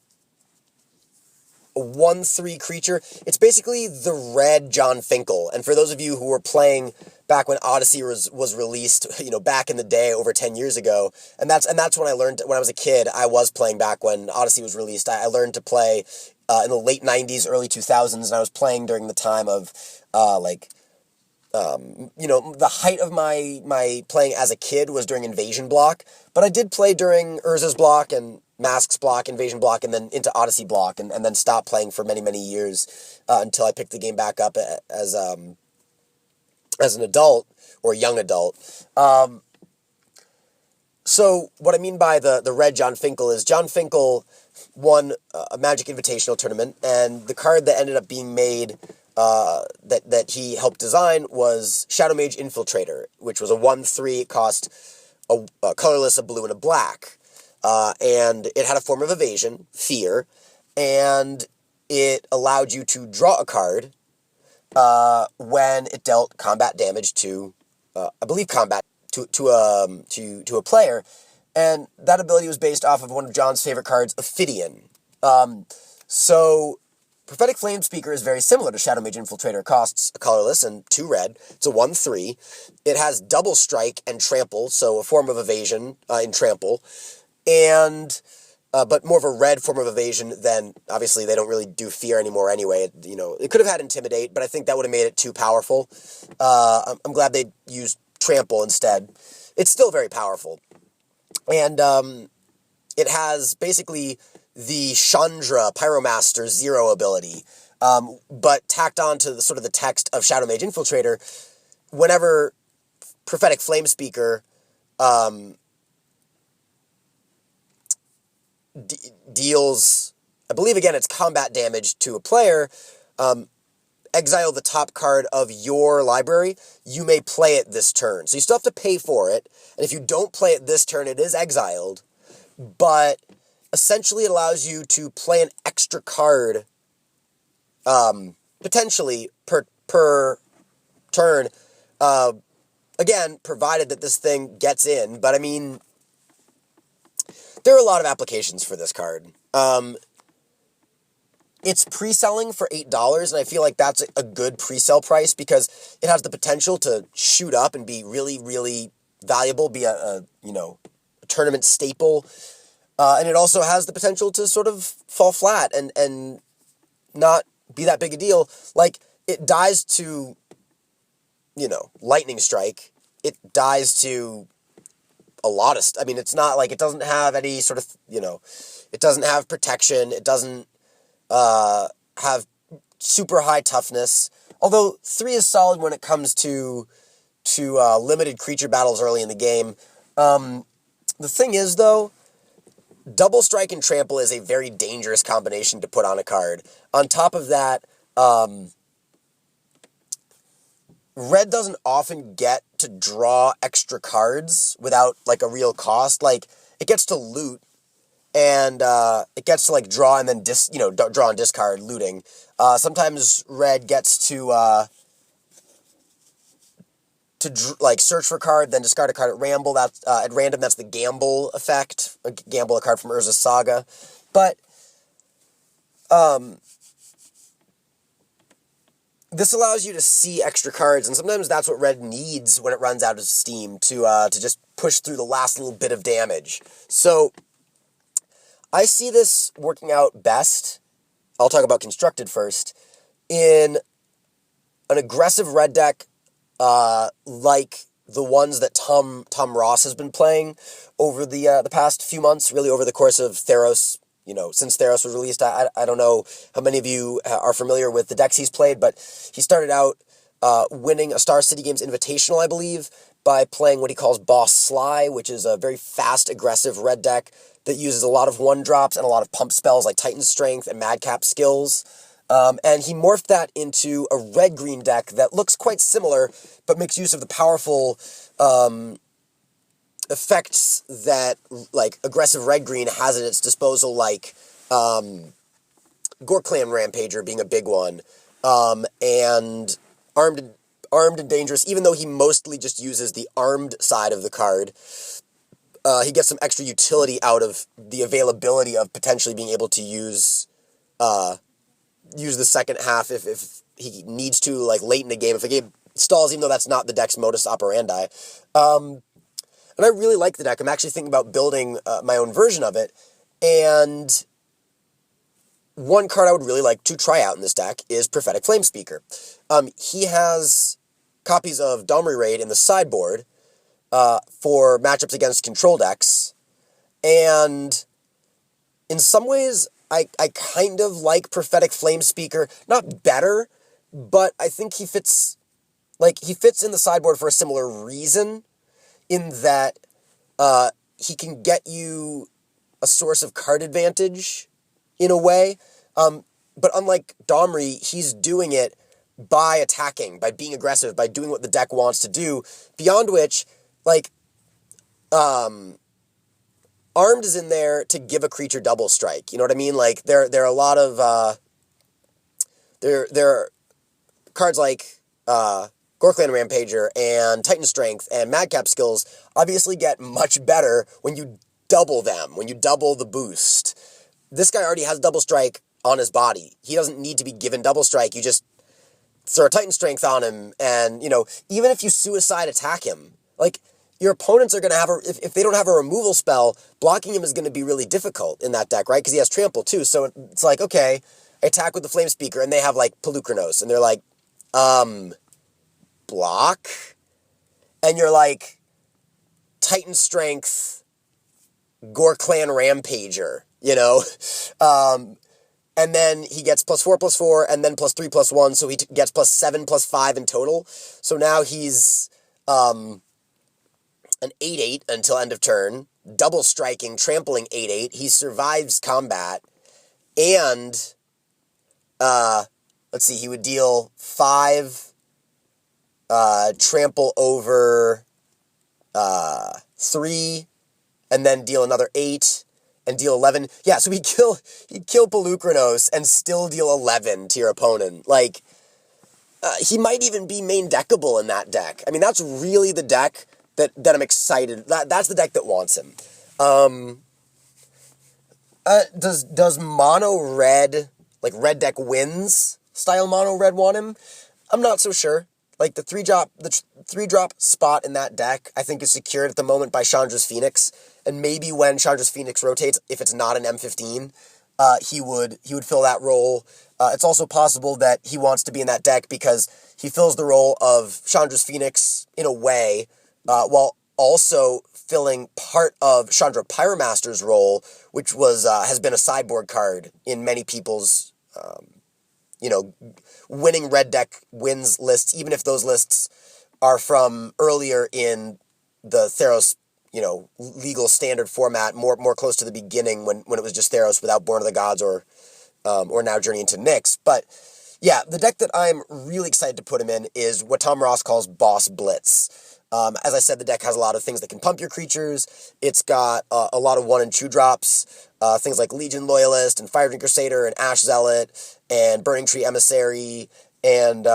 1/3 creature. It's basically the red John Finkel. And for those of you who were playing back when Odyssey was released, back in the day, over 10 years ago, and that's when I learned, when I was a kid, I was playing back when Odyssey was released. I learned to play in the late 90s, early 2000s, and I was playing during the time of, the height of my playing as a kid was during Invasion block, but I did play during Urza's block and Masks block, Invasion block, and then into Odyssey block, and then stopped playing for many, many years until I picked the game back up as an adult, or a young adult. So what I mean by the red John Finkel is John Finkel won a Magic Invitational tournament, and the card that ended up being made that he helped design was Shadow Mage Infiltrator, which was a 1/3. It cost a colorless, a blue, and a black. And it had a form of evasion, fear, and it allowed you to draw a card when it dealt combat damage to, I believe, to a player, and that ability was based off of one of John's favorite cards, Ophidian. So Prophetic Flamespeaker is very similar to Shadow Mage Infiltrator. It costs a colorless and 2 red. It's a 1/3. It has double strike and trample, so a form of evasion in trample, and but more of a red form of evasion than, obviously, they don't really do fear anymore anyway. It could have had intimidate, but I think that would have made it too powerful. I'm glad they used trample instead. It's still very powerful. And it has basically the Chandra Pyromaster 0 ability, but tacked on to the text of Shadow Mage Infiltrator. Whenever Prophetic Flamespeaker deals, I believe again it's combat damage to a player, exile the top card of your library, you may play it this turn. So you still have to pay for it, and if you don't play it this turn, it is exiled, but essentially it allows you to play an extra card, potentially, per turn, again, provided that this thing gets in, but I mean, there are a lot of applications for this card. It's pre-selling for $8, and I feel like that's a good pre-sale price because it has the potential to shoot up and be really, really valuable, be a tournament staple, and it also has the potential to sort of fall flat and not be that big a deal. Like, it dies to, lightning strike. It dies to a lot of I mean, it's not like it doesn't have any sort of, it doesn't have protection. It doesn't have super high toughness. Although 3 is solid when it comes to limited creature battles early in the game. The thing is, though, double strike and trample is a very dangerous combination to put on a card. On top of that, red doesn't often get to draw extra cards without, like, a real cost. Like, it gets to loot, and it gets to, like, draw and then draw and discard, looting. Sometimes red gets to search for a card, then discard a card at random. That's the gamble effect. Gamble a card from Urza's Saga. But this allows you to see extra cards, and sometimes that's what red needs when it runs out of steam to just push through the last little bit of damage. So I see this working out best. I'll talk about constructed first. In an aggressive red deck, like the ones that Tom Ross has been playing over the past few months, really over the course of Athreos. Since Athreos was released, I don't know how many of you are familiar with the decks he's played, but he started out winning a Star City Games Invitational, I believe, by playing what he calls Boss Sly, which is a very fast, aggressive red deck that uses a lot of 1-drops and a lot of pump spells like Titan's Strength and Madcap skills. And he morphed that into a red-green deck that looks quite similar, but makes use of the powerful effects that, like, aggressive red-green has at its disposal, like Gorklan Rampager being a big one, and Armed and Dangerous, even though he mostly just uses the armed side of the card. He gets some extra utility out of the availability of potentially being able to use the second half if he needs to, like, late in the game, if the game stalls, even though that's not the deck's modus operandi. And I really like the deck. I'm actually thinking about building my own version of it. And one card I would really like to try out in this deck is Prophetic Flamespeaker. He has copies of Domri Raid in the sideboard for matchups against control decks. And in some ways, I kind of like Prophetic Flamespeaker. Not better, but I think he fits in the sideboard for a similar reason, in that he can get you a source of card advantage in a way. But unlike Domri, he's doing it by attacking, by being aggressive, by doing what the deck wants to do, beyond which, like, Armed is in there to give a creature double strike. You know what I mean? Like, there are a lot of, there are cards like, Gorkland Rampager and Titan Strength and Madcap skills obviously get much better when you double them, when you double the boost. This guy already has double strike on his body. He doesn't need to be given double strike. You just throw a Titan Strength on him, and, even if you suicide attack him, like, your opponents are going to have if they don't have a removal spell, blocking him is going to be really difficult in that deck, right? Because he has trample too. So it's like, okay, I attack with the Flamespeaker, and they have, like, Keranos, and they're like, block? And you're like, Titan Strength, Gorkland Rampager, and then he gets +4/+4, and then +3/+1, so he gets +7/+5 in total. So now he's an 8/8 until end of turn, double striking, trampling 8/8. He survives combat, and let's see, he would deal 5, trample over 3, and then deal another 8. And deal 11. Yeah, so he'd kill Keranos and still deal 11 to your opponent. Like, he might even be main deckable in that deck. I mean, that's really the deck that I'm excited. That's the deck that wants him. Does mono red, like red deck wins style mono red, want him? I'm not so sure. Like, the 3-drop spot in that deck, I think, is secured at the moment by Chandra's Phoenix. And maybe when Chandra's Phoenix rotates, if it's not an M15, he would fill that role. It's also possible that he wants to be in that deck because he fills the role of Chandra's Phoenix in a way, while also filling part of Chandra Pyromaster's role, which has been a sideboard card in many people's winning red deck wins lists, even if those lists are from earlier in the Athreos, legal standard format, more close to the beginning when it was just Athreos without Born of the Gods or now Journey into Nyx. But yeah, the deck that I'm really excited to put him in is what Tom Ross calls Boss Blitz. As I said, the deck has a lot of things that can pump your creatures. It's got a lot of 1 and 2 drops, things like Legion Loyalist and Fire Drinker Satyr and Ash Zealot and Burning Tree Emissary and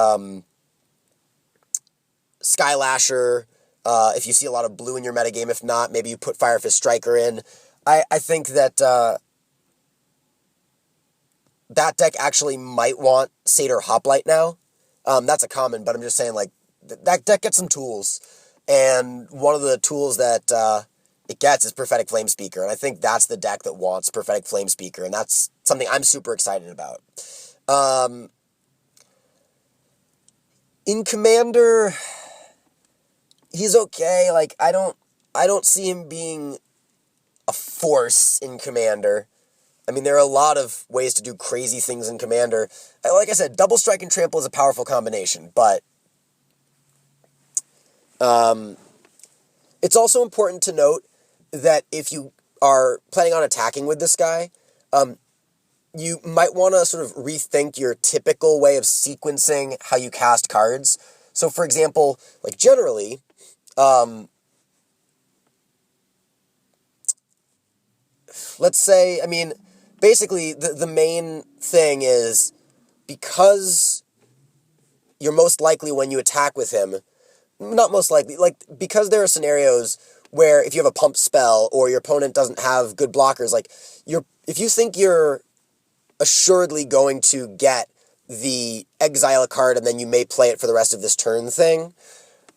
Skylasher. If you see a lot of blue in your metagame, if not, maybe you put Firefist Striker in. I think that that deck actually might want Satyr Hoplite now. That's a common, but I'm just saying, like, that deck gets some tools. And one of the tools that it gets is Prophetic Flamespeaker. And I think that's the deck that wants Prophetic Flamespeaker. And that's something I'm super excited about. In Commander, he's okay. Like, I don't see him being a force in Commander. I mean, there are a lot of ways to do crazy things in Commander. Like I said, double strike and trample is a powerful combination, but it's also important to note that if you are planning on attacking with this guy, you might want to sort of rethink your typical way of sequencing how you cast cards. So, for example, like, generally, let's say, I mean, basically, the main thing is, because you're most likely when you attack with him, not most likely, like, because there are scenarios where if you have a pump spell or your opponent doesn't have good blockers, like, if you think you're assuredly going to get the exile a card and then you may play it for the rest of this turn thing,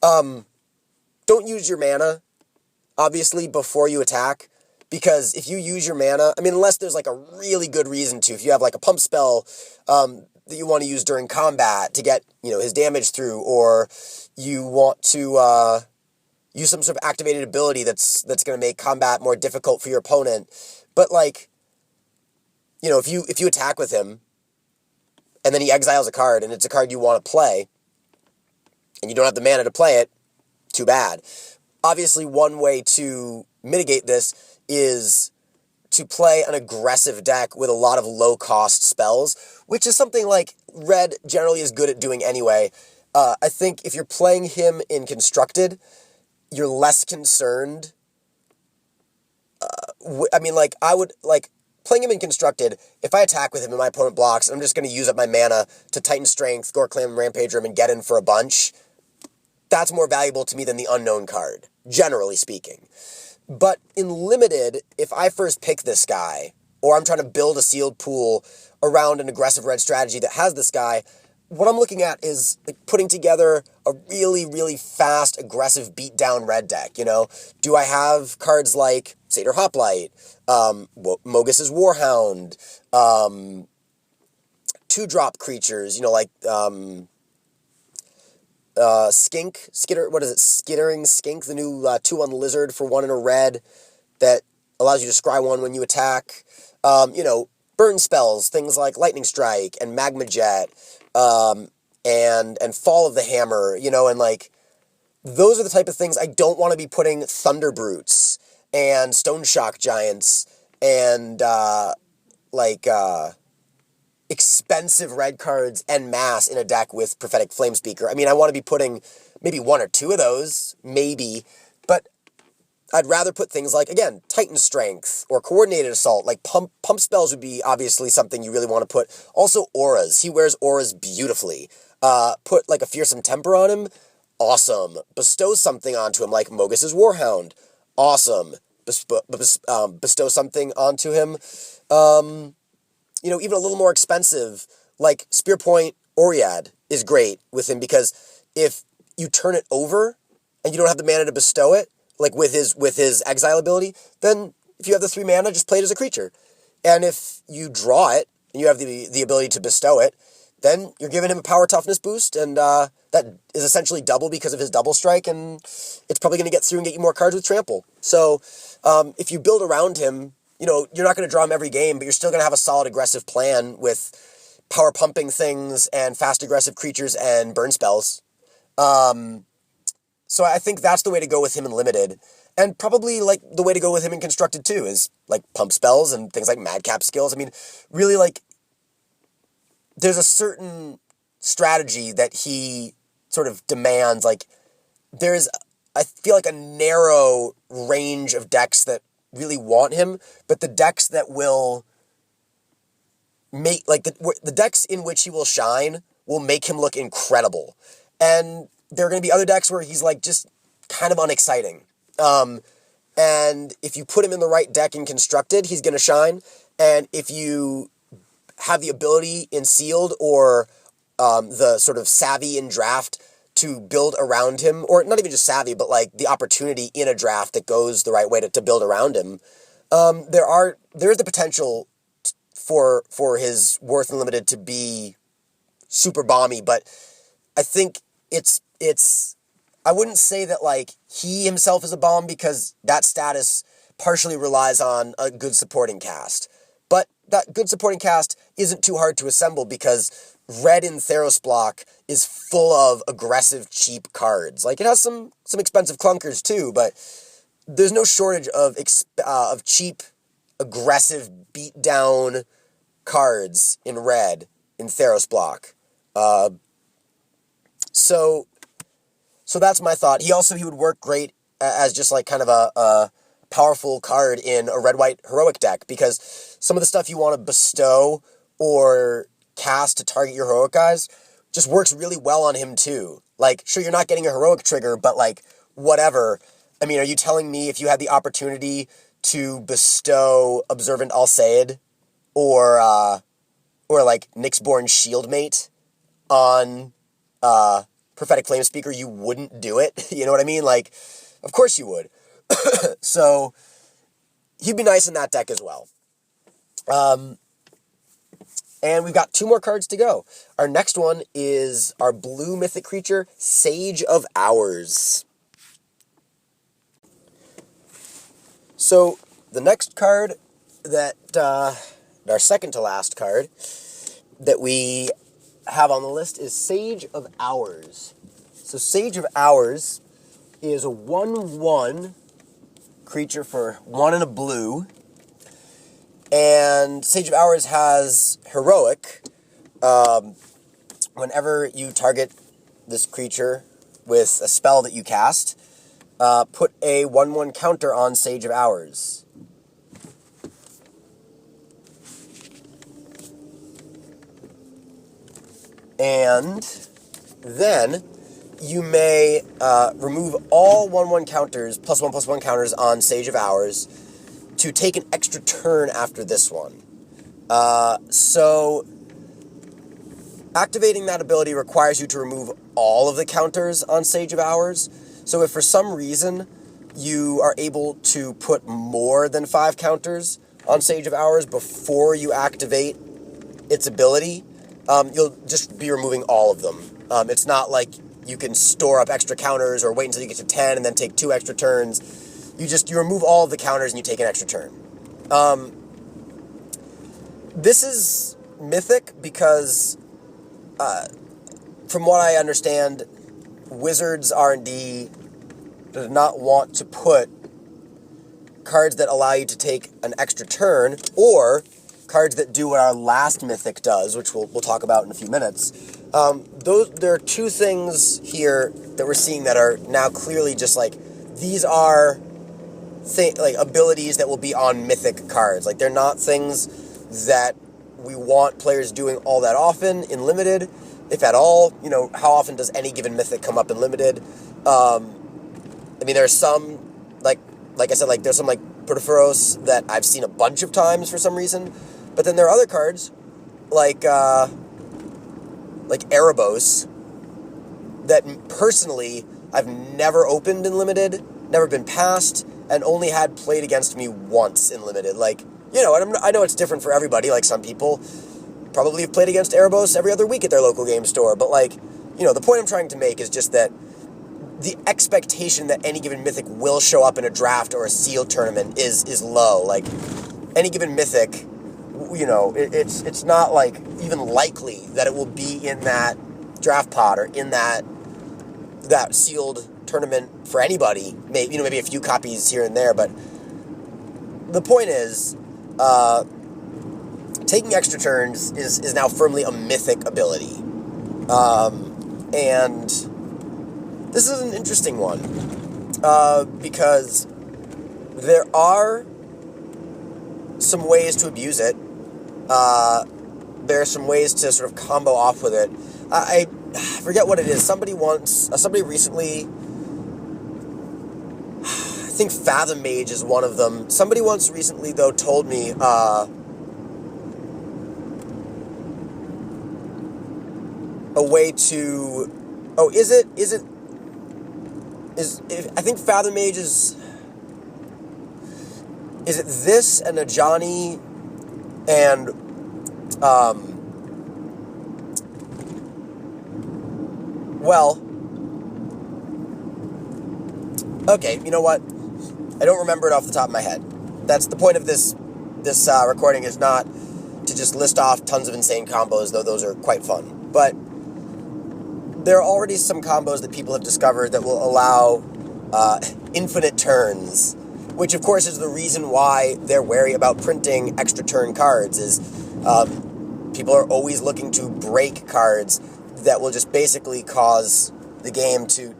don't use your mana, obviously, before you attack, because if you use your mana, I mean, unless there's, like, a really good reason to, if you have, like, a pump spell that you want to use during combat to get, his damage through, or you want to use some sort of activated ability that's going to make combat more difficult for your opponent. But, like, if you attack with him, and then he exiles a card, and it's a card you want to play, and you don't have the mana to play it, too bad. Obviously, one way to mitigate this is to play an aggressive deck with a lot of low-cost spells, which is something like Red generally is good at doing anyway. I think if you're playing him in Constructed, you're less concerned. I would, playing him in Constructed, if I attack with him and my opponent blocks, I'm just going to use up my mana to Titan Strength, Gore Clam, Rampager him, and get in for a bunch. That's more valuable to me than the unknown card, generally speaking. But in Limited, if I first pick this guy, or I'm trying to build a sealed pool around an aggressive red strategy that has this guy, what I'm looking at is putting together a really, really fast, aggressive beatdown red deck, Do I have cards like Satyr Hoplite, Mogus's Warhound, 2-drop creatures, Skittering Skink, the new 2-1 lizard for 1 in a red that allows you to scry 1 when you attack. Burn spells, things like Lightning Strike and Magma Jet, and Fall of the Hammer, those are the type of things I don't want to be putting Thunder Brutes and Stone Shock Giants and, expensive red cards en masse in a deck with Prophetic Flamespeaker. I want to be putting maybe 1 or 2 of those, maybe, but I'd rather put things like, again, Titan Strength or Coordinated Assault. Pump spells would be obviously something you really want to put. Also auras. He wears auras beautifully. Put a Fearsome Temper on him. Awesome. Bestow something onto him like Mogus's Warhound. Awesome. Bestow something onto him. Even a little more expensive, like Spearpoint Oread is great with him, because if you turn it over and you don't have the mana to bestow it, with his exile ability, then if you have the 3 mana, just play it as a creature. And if you draw it and you have the ability to bestow it, then you're giving him a power toughness boost, and that is essentially double because of his double strike, and it's probably going to get through and get you more cards with trample. So if you build around him, you're not going to draw him every game, but you're still going to have a solid aggressive plan with power pumping things and fast aggressive creatures and burn spells. So I think that's the way to go with him in Limited. And probably, the way to go with him in Constructed, too, is, pump spells and things like Madcap skills. Really, there's a certain strategy that he sort of demands. There's, I feel a narrow range of decks that really want him, but the decks that will make, the decks in which he will shine will make him look incredible. And there are going to be other decks where he's, just kind of unexciting. And if you put him in the right deck in Constructed, he's going to shine. And if you have the ability in Sealed or the sort of savvy in Draft to build around him, or not even just savvy, but the opportunity in a draft that goes the right way to build around him, there's the potential for his worth in Limited to be super bomby, but I think it's I wouldn't say that he himself is a bomb, because that status partially relies on a good supporting cast. But that good supporting cast isn't too hard to assemble, because Red in Theros block is full of aggressive, cheap cards. It has some expensive clunkers too, but there's no shortage of cheap, aggressive, beat-down cards in Red in Theros block. So that's my thought. He would work great as just kind of a powerful card in a red-white heroic deck, because some of the stuff you want to bestow or cast to target your heroic guys just works really well on him too. Sure, you're not getting a heroic trigger, but whatever. Are you telling me if you had the opportunity to bestow Observant Alseid or Nyxborn Shieldmate on Prophetic Flamespeaker, you wouldn't do it? You know what I mean? Of course you would. So he'd be nice in that deck as well. And we've got 2 more cards to go. Our next one is our blue mythic creature, Sage of Hours. So the next card that our second to last card that we have on the list is Sage of Hours. So Sage of Hours is a 1/1 creature for 1 and a blue. And Sage of Hours has Heroic. Whenever you target this creature with a spell that you cast, put a 1/1 counter on Sage of Hours. And then you may remove all 1/1 counters, +1/+1 counters on Sage of Hours to take an extra turn after this one. So activating that ability requires you to remove all of the counters on Sage of Hours. So if for some reason you are able to put more than 5 counters on Sage of Hours before you activate its ability, you'll just be removing all of them. It's not like you can store up extra counters or wait until you get to 10 and then take 2 extra turns. You remove all of the counters and you take an extra turn. This is Mythic because, from what I understand, Wizards R&D does not want to put cards that allow you to take an extra turn, or cards that do what our last Mythic does, which we'll talk about in a few minutes. There are 2 things here that we're seeing that are now clearly just like, these are abilities that will be on Mythic cards. Like, they're not things that we want players doing all that often in Limited, if at all. You know, how often does any given Mythic come up in Limited? I mean, there's some, like I said, there's some, Athreos that I've seen a bunch of times for some reason. But then there are other cards, like Erebos, that personally I've never opened in Limited, never been passed, and only had played against me once in Limited. I know it's different for everybody. Like, some people probably have played against Erebos every other week at their local game store. But, the point I'm trying to make is just that the expectation that any given Mythic will show up in a draft or a sealed tournament is low. Like, any given Mythic, it's not, even likely that it will be in that draft pod or in that sealed tournament for anybody. Maybe a few copies here and there, but the point is, taking extra turns is now firmly a Mythic ability. And this is an interesting one, because there are some ways to abuse it. There are some ways to sort of combo off with it. I forget what it is. Somebody recently, I think Fathom Mage is one of them. Somebody once recently, though, told me, a way to, I think Fathom Mage is it this and Ajani and, okay, you know what? I don't remember it off the top of my head. That's the point of this recording, is not to just list off tons of insane combos, though those are quite fun. But there are already some combos that people have discovered that will allow infinite turns, which of course is the reason why they're wary about printing extra turn cards, is people are always looking to break cards that will just basically cause the game to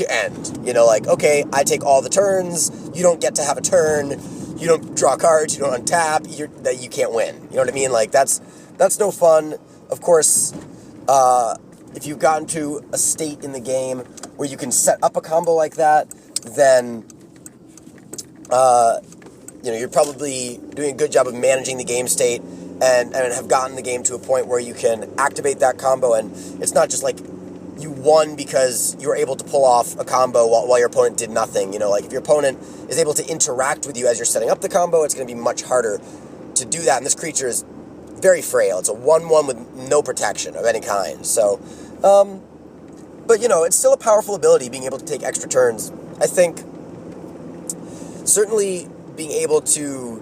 end. Okay, I take all the turns, you don't get to have a turn, you don't draw cards, you don't untap, that you can't win. You know what I mean? That's no fun. Of course, if you've gotten to a state in the game where you can set up a combo like that, then you're probably doing a good job of managing the game state and have gotten the game to a point where you can activate that combo, and it's not just like you won because you were able to pull off a combo while your opponent did nothing. If your opponent is able to interact with you as you're setting up the combo, it's going to be much harder to do that, and this creature is very frail. It's a 1/1 with no protection of any kind. So, but it's still a powerful ability, being able to take extra turns. I think certainly being able to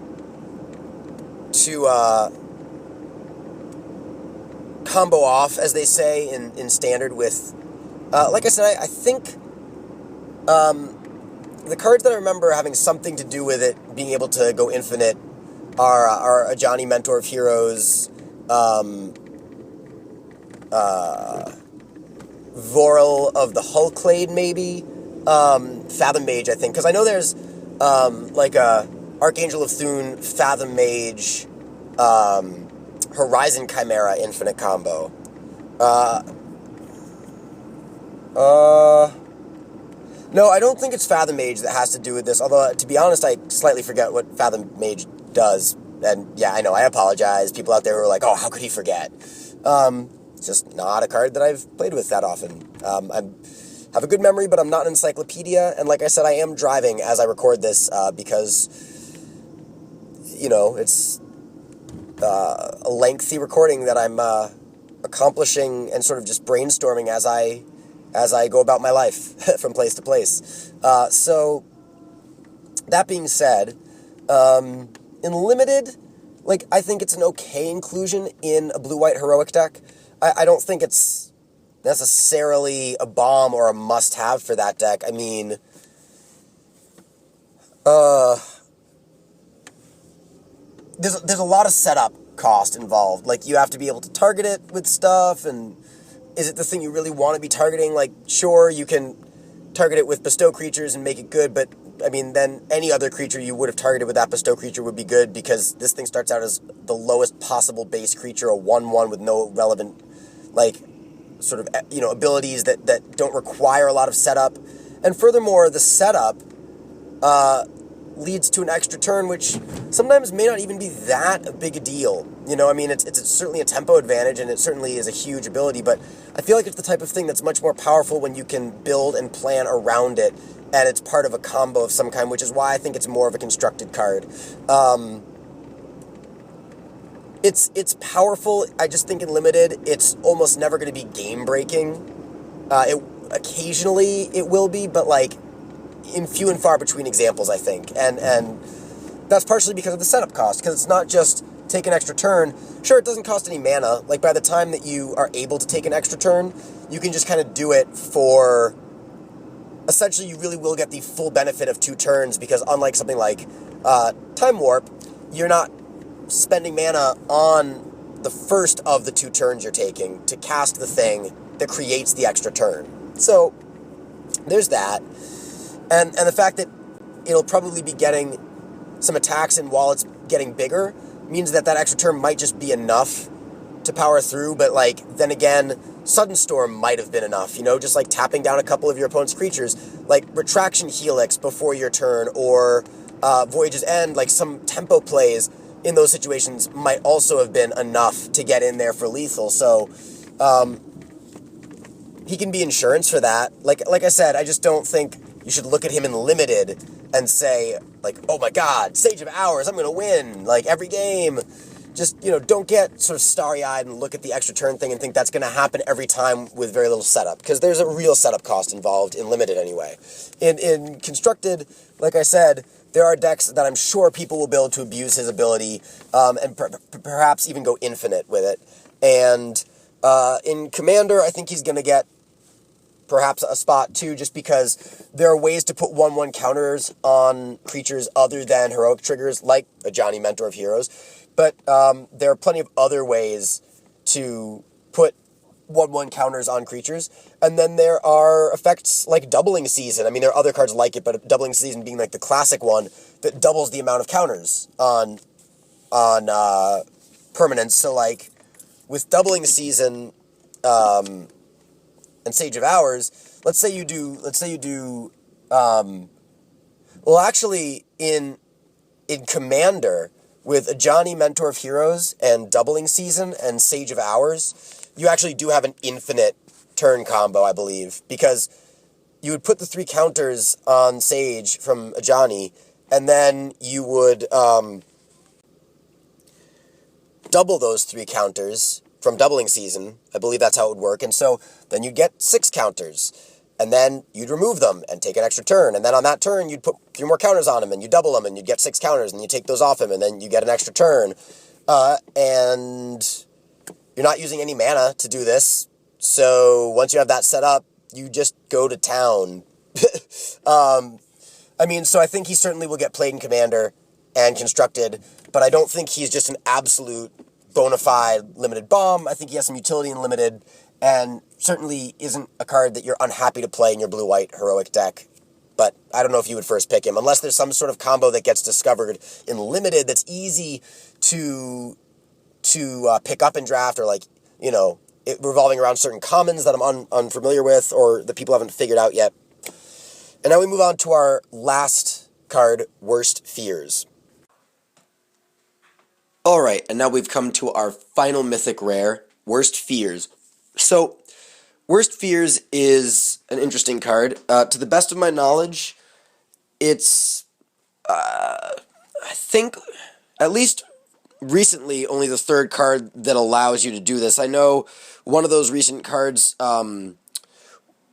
combo off, as they say, in Standard with, like I said, I think the cards that I remember having something to do with it being able to go infinite are Ajani, Mentor of Heroes, Vorel of the Hulklade, maybe, Fathom Mage, I think, because I know there's like a Archangel of Thune, Fathom Mage, Horizon Chimera infinite combo. No, I don't think it's Fathom Mage that has to do with this, although, to be honest, I slightly forget what Fathom Mage does. And, yeah, I know, I apologize. People out there who are like, oh, how could he forget? It's just not a card that I've played with that often. I have a good memory, but I'm not an encyclopedia, and like I said, I am driving as I record this, because, you know, it's a lengthy recording that I'm accomplishing and sort of just brainstorming as I go about my life from place to place. So, that being said, in Limited, like, I think it's an okay inclusion in a blue-white heroic deck. I don't think it's necessarily a bomb or a must-have for that deck. I mean, there's a lot of setup cost involved. Like, you have to be able to target it with stuff, and is it the thing you really want to be targeting? Like, sure, you can target it with bestow creatures and make it good, but, I mean, then any other creature you would have targeted with that bestow creature would be good, because this thing starts out as the lowest possible base creature, a 1/1 with no relevant, like, sort of, you know, abilities that don't require a lot of setup. And furthermore, the setup leads to an extra turn, which sometimes may not even be that big a deal. You know, I mean, it's certainly a tempo advantage, and it certainly is a huge ability, but I feel like it's the type of thing that's much more powerful when you can build and plan around it, and it's part of a combo of some kind, which is why I think it's more of a constructed card. It's powerful. I just think in Limited, it's almost never going to be game-breaking. Occasionally it will be, but, like, in few and far between examples, I think. And that's partially because of the setup cost, because it's not just take an extra turn. Sure, it doesn't cost any mana. Like, by the time that you are able to take an extra turn, you can just kind of do it for... Essentially, you really will get the full benefit of 2 turns, because unlike something like Time Warp, you're not spending mana on the first of the 2 turns you're taking to cast the thing that creates the extra turn. So, there's that. And the fact that it'll probably be getting some attacks in while it's getting bigger means that extra turn might just be enough to power through, but, like, then again, Sudden Storm might have been enough, you know, just, like, tapping down a couple of your opponent's creatures, like Retraction Helix before your turn, or Voyage's End, like, some tempo plays in those situations might also have been enough to get in there for lethal, so, he can be insurance for that. Like I said, I just don't think you should look at him in Limited and say, like, oh my god, Sage of Hours, I'm going to win, like, every game. Just, you know, don't get sort of starry-eyed and look at the extra turn thing and think that's going to happen every time with very little setup, because there's a real setup cost involved in Limited anyway. In Constructed, like I said, there are decks that I'm sure people will build to abuse his ability, and perhaps even go infinite with it. And in Commander, I think he's going to get perhaps a spot too, just because there are ways to put 1/1 counters on creatures other than heroic triggers, like Ajani, Mentor of Heroes. But there are plenty of other ways to put 1/1 counters on creatures. And then there are effects like Doubling Season. I mean, there are other cards like it, but Doubling Season being like the classic one that doubles the amount of counters on permanents. So, like, with Doubling Season and Sage of Hours, let's say you do well, actually, in Commander, with Ajani, Mentor of Heroes, and Doubling Season, and Sage of Hours, you actually do have an infinite turn combo, I believe, because you would put the 3 counters on Sage from Ajani, and then you would double those 3 counters from Doubling Season. I believe that's how it would work, and so then you get 6 counters. and then you'd remove them and take an extra turn, and then on that turn you'd put 3 more counters on him, and you double them, and you'd get 6 counters, and you take those off him, and then you get an extra turn. And you're not using any mana to do this, so once you have that set up, you just go to town. So I think he certainly will get played in Commander and Constructed, but I don't think he's just an absolute bona fide limited bomb. I think he has some utility in Limited, and certainly isn't a card that you're unhappy to play in your blue-white heroic deck. But I don't know if you would first pick him, unless there's some sort of combo that gets discovered in Limited that's easy to pick up in draft, or revolving around certain commons that I'm unfamiliar with, or that people haven't figured out yet. And now we move on to our last card, Worst Fears. Alright, and now we've come to our final Mythic Rare, Worst Fears. So, Worst Fears is an interesting card. To the best of my knowledge, it's, I think, at least recently, only the 3rd card that allows you to do this. I know one of those recent cards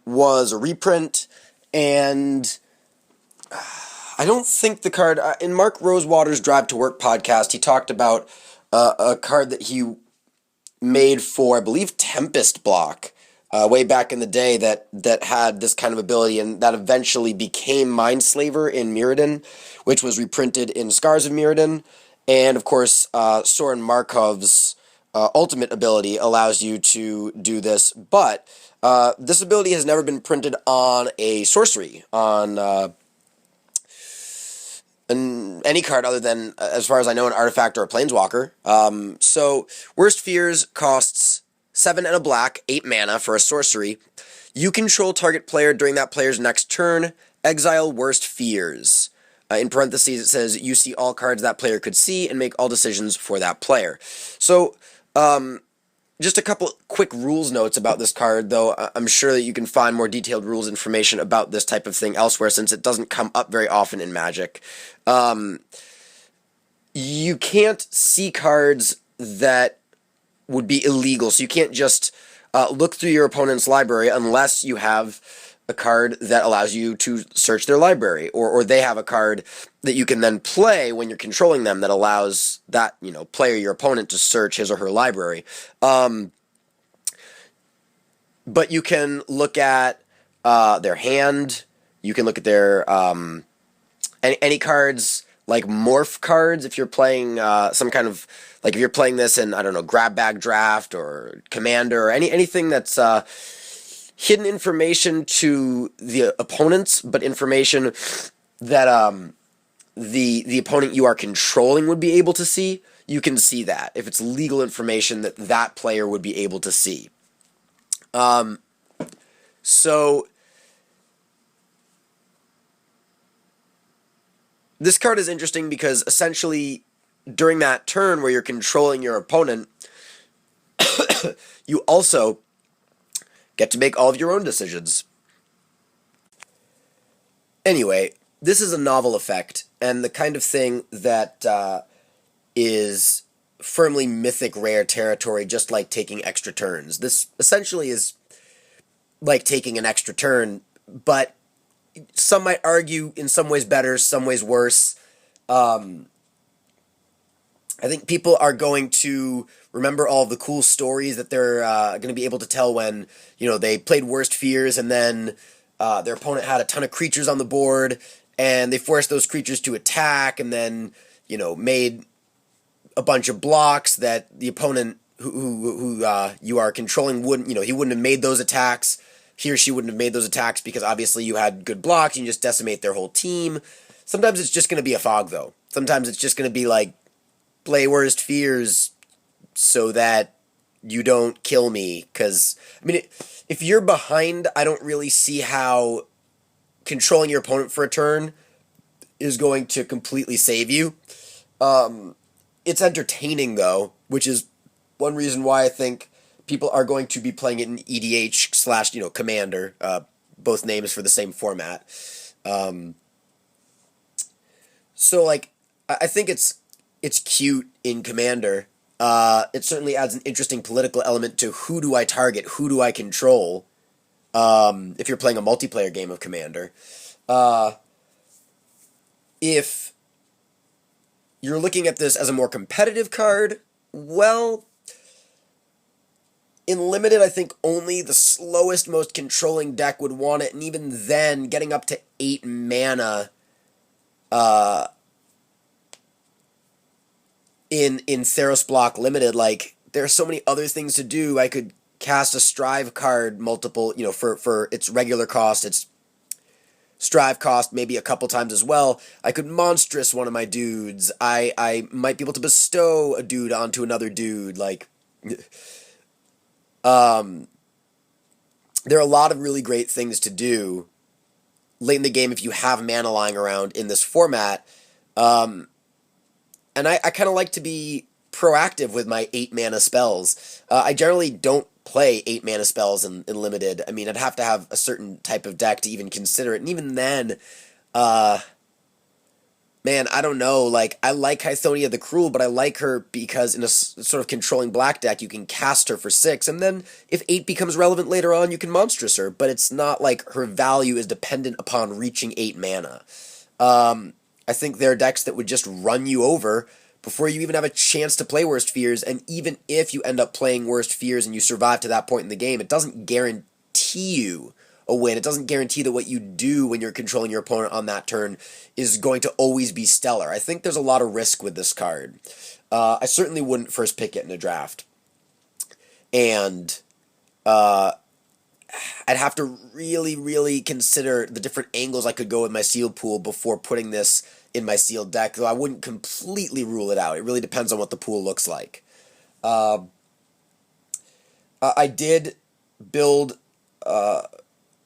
was a reprint, and I don't think the card... in Mark Rosewater's Drive to Work podcast, he talked about a card that he made for, I believe, Tempest block, way back in the day that had this kind of ability, and that eventually became Mindslaver in Mirrodin, which was reprinted in Scars of Mirrodin. And, of course, Soren Markov's ultimate ability allows you to do this, but this ability has never been printed on a sorcery, on any card other than, as far as I know, an artifact or a planeswalker. So, Worst Fears costs 7 and a black, 8 mana for a sorcery. You control target player during that player's next turn. Exile Worst Fears. In parentheses, it says, you see all cards that player could see and make all decisions for that player. So, just a couple quick rules notes about this card, though I'm sure that you can find more detailed rules information about this type of thing elsewhere, since it doesn't come up very often in Magic. You can't see cards that would be illegal, so you can't just look through your opponent's library unless you have a card that allows you to search their library, or they have a card that you can then play when you're controlling them that allows that, player, your opponent, to search his or her library. But you can look at their hand, you can look at their, any cards, like morph cards, if you're playing some kind of, if you're playing this in, grab bag draft, or commander, or anything that's hidden information to the opponents, but information that the opponent you are controlling would be able to see, you can see that. If it's legal information that player would be able to see. So, this card is interesting because essentially, during that turn where you're controlling your opponent, you also get to make all of your own decisions. Anyway, this is a novel effect, and the kind of thing that is firmly Mythic Rare territory, just like taking extra turns. This essentially is like taking an extra turn, but some might argue in some ways better, some ways worse. I think people are going to remember all of the cool stories that they're going to be able to tell when, they played Worst Fears, and then their opponent had a ton of creatures on the board, and they forced those creatures to attack, and then, made a bunch of blocks that the opponent who you are controlling wouldn't, he wouldn't have made those attacks. He or she wouldn't have made those attacks because obviously you had good blocks, and you just decimate their whole team. Sometimes it's just going to be a fog, though. Sometimes it's just going to be like, play Worst Fears so that you don't kill me, because, if you're behind, I don't really see how controlling your opponent for a turn is going to completely save you. It's entertaining, though, which is one reason why I think people are going to be playing it in EDH / Commander, both names for the same format. So, I think it's cute in Commander. It certainly adds an interesting political element to who do I target, who do I control. if you're playing a multiplayer game of Commander. If you're looking at this as a more competitive card, well, in Limited, I think only the slowest, most controlling deck would want it, and even then, getting up to 8 mana in Theros block Limited, like, there are so many other things to do. I could cast a Strive card multiple, for its regular cost, its Strive cost maybe a couple times as well. I could Monstrous one of my dudes. I might be able to bestow a dude onto another dude, like... there are a lot of really great things to do late in the game if you have mana lying around in this format. And I kind of like to be proactive with my 8 mana spells. I generally don't play 8 mana spells in Limited. I mean, I'd have to have a certain type of deck to even consider it. And even then, man, I don't know, like, I like Hythonia the Cruel, but I like her because in a sort of controlling black deck, you can cast her for 6, and then if 8 becomes relevant later on, you can Monstrous her, but it's not like her value is dependent upon reaching 8 mana. I think there are decks that would just run you over before you even have a chance to play Worst Fears, and even if you end up playing Worst Fears and you survive to that point in the game, it doesn't guarantee you a win. It doesn't guarantee that what you do when you're controlling your opponent on that turn is going to always be stellar. I think there's a lot of risk with this card. I certainly wouldn't first pick it in a draft. And I'd have to really, really consider the different angles I could go with my sealed pool before putting this in my sealed deck, though I wouldn't completely rule it out. It really depends on what the pool looks like. I did build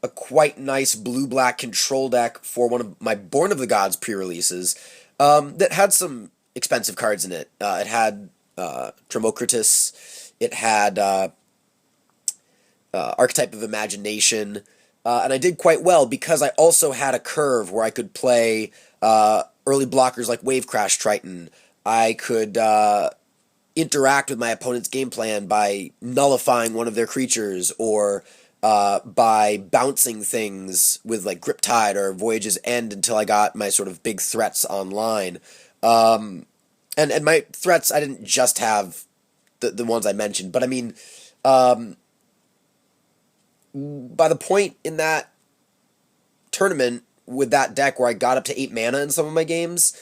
a quite nice blue-black control deck for one of my Born of the Gods pre-releases that had some expensive cards in it. It had Tremocritus, it had Archetype of Imagination, and I did quite well because I also had a curve where I could play early blockers like Wave Crash Triton. I could interact with my opponent's game plan by nullifying one of their creatures, or by bouncing things with like Griptide or Voyage's End until I got my sort of big threats online. And my threats, I didn't just have the ones I mentioned, but I mean, by the point in that tournament with that deck where I got up to 8 mana in some of my games,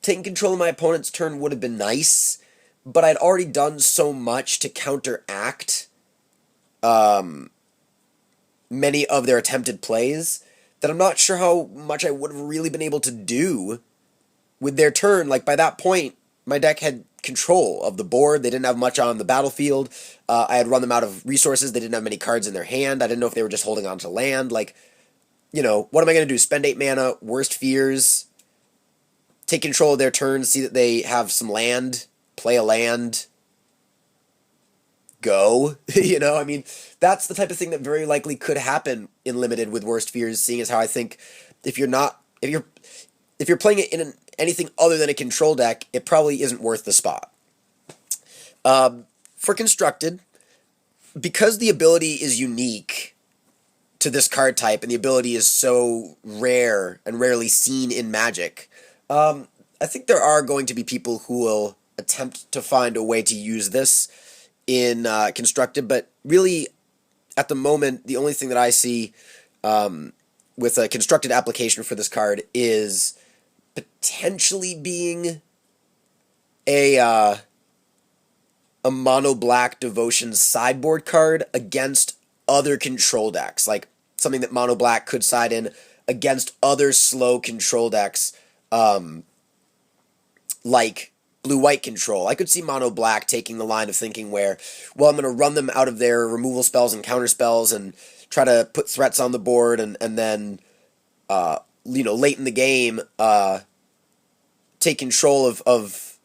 taking control of my opponent's turn would have been nice, but I'd already done so much to counteract many of their attempted plays that I'm not sure how much I would have really been able to do with their turn. Like, by that point, my deck had control of the board. They didn't have much on the battlefield. I had run them out of resources. They didn't have many cards in their hand. I didn't know if they were just holding on to land. Like, what am I going to do? Spend 8 mana, Worst Fears, take control of their turn, see that they have some land, play a land, go. I mean, that's the type of thing that very likely could happen in Limited with Worst Fears, seeing as how I think if you're playing it in anything other than a control deck, it probably isn't worth the spot. For Constructed, because the ability is unique to this card type and the ability is so rare and rarely seen in Magic, I think there are going to be people who will attempt to find a way to use this in Constructed, but really, at the moment, the only thing that I see with a constructed application for this card is potentially being a mono-black Devotion sideboard card against other control decks, like something that mono-black could side in against other slow control decks, like blue-white control. I could see mono-black taking the line of thinking where, well, I'm going to run them out of their removal spells and counter spells and try to put threats on the board, and then late in the game, take control of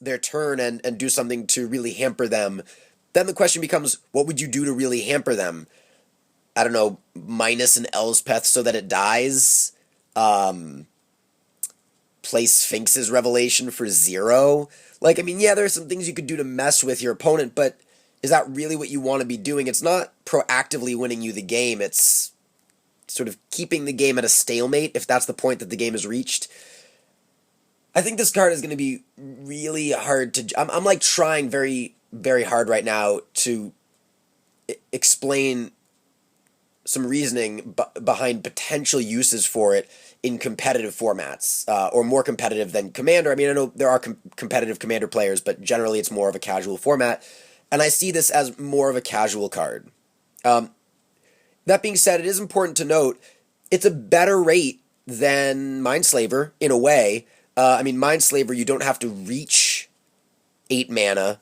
their turn and do something to really hamper them. Then the question becomes, what would you do to really hamper them? I don't know, minus an Elspeth so that it dies? Play Sphinx's Revelation for 0? Like, I mean, yeah, there are some things you could do to mess with your opponent, but is that really what you want to be doing? It's not proactively winning you the game, it's sort of keeping the game at a stalemate, if that's the point that the game has reached. I think this card is going to be really hard to... I'm like trying very, very hard right now to explain some reasoning behind potential uses for it in competitive formats, or more competitive than Commander. I mean, I know there are competitive Commander players, but generally it's more of a casual format, and I see this as more of a casual card. That being said, it is important to note it's a better rate than Mindslaver in a way. I mean, Mindslaver, you don't have to reach 8 mana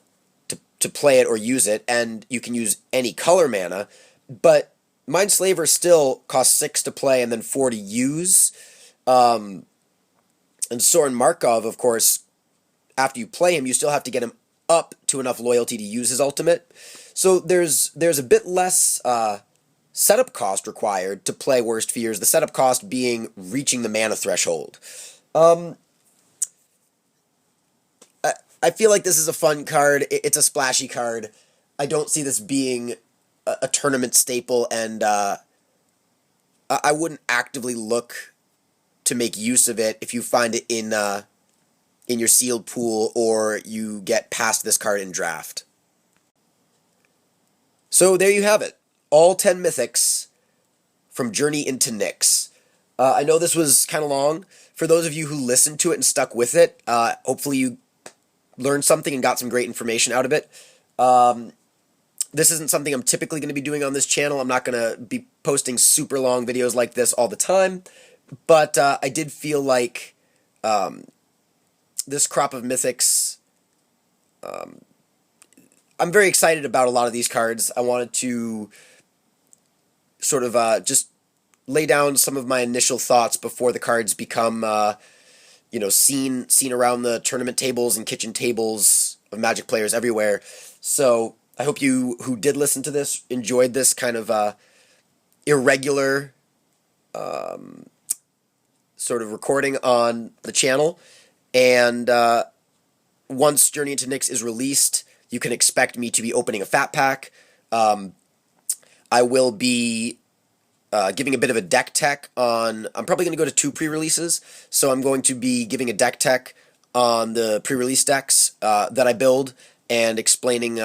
to play it or use it, and you can use any color mana, but Mindslaver still costs 6 to play and then 4 to use. And Soren Markov, of course, after you play him, you still have to get him up to enough loyalty to use his ultimate. So there's a bit less setup cost required to play Worst Fears, the setup cost being reaching the mana threshold. I feel like this is a fun card. It's a splashy card. I don't see this being a tournament staple, and I wouldn't actively look to make use of it if you find it in your sealed pool or you get past this card in draft. So there you have it. All 10 Mythics from Journey into Nyx. I know this was kind of long. For those of you who listened to it and stuck with it, hopefully you learned something and got some great information out of it. This isn't something I'm typically going to be doing on this channel. I'm not going to be posting super long videos like this all the time, but I did feel like this crop of Mythics, I'm very excited about a lot of these cards. I wanted to sort of just lay down some of my initial thoughts before the cards become seen around the tournament tables and kitchen tables of Magic players everywhere. So I hope you who did listen to this enjoyed this kind of irregular sort of recording on the channel. And once Journey into Nyx is released, you can expect me to be opening a fat pack. I will be giving a bit of a deck tech on... I'm probably going to go to 2 pre-releases, so I'm going to be giving a deck tech on the pre-release decks that I build and explaining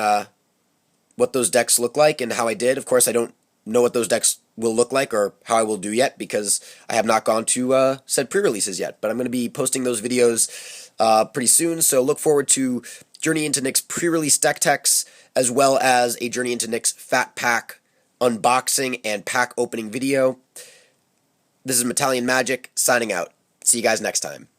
what those decks look like and how I did. Of course, I don't know what those decks will look like or how I will do yet because I have not gone to said pre-releases yet, but I'm going to be posting those videos pretty soon, so look forward to Journey into Nyx pre-release deck techs as well as a Journey into Nyx fat pack unboxing and pack opening video. This is Metallion Magic signing out. See you guys next time.